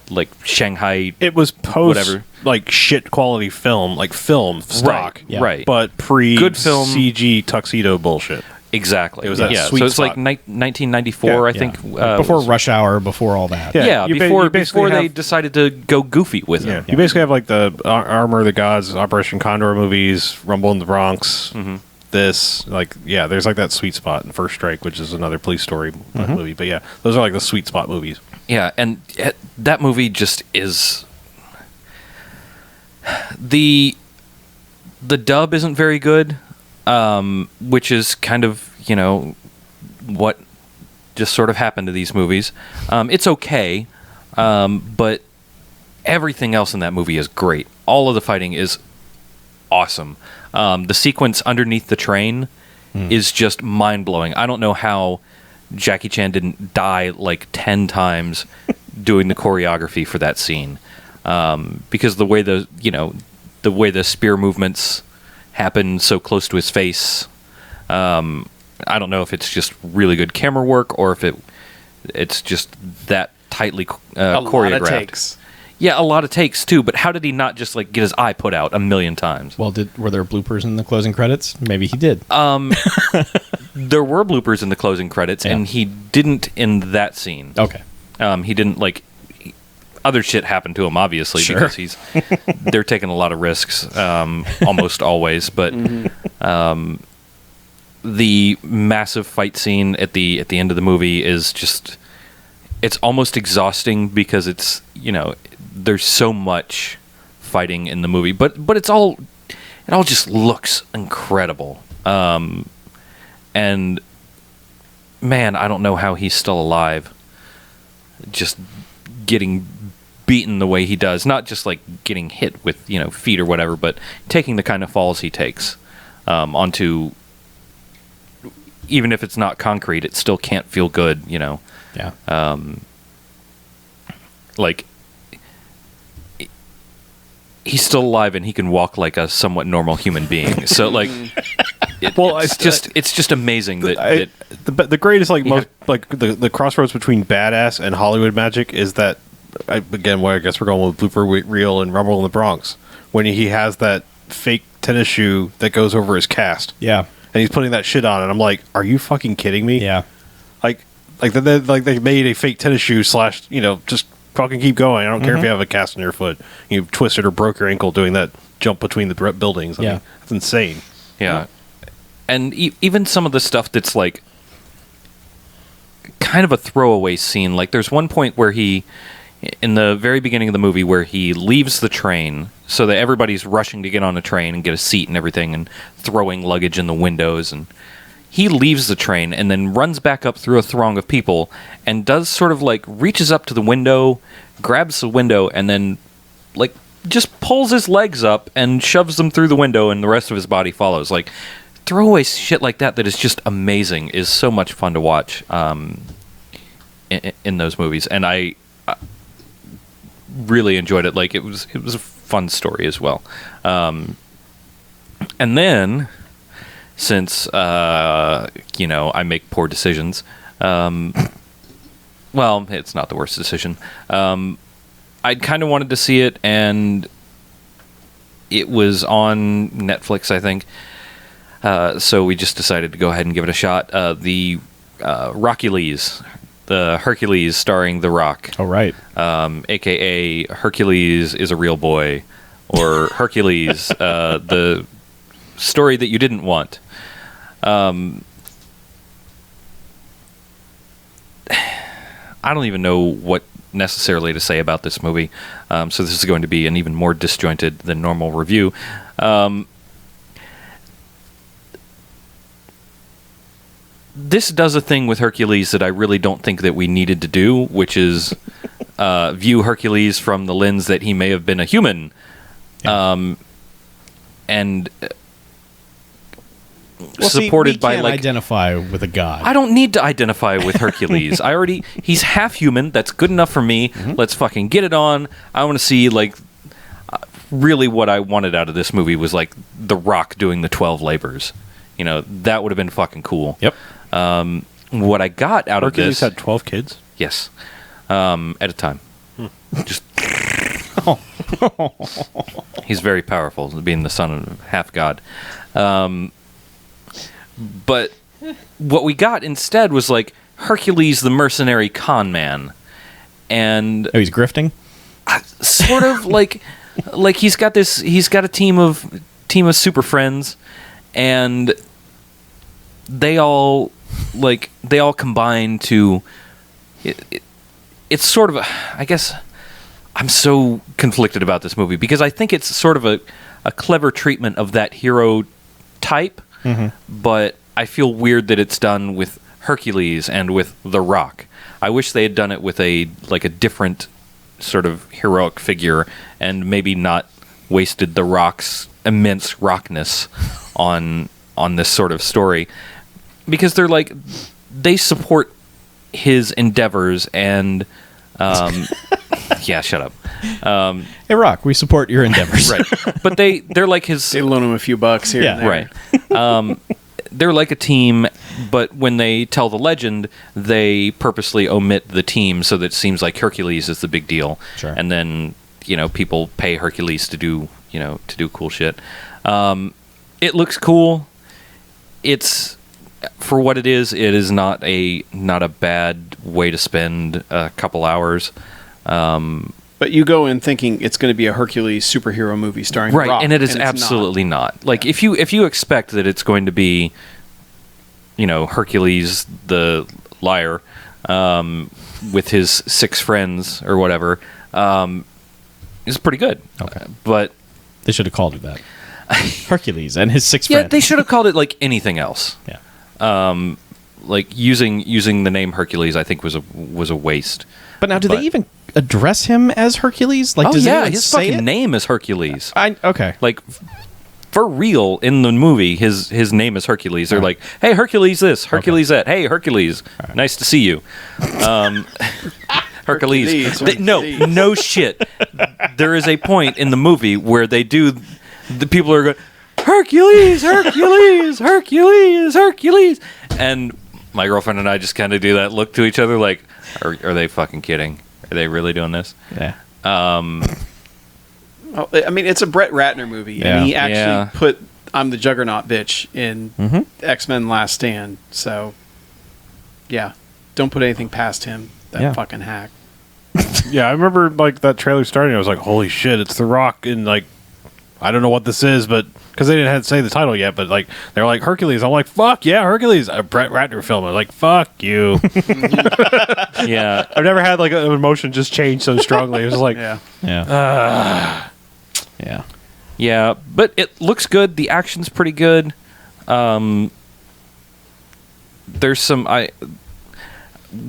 like Shanghai. It was post whatever, like shit quality film, like film stock, Yeah. right? but pre Good film. CG tuxedo bullshit. Exactly. It was that sweet so it's spot. like 1994, I think. Before Rush Hour, before all that. Yeah. Yeah, you before basically they have- decided to go goofy with Yeah. it. You basically have like the Armor of the Gods, Operation Condor movies, Rumble in the Bronx. This, like, yeah, there's like that sweet spot in First Strike, which is another police story movie. But yeah, those are like the sweet spot movies. Yeah, and that movie just is. The dub isn't very good, which is kind of, you know, what just sort of happened to these movies. It's okay, but everything else in that movie is great. All of the fighting is awesome. The sequence underneath the train is just mind-blowing. I don't know how Jackie Chan didn't die like 10 times doing the choreography for that scene, because the way the spear movements happen so close to his face. I don't know if it's just really good camera work or if it's just that tightly choreographed. A lot of takes. Yeah, a lot of takes too. But how did he not just like get his eye put out a million times? Well, were there bloopers in the closing credits? Maybe he did. There were bloopers in the closing credits, Yeah. and he didn't in that scene. Okay. He didn't like. Other shit happened to him, obviously, Sure. because they're taking a lot of risks, almost always. But the massive fight scene at the end of the movie is just, it's almost exhausting because it's, you know, there's so much fighting in the movie, but it all just looks incredible. And man, I don't know how he's still alive, just getting beaten the way he does. Not just like getting hit with, you know, feet or whatever, but taking the kind of falls he takes onto, even if it's not concrete, it still can't feel good, you know. Yeah. Like, he's still alive and he can walk like a somewhat normal human being. So like, it's just amazing that The greatest, like, Yeah. most, like, the crossroads between badass and Hollywood magic is that, I guess we're going with blooper reel and Rumble in the Bronx, when he has that fake tennis shoe that goes over his cast. Yeah. And he's putting that shit on, and I'm like, are you fucking kidding me? Yeah. Like they made a fake tennis shoe / you know, just fucking keep going. I don't care if you have a cast on your foot. You twisted or broke your ankle doing that jump between the buildings. I mean, that's insane. Yeah. And even some of the stuff that's like kind of a throwaway scene. Like there's one point where he, in the very beginning of the movie, where he leaves the train so that everybody's rushing to get on a train and get a seat and everything and throwing luggage in the windows, and he leaves the train and then runs back up through a throng of people and does sort of like reaches up to the window, grabs the window, and then like just pulls his legs up and shoves them through the window, and the rest of his body follows. Like throwaway shit like that is just amazing, is so much fun to watch in those movies, and I really enjoyed it. Like it was a fun story as well. And then, since you know, I make poor decisions, well, it's not the worst decision. I I kind of wanted to see it, and it was on Netflix, I think. So we just decided to go ahead and give it a shot. The Rockules, the Hercules starring The Rock. Oh, right. AKA Hercules is a real boy, or Hercules, the story that you didn't want. I don't even know what necessarily to say about this movie, so this is going to be an even more disjointed than normal review. This does a thing with Hercules that I really don't think that we needed to do, which is view Hercules from the lens that he may have been a human. Yeah. And Well, supported we by can't like identify with a god. I don't need to identify with Hercules. He's half human. That's good enough for me. Let's fucking get it on. I want to see really what I wanted out of this movie was like The Rock doing the 12 labors. You know, that would have been fucking cool. Yep. What I got out Hercules of this, had 12 kids. yes, at a time. Just he's very powerful, being the son of half god. But what we got instead was like Hercules the mercenary con man, and Oh, he's grifting? sort of like he's got a team of super friends, and they all combine to it's sort of I guess I'm so conflicted about this movie because I think it's sort of a clever treatment of that hero type, but I feel weird that it's done with Hercules and with The Rock. I wish they had done it with a different sort of heroic figure and maybe not wasted The Rock's immense rockness on this sort of story, because they support his endeavors and yeah, shut up. Hey, Rock, we support your endeavors. Right. But they're like his They loan him a few bucks here and there. right. They're like a team, but when they tell the legend, they purposely omit the team so that it seems like Hercules is the big deal. Sure. And then, people pay Hercules to do cool shit. It looks cool. It's for what it is not a bad way to spend a couple hours. But you go in thinking it's going to be a Hercules superhero movie starring Right, Rock, and it is it's absolutely not. Like if you expect that it's going to be, Hercules the liar, with his 6 friends or whatever, is pretty good. Okay. But They should have called it that. Hercules and his 6 yeah, friends. they should have called it like anything else. Yeah. Like using the name Hercules, I think was a waste. But now, do But- they even address him as Hercules? Like, Oh does yeah, anyone his say fucking it? name is Hercules. Okay. Like for real in the movie, his name is Hercules. They're like, "Hey, Hercules, this, Hercules, that. Hey, Hercules, nice to see you." Hercules. Hercules. No shit. There is a point in the movie where the people are going, Hercules, Hercules, Hercules, Hercules, and my girlfriend and I just kind of do that look to each other like, are they fucking kidding? Are they really doing this? Yeah. Oh, I mean, it's a Brett Ratner movie, Yeah. and he actually Yeah. put "I'm the Juggernaut, bitch" in X-Men: Last Stand. So, yeah, don't put anything past him. That Yeah. fucking hack. Yeah, I remember that trailer starting. I was like, "Holy shit, it's The Rock!" And I don't know what this is, but because they didn't have to say the title yet, but they're like Hercules. I'm like, "Fuck yeah, Hercules!" A Brett Ratner film. I'm like, "Fuck you." Yeah. I've never had an emotion just change so strongly. It was like, Yeah. Yeah. Yeah. Yeah, but it looks good. The action's pretty good. There's some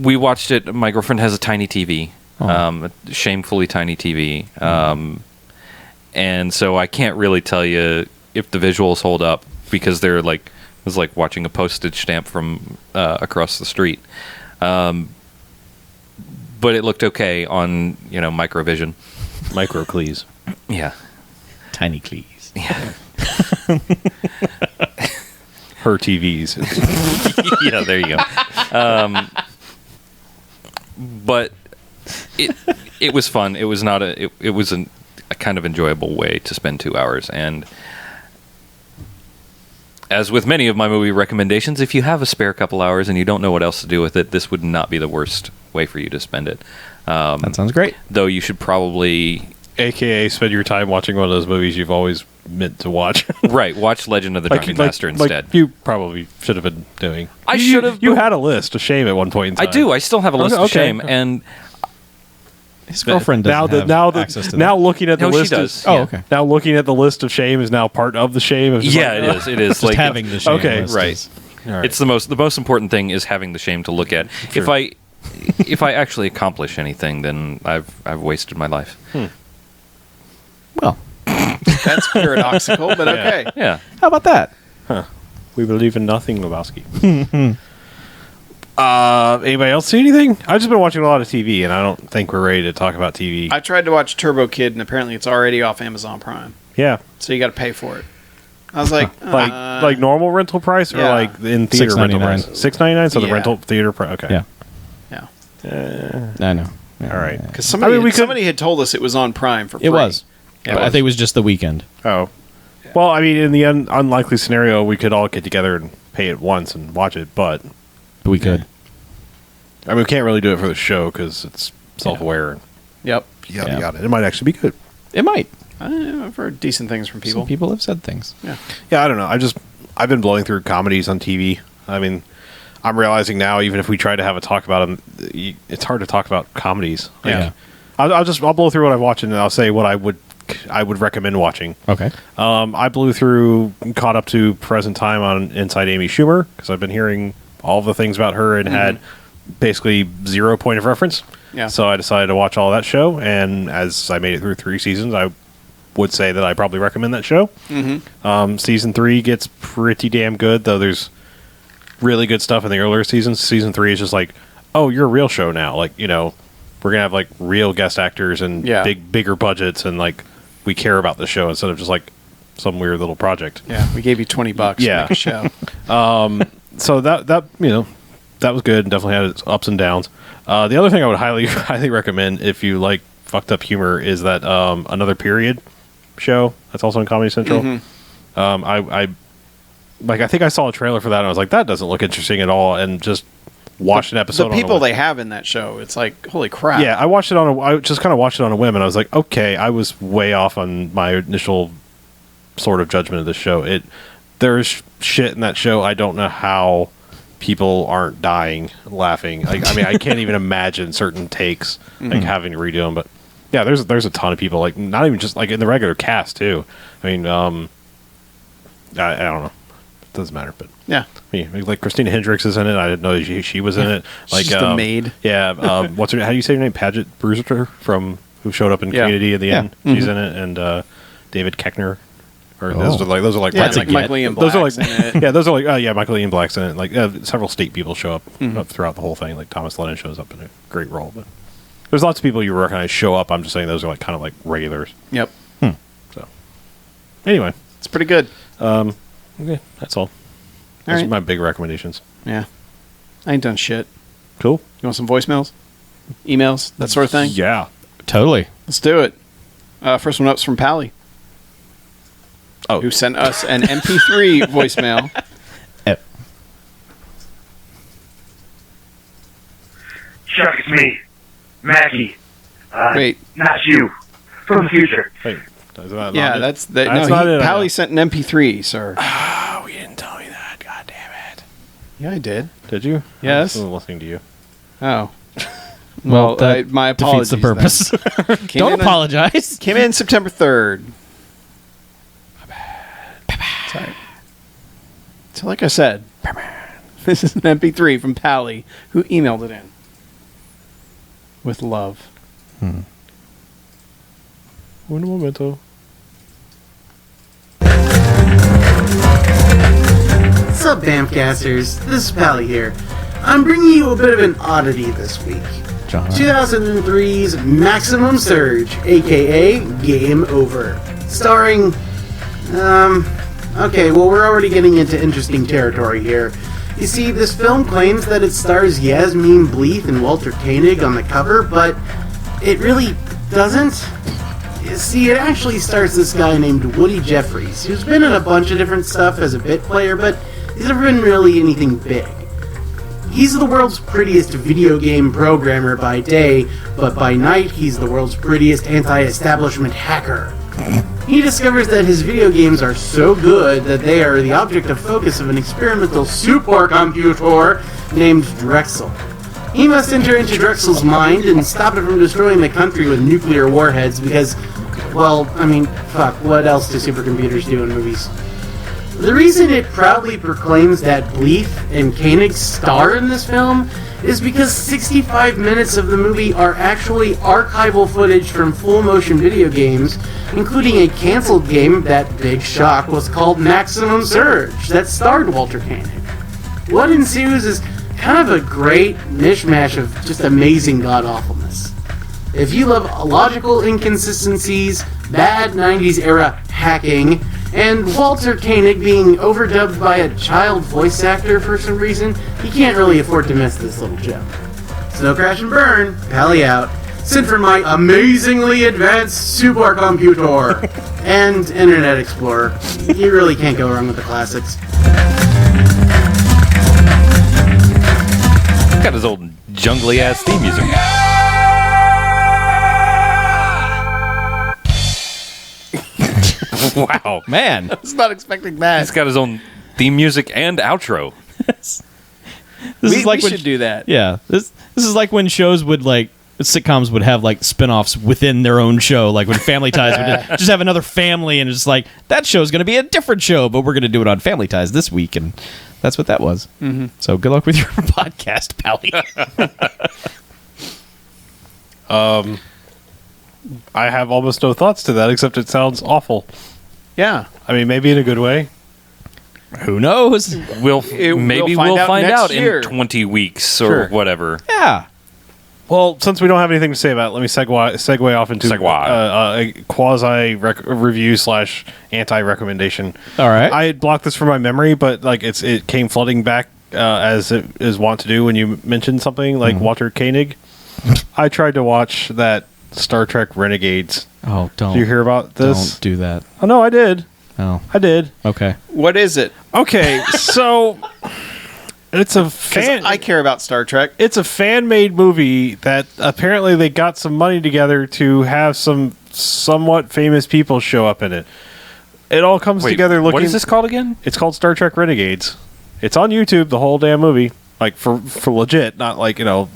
we watched it. My girlfriend has a tiny TV, a shamefully tiny TV, and so I can't really tell you if the visuals hold up because they're it was like watching a postage stamp from across the street. But it looked okay on Microvision. Microcleese. Yeah. Tiny Cleese. Yeah. Her TVs. Yeah, there you go. But it was fun. It was not it was a kind of enjoyable way to spend 2 hours. And as with many of my movie recommendations, if you have a spare couple hours and you don't know what else to do with it, this would not be the worst way for you to spend it. That sounds great. Though you should probably... AKA spend your time watching one of those movies you've always meant to watch. Right, watch Legend of the Drunken Master instead. Like you probably should have been doing. I should have... You had a list of shame at one point in time. I do. I still have a list of shame. And his girlfriend doesn't have access to that. Now looking at the list... she does. Oh, okay. Now looking at the list of shame is now part of the shame. Of it is. It is. Just like having the shame list right. is- All right. It's the most important thing is having the shame to look at. Sure. If I actually accomplish anything, then I've wasted my life. Well, That's paradoxical, but okay. Yeah. how about that? We believe in nothing, Lebowski. Anybody else see anything? I've just been watching a lot of TV, and I don't think we're ready to talk about TV. I tried to watch Turbo Kid, and apparently it's already off Amazon Prime, Yeah. so you got to pay for it. I was like, Like normal rental price or yeah. like in theater rental price? $6.99. $6.99, so the Yeah. rental theater price. Okay. Yeah. yeah, I know. Yeah. All right. because somebody, we could- somebody had told us it was on Prime for free. It was. Yeah, But I think it was just the weekend. Oh. Well, I mean, in the unlikely scenario, we could all get together and pay it once and watch it, but We could. I mean, we can't really do it for the show because it's self-aware and Yep. yada Yeah. yada. It might actually be good. It might. I've heard decent things from people. Some people have said things. Yeah, I don't know. I've been blowing through comedies on TV. I mean, I'm realizing now, even if we try to have a talk about them, it's hard to talk about comedies. Like, Yeah. I'll blow through what I've watched and I'll say what I would recommend watching. Okay. I blew through, caught up to present time on Inside Amy Schumer because I've been hearing all the things about her and had basically 0 point of reference. Yeah. So I decided to watch all that show, and as I made it through 3 seasons, I would say that I probably recommend that show. Season 3 gets pretty damn good, though there's really good stuff in the earlier seasons. Season 3 is just like, oh, you're a real show now. Like, you know, we're going to have like real guest actors and bigger budgets, and like we care about the show instead of just like some weird little project. Yeah, we gave you $20 to make a show. So that you know, that was good and definitely had its ups and downs. The other thing I would highly recommend if you like fucked up humor is that Another Period show that's also on Comedy Central. I think I saw a trailer for that and I was like, that doesn't look interesting at all, and just watched an episode. The people they have in that show, it's like, holy crap. Yeah, I just kind of watched it on a whim, and I was like, okay, I was way off on my initial sort of judgment of this show. There's shit in that show. I don't know how people aren't dying laughing. Like, I mean, I can't even imagine certain takes like having to redo them. But yeah, there's a ton of people, like not even just like in the regular cast too. I mean, I don't know. It doesn't matter, but Yeah. I mean, like Christina Hendricks is in it. I didn't know she was in it. Like She's the maid. Yeah. What's her? How do you say her name? Paget Brewster from who showed up in Community at the end. She's in it, and David Koechner. Or those are like Yeah, that's like a Michael Ian those are like Black's in it. yeah, those are like Michael Ian Black's in it. Like several state people show up throughout the whole thing. Like Thomas Lennon shows up in a great role, but there's lots of people you recognize show up. I'm just saying those are like kind of like regulars. Yep. So anyway, It's pretty good. okay, that's all. Those are right. my big recommendations. Yeah. I ain't done shit. Cool. You want some voicemails? Emails? That sort of thing? Yeah. Totally. Let's do it. First one up's from Pally, Oh, who sent us an MP3 voicemail. Chuck, it's me, Mackie. Wait. Not you. From the future. wait. Is that Yeah, not it? that's that. That's No, not it, I Pally know. sent an MP3, sir. Oh, you didn't tell me that. God damn it. Yeah, I did. Did you? Yes. I wasn't listening to you. Well, Oh. Well, that my defeats apologies. the purpose. then. Came Don't in apologize. Came in September 3rd. Sorry. So like I said, this is an MP3 from Pally, who emailed it in. With love. Un momento. What's up, BMFcasters? This is Pally here. I'm bringing you a bit of an oddity this week. John. 2003's Maximum Surge, aka Game Over. Starring, okay, well, we're already getting into interesting territory here. You see, this film claims that it stars Yasmine Bleeth and Walter Koenig on the cover, but it really doesn't. See, it actually stars this guy named Woody Jeffries, who's been in a bunch of different stuff as a bit player, but he's never been really anything big. He's the world's prettiest video game programmer by day, but by night he's the world's prettiest anti-establishment hacker. He discovers that his video games are so good that they are the object of focus of an experimental supercomputer named Drexel. He must enter into Drexel's mind and stop it from destroying the country with nuclear warheads because, well, I mean, fuck, what else do supercomputers do in movies? The reason it proudly proclaims that Bleeth and Koenig star in this film is because 65 minutes of the movie are actually archival footage from full-motion video games, including a canceled game that, big shock, was called Maximum Surge, that starred Walter Koenig. What ensues is kind of a great mishmash of just amazing god-awfulness. If you love logical inconsistencies, bad 90s era hacking, and Walter Koenig being overdubbed by a child voice actor for some reason, you can't really afford to miss this little gem. So crash and burn, pally out, sent for my amazingly advanced supercomputer and Internet Explorer. You really can't go wrong with the classics. Got his old jungly ass theme music. Wow. Man. I was not expecting that. He's got his own theme music and outro. This is like we when, should do that. Yeah. This is like when shows would sitcoms would have like spin-offs within their own show, like when Family Ties would just have another family and it's like that show's going to be a different show, but we're going to do it on Family Ties this week, and that's what that was. Mm-hmm. So good luck with your podcast, Pally. I have almost no thoughts to that, except it sounds awful. Yeah. I mean, maybe in a good way. Who knows? We'll find out year. in 20 weeks or Sure. whatever. Yeah. Well, since we don't have anything to say about it, let me segue off into a quasi-review / anti-recommendation. All right. I had blocked this from my memory, but like it came flooding back as it is wont to do when you mention something like Walter Koenig. I tried to watch that Star Trek Renegades. Oh, don't. Do you hear about this? Don't do that. Oh, no, I did. Oh. I did. Okay. What is it? Okay, so it's a fan. I care about Star Trek. It's a fan-made movie that apparently they got some money together to have some somewhat famous people show up in it. It all comes together looking... What is this called again? It's called Star Trek Renegades. It's on YouTube, the whole damn movie. Like, for legit, not like, the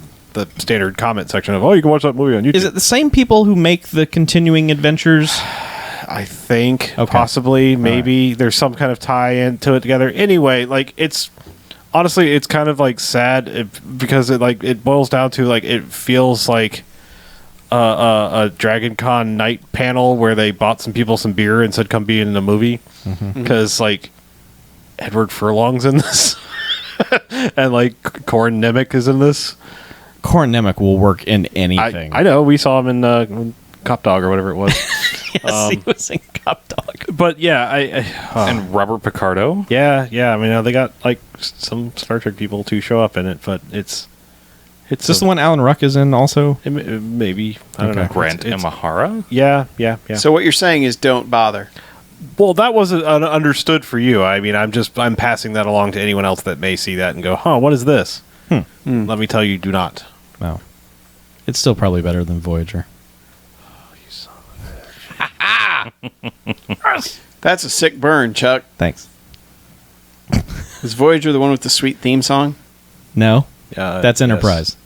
standard comment section of, oh, you can watch that movie on YouTube. Is it the same people who make the continuing adventures? I think, Okay. possibly, maybe. There's some kind of tie-in to it together. Anyway, like, it's... Honestly, it's kind of, like, sad because it boils down to, like, it feels like a Dragon Con night panel where they bought some people some beer and said, come be in the movie. Because, like, Edward Furlong's in this. And, like, Corin Nemec is in this. Corin Nemec will work in anything. I know. We saw him in Cop Dog or whatever it was. Yes, he was in Cop Dog. But yeah, And Robert Picardo? yeah. I mean, they got like some Star Trek people to show up in it, but it's Is this the one Alan Ruck is in also? maybe I don't know. Grant Imahara? Yeah. So what you're saying is don't bother. Well, that wasn't understood for you. I mean, I'm passing that along to anyone else that may see that and go, "Huh, what is this?" Let me tell you, do not. No. It's still probably better than Voyager. That's a sick burn, Chuck. Thanks. Is Voyager the one with the sweet theme song? No, that's Enterprise.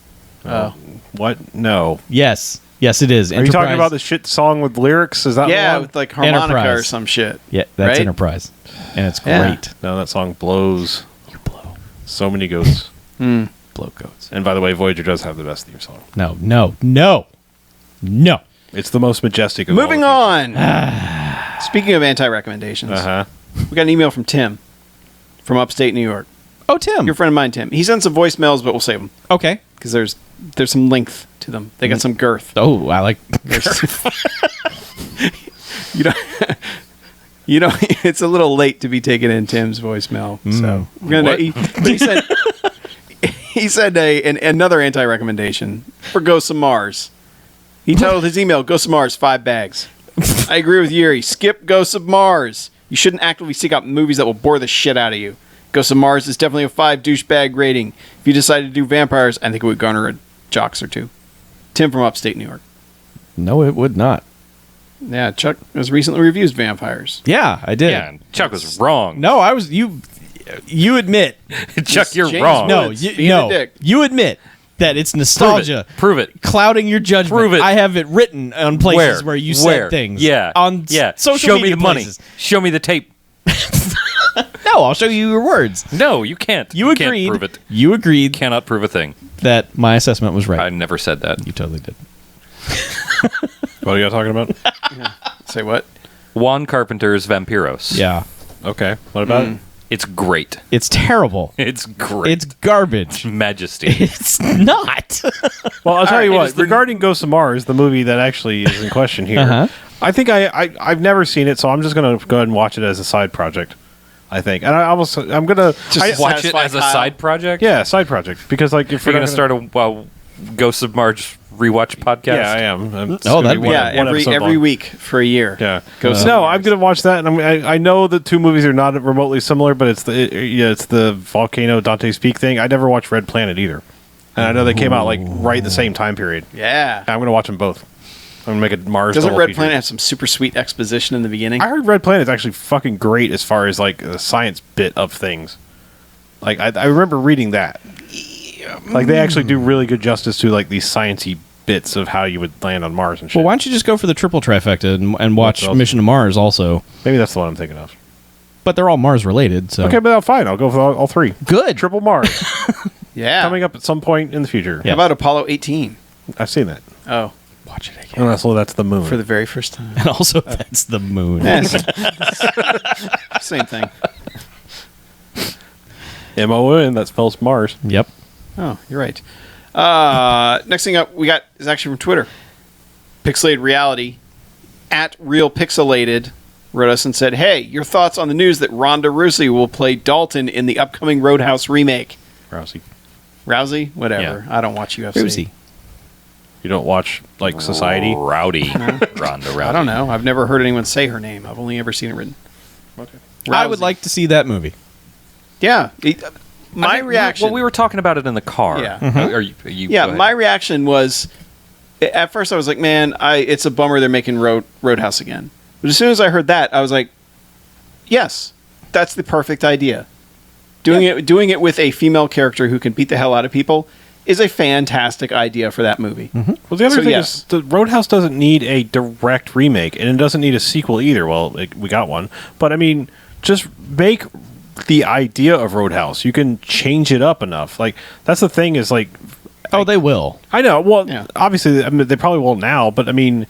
Oh. What? No. Yes, it is. Are you talking about the shit song with lyrics? Is that Yeah, the one? with like harmonica Enterprise. or some shit. Yeah, that's right? Enterprise, and it's Yeah. great. No, that song blows. You blow, So many goats. blow goats. And by the way, Voyager does have the best theme song. No. It's the most majestic of Moving all the on. Speaking of anti-recommendations, Uh-huh. we got an email from Tim from upstate New York. Oh, Tim. Your friend of mine, Tim. He sent some voicemails, but we'll save them Okay. because there's some length to them. They got some girth. Oh, I like. You know, it's a little late to be taking in Tim's voicemail. So we're gonna. He said another anti-recommendation for Ghosts of Mars. He titled his email, Ghosts of Mars, 5 bags. I agree with Yuri. Skip Ghosts of Mars. You shouldn't actively seek out movies that will bore the shit out of you. Ghosts of Mars is definitely a 5 douchebag rating. If you decided to do vampires, I think it would garner a jocks or two. Tim from upstate New York. No, it would not. Yeah, Chuck has recently reviewed vampires. Yeah, I did. Yeah, Chuck was wrong. No, I was you. You admit. Chuck, you're James wrong. No, Woods being a dick. you admit that it's nostalgia. Prove it. Clouding your judgment. Prove it. I have it written on places where you said things. Yeah. On social Show me media the money. places. Show me the tape. No, I'll show you your words. No, you can't. You agreed. Can't prove it. You agreed Cannot prove a thing. that my assessment was right. I never said that. You totally did. What are you talking about? Say what? Juan Carpenter's Vampiros. Yeah. Okay. What about it? It's great. It's terrible. It's great. It's garbage. Majesty. It's not. Well, I'll tell right, you it what. is the- Regarding Ghosts of Mars, the movie that actually is in question here, Uh-huh. I think I've never seen it, so I'm just going to go ahead and watch it as a side project. I think, and I'm going to Just Watch it satisfy as a Kyle. side project? yeah, side project because like if You're we're going to start a Ghosts of Mars rewatch podcast? yeah, I am. It's Oh, gonna that'd be be- one- Yeah, one every episode every long. week for a year. Yeah, Ghosts of no, Mars. I'm gonna watch that, and I know the two movies are not remotely similar, but it's the volcano Dante's Peak thing. I never watched Red Planet either, and I know they came out like right the same time period. Yeah. I'm gonna watch them both. I'm gonna make a Mars. Doesn't double Red feature. Planet have some super sweet exposition in the beginning? I heard Red Planet is actually fucking great as far as like the science bit of things. Like I remember reading that. Like they actually do really good justice to like these sciencey bits of how you would land on Mars and shit. Well, why don't you just go for the triple trifecta and watch else? Mission to Mars also? Maybe that's the one I'm thinking of. But they're all Mars related, so Okay, but fine. I'll go for all three. good. Triple Mars Yeah. coming up at some point in the future. How about Apollo 18? I've seen that. Oh, Watch it again. And that's the moon. for the very first time. And also, that's the moon. Yes. Same thing. MON, that spells Mars. Yep. Oh, you're right. Next thing up we got is actually from Twitter. Pixelated Reality at Real Pixelated wrote us and said, "Hey, your thoughts on the news that Ronda Rousey will play Dalton in the upcoming Roadhouse remake?" Rousey. Rousey, whatever. I don't watch UFC. Rosie. You don't watch like Society? Rowdy. Ronda Rousey. I don't know. I've never heard anyone say her name. I've only ever seen it written. Okay. I would like to see that movie. Yeah. My I mean, reaction. Well, we were talking about it in the car. Yeah. Are you, Yeah, go ahead. my reaction was, at first I was like, man, it's a bummer they're making Roadhouse again. But as soon as I heard that, I was like, yes, that's the perfect idea. Doing it with a female character who can beat the hell out of people is a fantastic idea for that movie. Well, the other So, thing yes. is the Roadhouse doesn't need a direct remake, and it doesn't need a sequel either. Well, we got one, but I mean, just make the idea of Roadhouse. You can change it up enough. Like that's the thing is like, Oh, they will. I know. Well, Yeah. obviously, I mean, they probably will now, but I mean,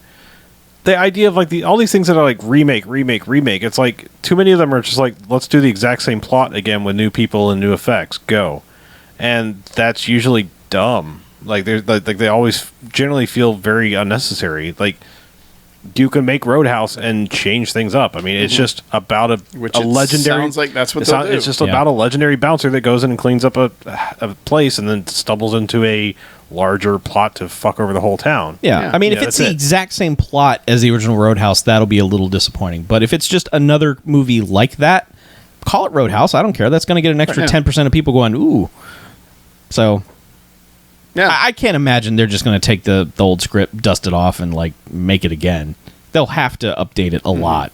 the idea of like all these things that are like remake. It's like too many of them are just like let's do the exact same plot again with new people and new effects. Go, and that's usually dumb. Like they always generally feel very unnecessary. Like you can make Roadhouse and change things up. I mean, it's just about a legendary. Sounds like that's what It's, they'll do. it's just Yeah. about a legendary bouncer that goes in and cleans up a place and then stumbles into a larger plot to fuck over the whole town. Yeah. Yeah. I mean, Yeah, if it's that's the it. exact same plot as the original Roadhouse, that'll be a little disappointing. But if it's just another movie like that, call it Roadhouse. I don't care. That's going to get an extra Yeah. 10% of people going, ooh. So yeah. I can't imagine they're just going to take the old script, dust it off, and like make it again. They'll have to update it a lot.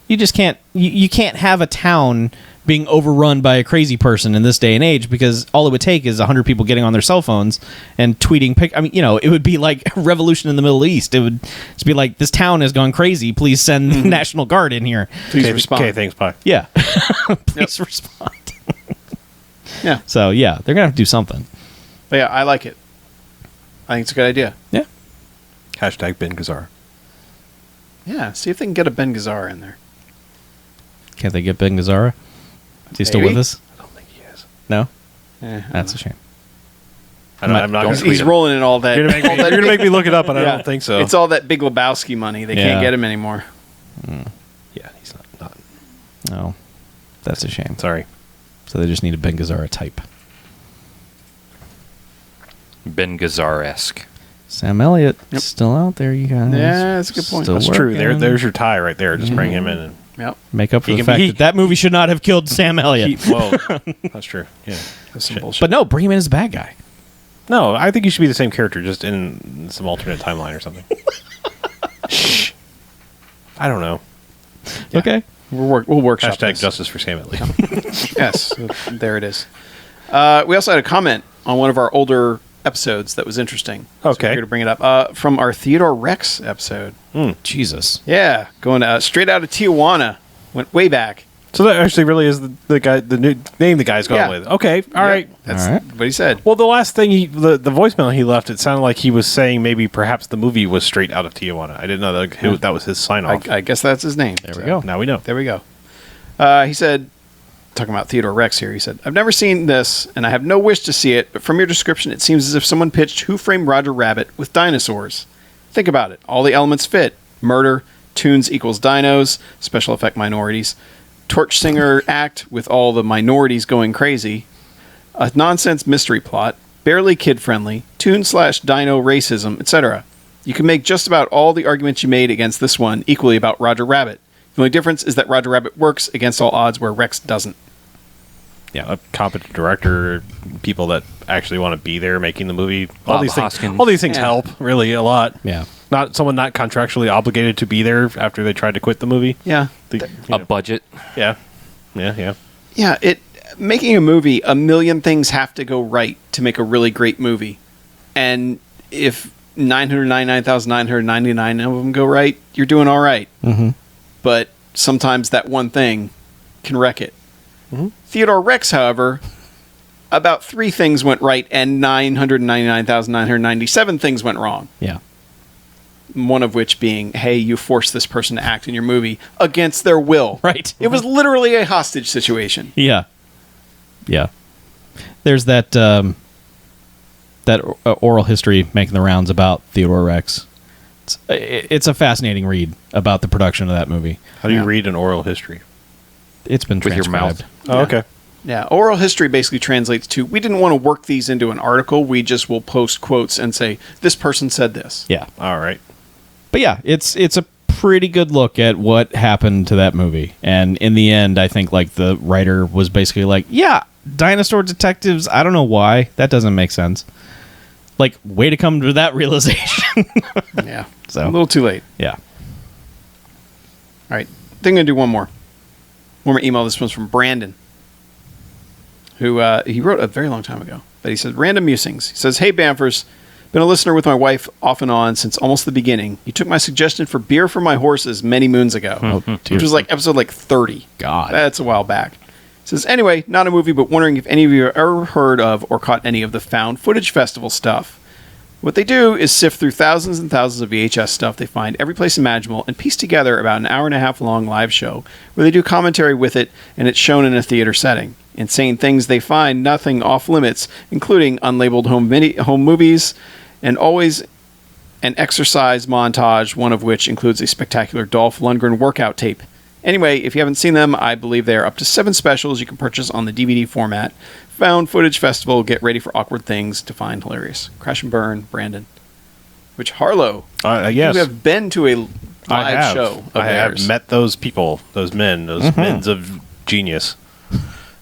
You just can't. You can't have a town being overrun by a crazy person in this day and age because all it would take is 100 people getting on their cell phones and tweeting. I mean, it would be like a revolution in the Middle East. It would just be like, this town has gone crazy. Please send the National Guard in here. Please respond. Okay, thanks. Bye. Yeah, please respond. Yeah. So yeah, they're gonna have to do something. But yeah, I like it. I think it's a good idea. Yeah. Hashtag Ben Gazzara. Yeah. See if they can get a Ben Gazzara in there. Can't they get Ben Gazzara? Is he still Maybe. with us? I don't think he is. No, Eh, that's a shame. I'm not Don't gonna tweet he's him. rolling in all that. You're gonna, all that you're gonna make me look it up, and I Yeah. don't think so. It's all that Big Lebowski money. They Yeah. can't get him anymore. yeah, he's not. No, that's a shame. Sorry. So they just need a Ben Gazzara type. Ben Gazzar-esque. Sam Elliott still out there, you guys. Yeah, that's a good point. Still That's true. working. There's your tie right there. Just bring him in. And Yep. Make up for He the can fact be- that movie should not have killed Sam Elliott. That's true. Yeah. That's some bullshit. But no, bring him in as a bad guy. No, I think he should be the same character, just in some alternate timeline or something. Shh. I don't know. Okay. we'll workshop Hashtag this. justice for Sam Elliott. Yes, there it is. We also had a comment on one of our older episodes that was interesting. So Okay. we're here to bring it up from our Theodore Rex episode. Jesus. Yeah, going straight out of Tijuana. Went way back. So that actually really is the guy, the new name the guy's going Yeah. with. Okay, all right. That's All right. what he said. Well, the last thing the voicemail he left, it sounded like he was saying maybe perhaps the movie was straight out of Tijuana. I didn't know that was his sign off. I guess that's his name. There we go. Now we know. There we go. He said, talking about Theodore Rex here, he said, I've never seen this, and I have no wish to see it, but from your description, it seems as if someone pitched Who Framed Roger Rabbit with dinosaurs. Think about it. All the elements fit. Murder, tunes equals dinos, special effect minorities, torch singer act with all the minorities going crazy, a nonsense mystery plot, barely kid-friendly, tune/dino racism, etc. You can make just about all the arguments you made against this one equally about Roger Rabbit. The only difference is that Roger Rabbit works against all odds where Rex doesn't. Yeah, a competent director, people that actually want to be there making the movie. Bob All Hoskins. these things Yeah. help really a lot. Yeah. Not someone not contractually obligated to be there after they tried to quit the movie. Yeah. A budget. Yeah. Yeah. Yeah, making a movie, a million things have to go right to make a really great movie. And if 999,999 of them go right, you're doing all right. Mm-hmm. But sometimes that one thing can wreck it. Theodore Rex, however, about 3 things went right and 999,997 things went wrong. Yeah. One of which being, hey, you forced this person to act in your movie against their will. Right. It was literally a hostage situation. Yeah. Yeah. There's that oral history making the rounds about Theodore Rex. It's a fascinating read about the production of that movie. How do you Yeah. read an oral history? It's been With your transcribed. mouth. Oh, okay. Yeah, oral history basically translates to, we didn't want to work these into an article, we just will post quotes and say, this person said this. Yeah. All right. But yeah, it's a pretty good look at what happened to that movie. And in the end, I think like the writer was basically like, yeah, dinosaur detectives, I don't know why. That doesn't make sense. Like, way to come to that realization. Yeah, So- a little too late. Yeah. All right, I think I'm going to do one more email. This one's from Brandon, who he wrote a very long time ago. But he says, random musings. He says, hey, Bamfers, been a listener with my wife off and on since almost the beginning. You took my suggestion for beer for my horses many moons ago, which was like episode like 30. God. That's a while back. He says, anyway, not a movie, but wondering if any of you have ever heard of or caught any of the found footage festival stuff. What they do is sift through thousands and thousands of VHS stuff they find every place imaginable and piece together about an 1.5 hour long live show where they do commentary with it and it's shown in a theater setting. Insane things they find, nothing off limits, including unlabeled home movies and always an exercise montage, one of which includes a spectacular Dolph Lundgren workout tape. Anyway, if you haven't seen them, I believe they are up to 7 specials you can purchase on the DVD format. Found Footage Festival, get ready for awkward things to find hilarious. Crash and Burn, Brandon. Which, Harlow, Yes. you have been to a live I have. show of I have theirs. met those people, those men, those men's of genius.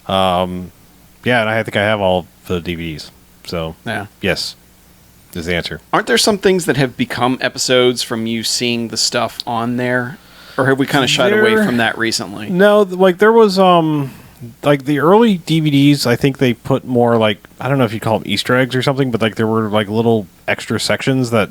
Yeah, and I think I have all the DVDs. So, Yeah. yes, is the answer. Aren't there some things that have become episodes from you seeing the stuff on there? Or have we kind of shied away from that recently? No, like there was like the early DVDs, I think they put more like, I don't know if you call them Easter eggs or something, but like there were like little extra sections that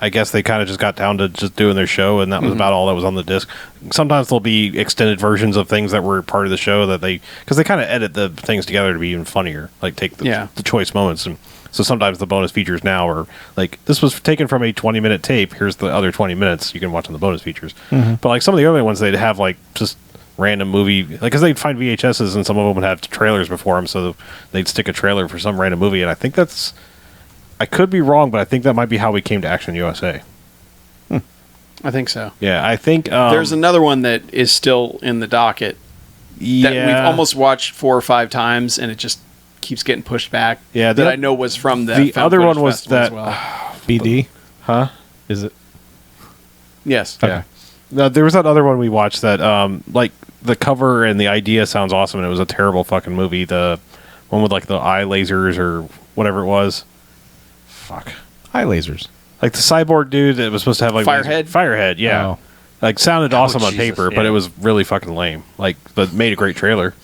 I guess they kind of just got down to just doing their show, and that was about all that was on the disc. Sometimes there'll be extended versions of things that were part of the show that because they kind of edit the things together to be even funnier, like take the choice moments. And so sometimes the bonus features now are like, this was taken from a 20-minute tape, here's the other 20 minutes you can watch on the bonus features. But like some of the early ones, they'd have like just random movie, like because they'd find VHSs and some of them would have trailers before them, so they'd stick a trailer for some random movie. And I think I could be wrong, but I think that might be how we came to Action USA. I think so. Yeah, I think There's another one that is still in the docket that we've almost watched 4 or 5 times, and it just keeps getting pushed back. Yeah, that I know was from the other Found one Footage was Festival that as well. BD. Huh? Is it? Yes. Yeah. No, there was that other one we watched that, like, the cover and the idea sounds awesome, and it was a terrible fucking movie. The one with, like, the eye lasers or whatever it was. Fuck. Eye lasers. Like the cyborg dude that was supposed to have, like... Firehead? Firehead, yeah. Oh. Like, sounded awesome on Jesus, paper, but yeah. it was really fucking lame. Like, but made a great trailer.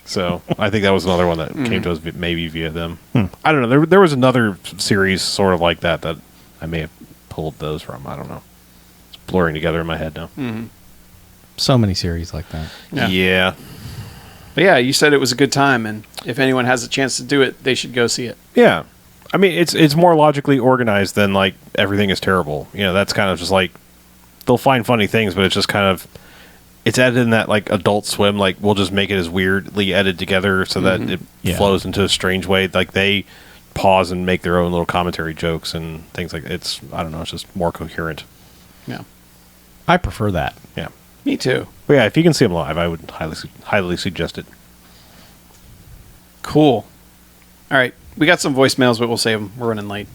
So, I think that was another one that came to us maybe via them. I don't know. There was another series sort of like that I may have pulled those from. I don't know. It's blurring together in my head now. So many series like that. Yeah. But yeah, you said it was a good time, and if anyone has a chance to do it, they should go see it. Yeah. I mean, it's more logically organized than, like, everything is terrible. You know, that's kind of just, like, they'll find funny things, but it's just kind of, it's edited in that, like, Adult Swim, like, we'll just make it as weirdly edited together so that it flows into a strange way. Like, they pause and make their own little commentary jokes and things like it's, I don't know, it's just more coherent. Yeah. I prefer that. Yeah. Me too. But yeah, if you can see them live, I would highly suggest it. Cool. All right. We got some voicemails, but we'll save them. We're running late.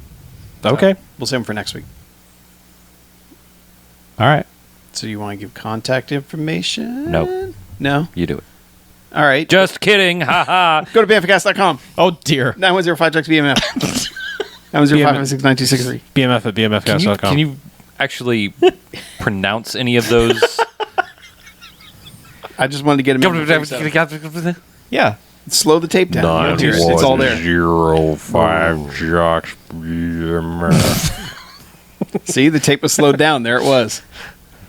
Okay. We'll save them for next week. All right. So you want to give contact information? No. No? You do it. All right. Just kidding. Ha ha. Go to BMFcast.com. Oh, dear. 9105-BMF. 9105-969263. BMF at BMFcast.com. Can you actually pronounce any of those? I just wanted to get them in. Yeah. Slow the tape down. It's all there. 905 Jocks BMF. See, the tape was slowed down. There it was.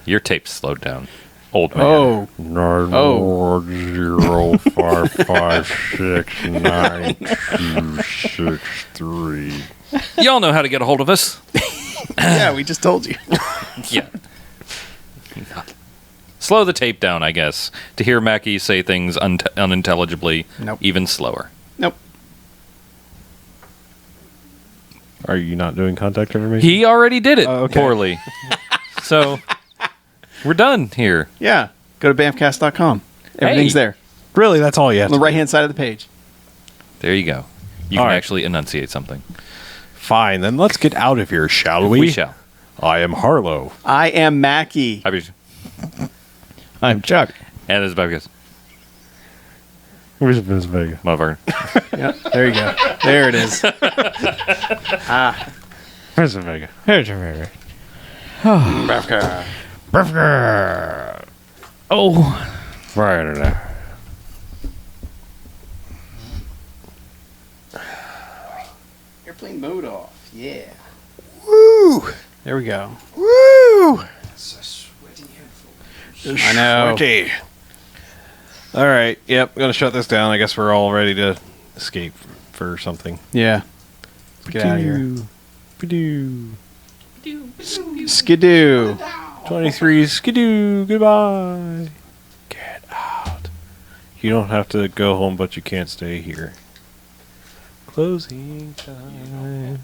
Your tape's slowed down. Old man. Oh. 905569263. Y'all know how to get a hold of us. Yeah, we just told you. Yeah. Slow the tape down, I guess, to hear Mackie say things unintelligibly, Nope. even slower. Nope. Are you not doing contact information? He already did it okay. poorly. So, we're done here. Yeah. Go to BMFcast.com. Everything's Hey. there. Really, that's all you have On the to right-hand side of the page. There you go. You All can right. actually enunciate something. Fine, then let's get out of here, shall we? We shall. I am Harlow. I am Mackie. I'm Chuck. And this is Bobby. Where's Miss Vega? Motherfucker. Yeah, there you go. There it is. Where's Miss Vega? Oh. Right there. Airplane mode off. Yeah. Woo! There we go. Woo! I know. Sweaty. All right. Yep. Gonna shut this down. I guess we're all ready to escape for something. Yeah. Get out of here. Skidoo. Skidoo. 23 skidoo. Goodbye. Get out. You don't have to go home, but you can't stay here. Closing time.